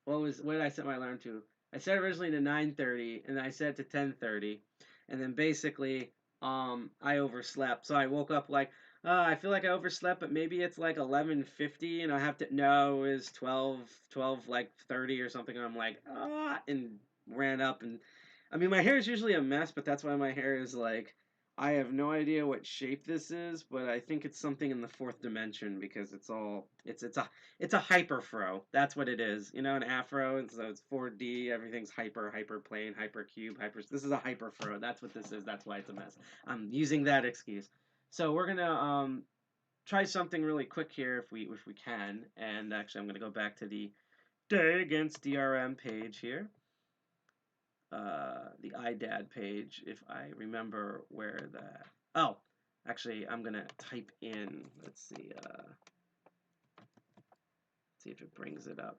what did I set my alarm to? I set it originally to 9:30, and then I set it to 10:30, and then basically I overslept. So I woke up like, I feel like I overslept, but maybe it's like 11:50, and I have to, no, it was 12 like 30 or something, and I'm like, and ran up, and I mean, my hair is usually a mess, but that's why my hair is like, I have no idea what shape this is, but I think it's something in the fourth dimension, because it's a hyper fro. That's what it is. An afro, and so it's 4D, everything's hyperplane, hypercube, this is a hyper fro. That's what this is. That's why it's a mess. I'm using that excuse. So we're gonna try something really quick here if we can. And actually, I'm gonna go back to the Day Against DRM page here. The IDAD page, if I remember where that. Oh, actually, I'm gonna type in. Let's see. See if it brings it up.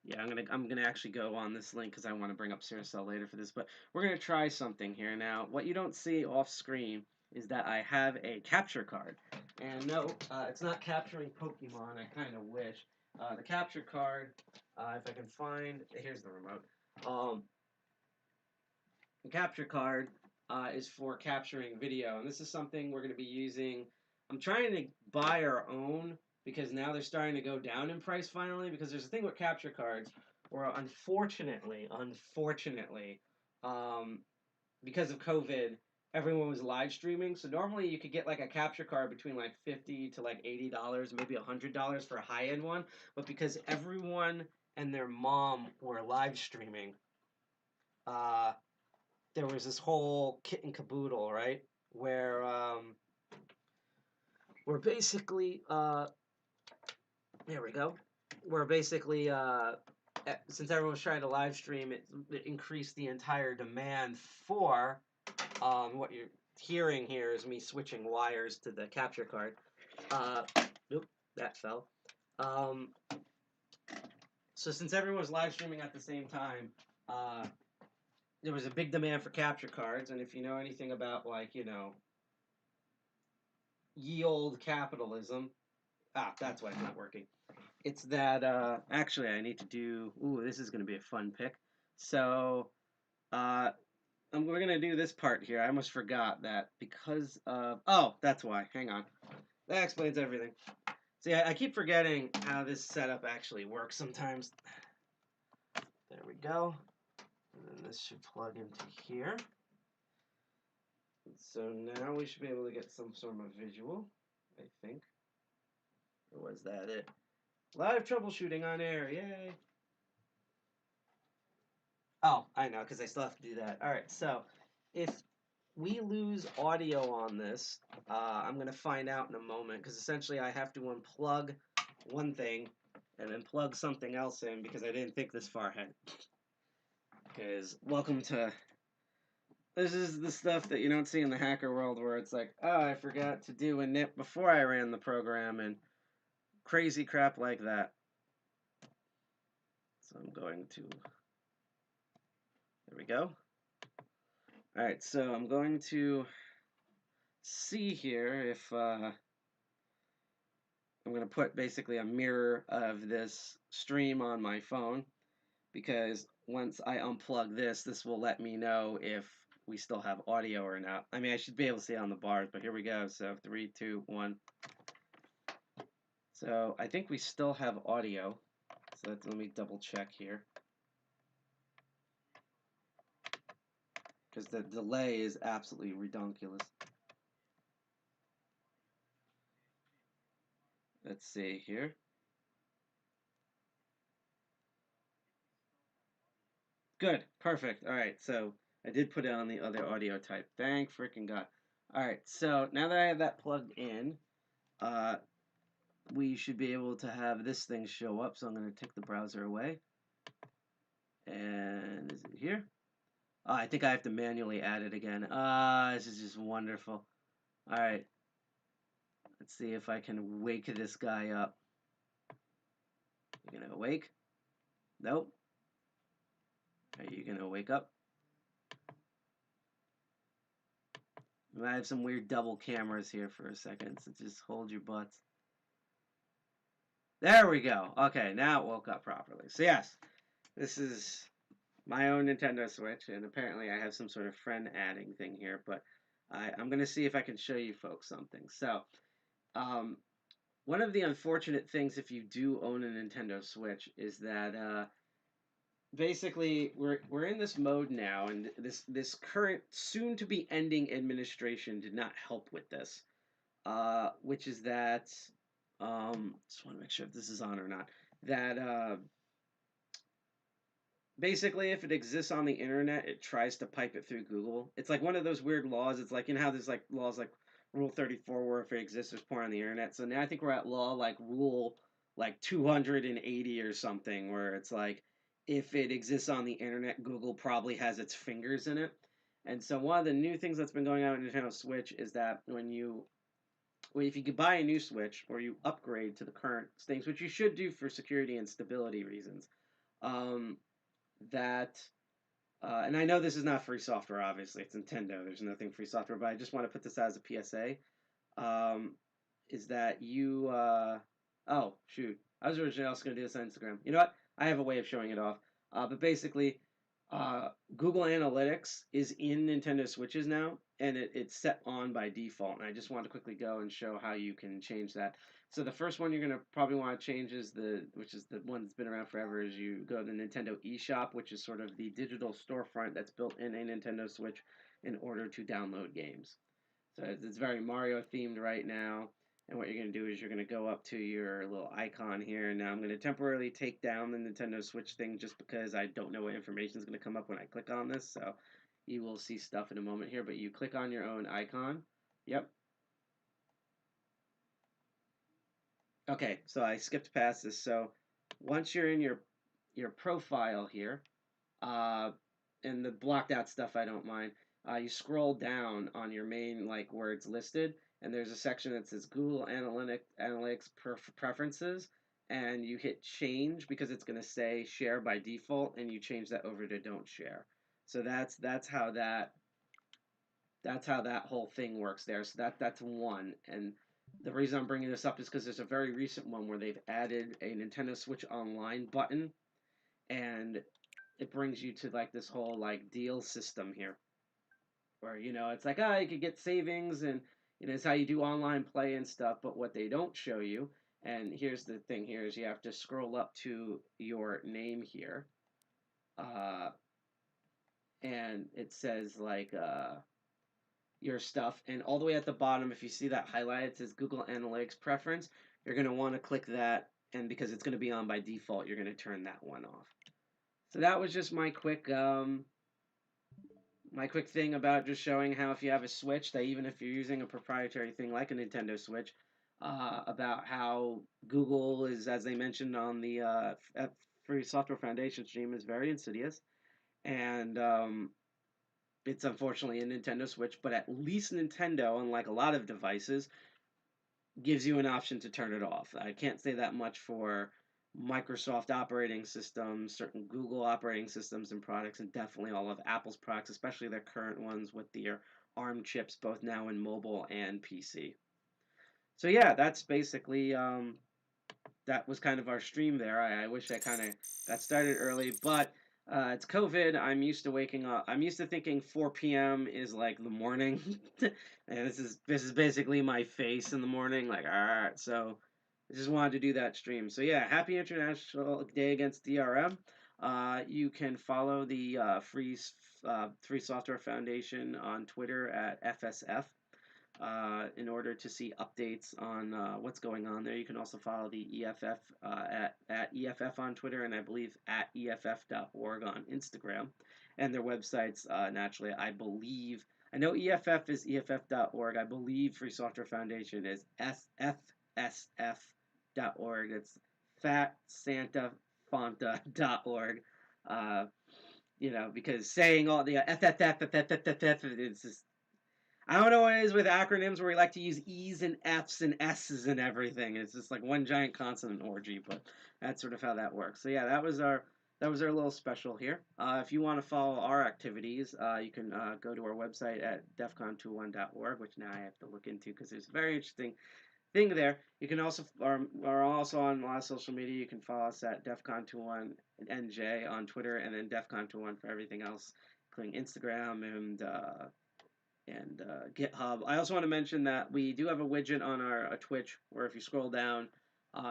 Yeah, I'm gonna actually go on this link because I want to bring up Carousel later for this. But we're gonna try something here now. What you don't see off screen is that I have a capture card, and no, it's not capturing Pokemon. I kind of wish. The capture card, if I can find, here's the remote. The capture card is for capturing video, and this is something we're going to be using. I'm trying to buy our own because now they're starting to go down in price finally, because there's a thing with capture cards where unfortunately, because of COVID, everyone was live streaming. So normally you could get like a capture card between like $50 to like $80, maybe $100 for a high-end one. But because everyone and their mom were live streaming, there was this whole kit and caboodle, right? Where basically there we go. Where basically since everyone was trying to live stream, it increased the entire demand for what you're hearing here is me switching wires to the capture card. Nope, that fell. So since everyone was live streaming at the same time, there was a big demand for capture cards, and if you know anything about, like, you know, ye old capitalism, that's why it's not working. It's that, actually I need to do, this is going to be a fun pick. So, we're going to do this part here. I almost forgot that because of, that's why, hang on. That explains everything. See, I keep forgetting how this setup actually works sometimes. There we go. And then this should plug into here. So now we should be able to get some sort of visual, I think. Or was that it? Live troubleshooting on air, yay! Oh, I know, because I still have to do that. Alright, so if we lose audio on this, I'm going to find out in a moment, because essentially I have to unplug one thing and then plug something else in, because I didn't think this far ahead. Because welcome to... This is the stuff that you don't see in the hacker world, where it's like, oh, I forgot to do a NIP before I ran the program, and crazy crap like that. So I'm going to... There we go. Alright, so I'm going to see here if... I'm going to put basically a mirror of this stream on my phone, because once I unplug this, this will let me know if we still have audio or not. I mean, I should be able to see it on the bars, but here we go. So 3, 2, 1. So I think we still have audio. So let me double check here, because the delay is absolutely redonkulous. Let's see here. Good, perfect. All right, so I did put it on the other audio type. Thank freaking God. All right, so now that I have that plugged in, we should be able to have this thing show up. So I'm going to take the browser away. And is it here? Oh, I think I have to manually add it again. This is just wonderful. All right. Let's see if I can wake this guy up. You gonna wake? Nope. Are you gonna wake up? I have some weird double cameras here for a second, so just hold your butts. There we go. Okay, now it woke up properly. So yes, this is my own Nintendo Switch, and apparently I have some sort of friend adding thing here, but I'm going to see if I can show you folks something. So, one of the unfortunate things if you do own a Nintendo Switch is that basically we're in this mode now, and this current soon-to-be ending administration did not help with this, which is that just want to make sure if this is on or not, that basically if it exists on the internet, it tries to pipe it through Google. It's like one of those weird laws. It's like, you know how there's like laws like Rule 34 where if it exists, there's porn on the internet. So now I think we're at law like Rule like 280 or something, where it's like if it exists on the internet, Google probably has its fingers in it. And so one of the new things that's been going on with Nintendo Switch is that if you could buy a new Switch or you upgrade to the current things, which you should do for security and stability reasons, and I know this is not free software, obviously, it's Nintendo, there's nothing free software, but I just want to put this as a PSA, is that you, oh, shoot, I was originally also going to do this on Instagram. You know what? I have a way of showing it off, but basically, Google Analytics is in Nintendo Switches now, and it's set on by default. And I just want to quickly go and show how you can change that. So the first one you're gonna probably want to change is which is the one that's been around forever, is you go to the Nintendo eShop, which is sort of the digital storefront that's built in a Nintendo Switch in order to download games. So it's very Mario themed right now. And what you're going to do is you're going to go up to your little icon here. Now I'm going to temporarily take down the Nintendo Switch thing just because I don't know what information is going to come up when I click on this. So you will see stuff in a moment here, but you click on your own icon. Yep. Okay, so I skipped past this. So once you're in your profile here, and the blocked out stuff I don't mind, you scroll down on your main, like where it's listed, and there's a section that says Google Analytics Preferences, and you hit change because it's going to say share by default, and you change that over to don't share. So that's how that whole thing works there. So that's one. And the reason I'm bringing this up is because there's a very recent one where they've added a Nintendo Switch Online button, and it brings you to like this whole like deal system here, where it's like, you could get savings, and it's how you do online play and stuff. But what they don't show you, and here's the thing here, is you have to scroll up to your name here, and it says like your stuff, and all the way at the bottom, if you see that highlight, it says Google Analytics Preference. You're going to want to click that, and because it's going to be on by default, you're going to turn that one off. So that was just my quick thing about just showing how if you have a Switch, that even if you're using a proprietary thing like a Nintendo Switch, about how Google is, as they mentioned on the Free Software Foundation stream, is very insidious, and it's unfortunately a Nintendo Switch, but at least Nintendo, unlike a lot of devices, gives you an option to turn it off. I can't say that much for Microsoft operating systems, certain Google operating systems and products, and definitely all of Apple's products, especially their current ones with their ARM chips, both now in mobile and PC. So yeah, that's basically, that was kind of our stream there. I wish I kind of got started early, but it's COVID. I'm used to waking up. I'm used to thinking 4 p.m. is like the morning, and this is basically my face in the morning. Like, all right, so I just wanted to do that stream. So yeah, happy International Day Against DRM. You can follow the Free Software Foundation on Twitter at FSF. In order to see updates on what's going on there. You can also follow the EFF at EFF on Twitter, and I believe at EFF.org on Instagram. And their websites, naturally, I know EFF is EFF.org. I believe Free Software Foundation is FSF.org. It's FatSantaFonta.org. Because saying all the FFF, it's just, I don't know what it is with acronyms where we like to use E's and F's and S's and everything. It's just like one giant consonant orgy, but that's sort of how that works. So yeah, that was our little special here. If you want to follow our activities, you can go to our website at defcon21.org, which now I have to look into because there's a very interesting thing there. You can also are also on a lot of social media. You can follow us at defcon21nj on Twitter, and then defcon21 for everything else, including Instagram and GitHub. I also want to mention that we do have a widget on our Twitch where if you scroll down,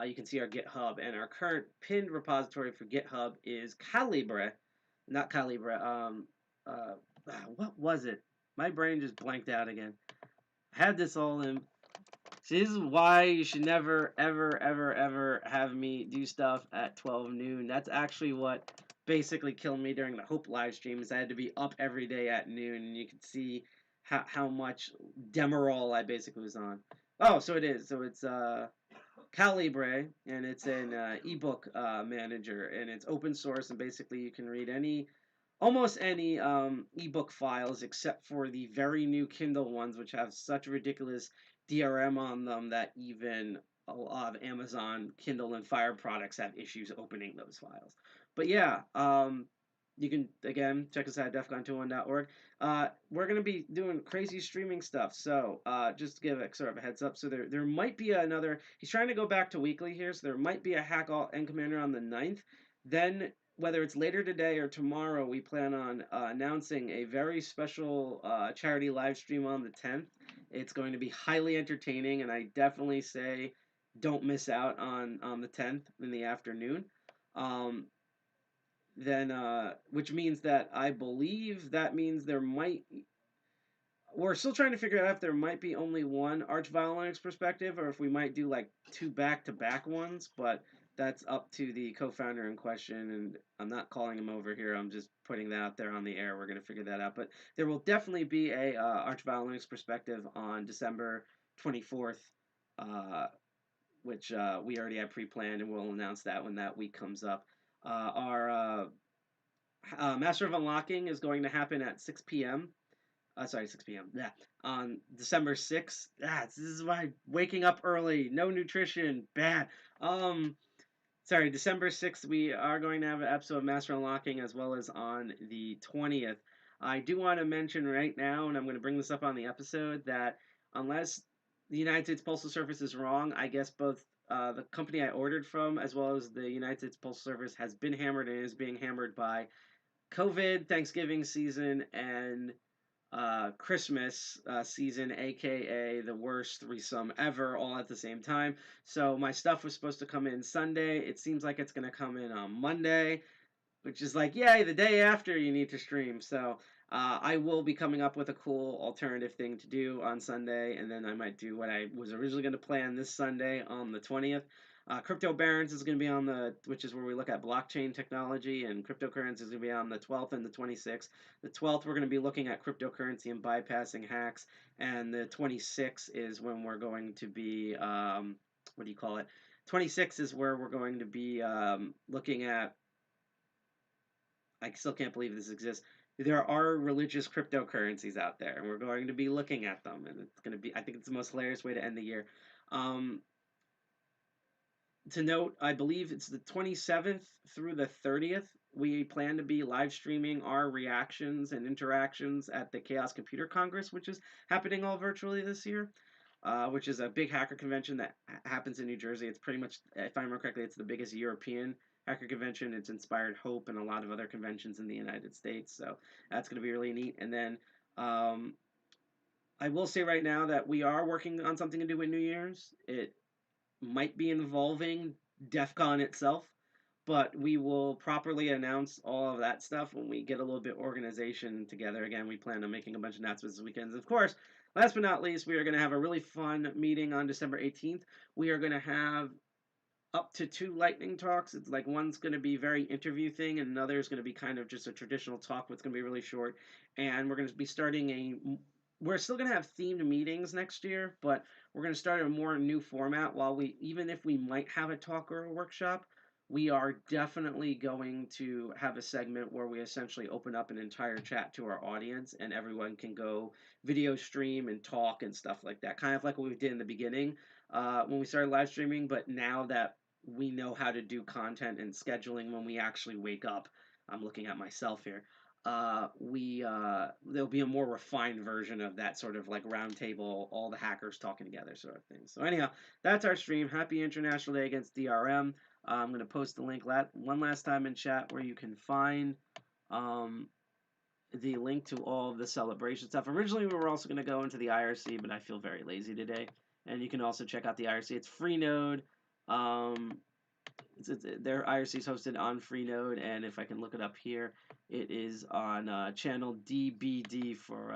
you can see our GitHub, and our current pinned repository for GitHub is Calibre, not Calibre. What was it? My brain just blanked out again. I had this all in. See, this is why you should never, ever, ever, ever have me do stuff at 12 noon. That's actually what basically killed me during the Hope live streams. I had to be up every day at noon, and you could see how much Demerol I basically was on. Oh, so it is. So it's Calibre, and it's an ebook manager, and it's open source, and basically you can read almost any ebook files except for the very new Kindle ones, which have such ridiculous DRM on them that even a lot of Amazon Kindle and Fire products have issues opening those files. But yeah, you can, again, check us out at defcon21.org. We're going to be doing crazy streaming stuff, so just to give sort of a heads up. So there might be another, he's trying to go back to weekly here, so there might be a Hack Alt End Commander on the 9th. Then whether it's later today or tomorrow, we plan on announcing a very special charity live stream on the 10th. It's going to be highly entertaining, and I definitely say don't miss out on the 10th in the afternoon. Then, which means that I believe that means there might. We're still trying to figure out if there might be only one Arch Violinics perspective, or if we might do like two back-to-back ones, but that's up to the co-founder in question, and I'm not calling him over here. I'm just putting that out there on the air. We're going to figure that out. But there will definitely be a Arch Violinics perspective on December 24th, which we already have pre-planned, and we'll announce that when that week comes up. Our Master of Unlocking is going to happen at 6 p.m. Sorry, 6 p.m. Yeah, on December 6th. This is why waking up early, no nutrition, bad. Sorry, December 6th, we are going to have an episode of Master Unlocking as well as on the 20th. I do want to mention right now, and I'm going to bring this up on the episode, that unless the United States Postal Service is wrong, I guess both the company I ordered from as well as the United States Postal Service has been hammered and is being hammered by COVID, Thanksgiving season, and Christmas season, aka the worst threesome ever, all at the same time. So my stuff was supposed to come in Sunday. It seems like it's going to come in on Monday, which is like, yay, the day after you need to stream. So I will be coming up with a cool alternative thing to do on Sunday, and then I might do what I was originally going to plan this Sunday on the 20th. Crypto Barons is going to be on which is where we look at blockchain technology, and cryptocurrency is going to be on the 12th and the 26th. The 12th, we're going to be looking at cryptocurrency and bypassing hacks, and the 26th is when we're going to be, what do you call it? 26 is where we're going to be looking at, I still can't believe this exists. There are religious cryptocurrencies out there, and we're going to be looking at them, and it's going to be, I think it's the most hilarious way to end the year. To note, I believe it's the 27th through the 30th. We plan to be live streaming our reactions and interactions at the Chaos Computer Congress, which is happening all virtually this year, which is a big hacker convention that happens in New Jersey. It's pretty much, if I remember correctly, it's the biggest European hacker convention. It's inspired Hope and a lot of other conventions in the United States, so that's going to be really neat. And then I will say right now that we are working on something to do with New Year's. It might be involving DEFCON itself, but we will properly announce all of that stuff when we get a little bit organization together. Again, we plan on making a bunch of announcements this weekend. Of course, last but not least, we are going to have a really fun meeting on December 18th. We are going to have up to 2 lightning talks. It's like one's going to be very interview thing, and another is going to be kind of just a traditional talk, but it's going to be really short. And we're going to be starting we're still going to have themed meetings next year, but we're going to start a more new format. Even if we might have a talk or a workshop, we are definitely going to have a segment where we essentially open up an entire chat to our audience, and everyone can go video stream and talk and stuff like that. Kind of like what we did in the beginning when we started live streaming, but now that we know how to do content and scheduling when we actually wake up, I'm looking at myself here. There'll be a more refined version of that sort of like round table, all the hackers talking together sort of thing. So anyhow, that's our stream. Happy International Day Against DRM. I'm going to post the link one last time in chat where you can find the link to all of the celebration stuff. Originally, we were also going to go into the IRC, but I feel very lazy today. And you can also check out the IRC. It's Freenode. Their IRC is hosted on Freenode, and if I can look it up here, it is on channel DBD for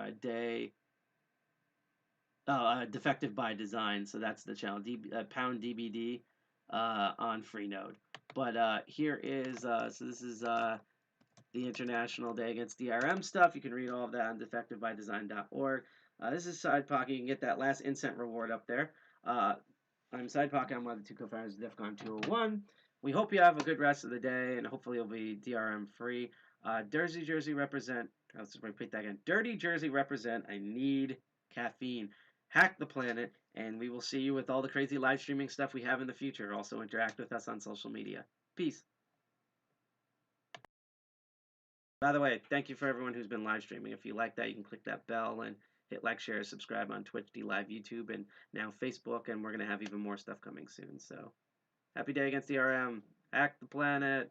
Defective by Design. So that's the channel, pound DBD on Freenode. But here is, so this is the International Day Against DRM stuff. You can read all of that on defectivebydesign.org. This is SidePocket. You can get that last Incent reward up there. I'm SidePocket. I'm one of the 2 co-founders of DEFCON 201. We hope you have a good rest of the day, and hopefully you'll be DRM free. Dirty Jersey represent. Let's repeat that again. Dirty Jersey represent. I need caffeine. Hack the planet, and we will see you with all the crazy live streaming stuff we have in the future. Also interact with us on social media. Peace. By the way, thank you for everyone who's been live streaming. If you like that, you can click that bell and hit like, share, subscribe on Twitch, DLive, YouTube, and now Facebook, and we're going to have even more stuff coming soon. So, happy day against DRM. Hack the planet.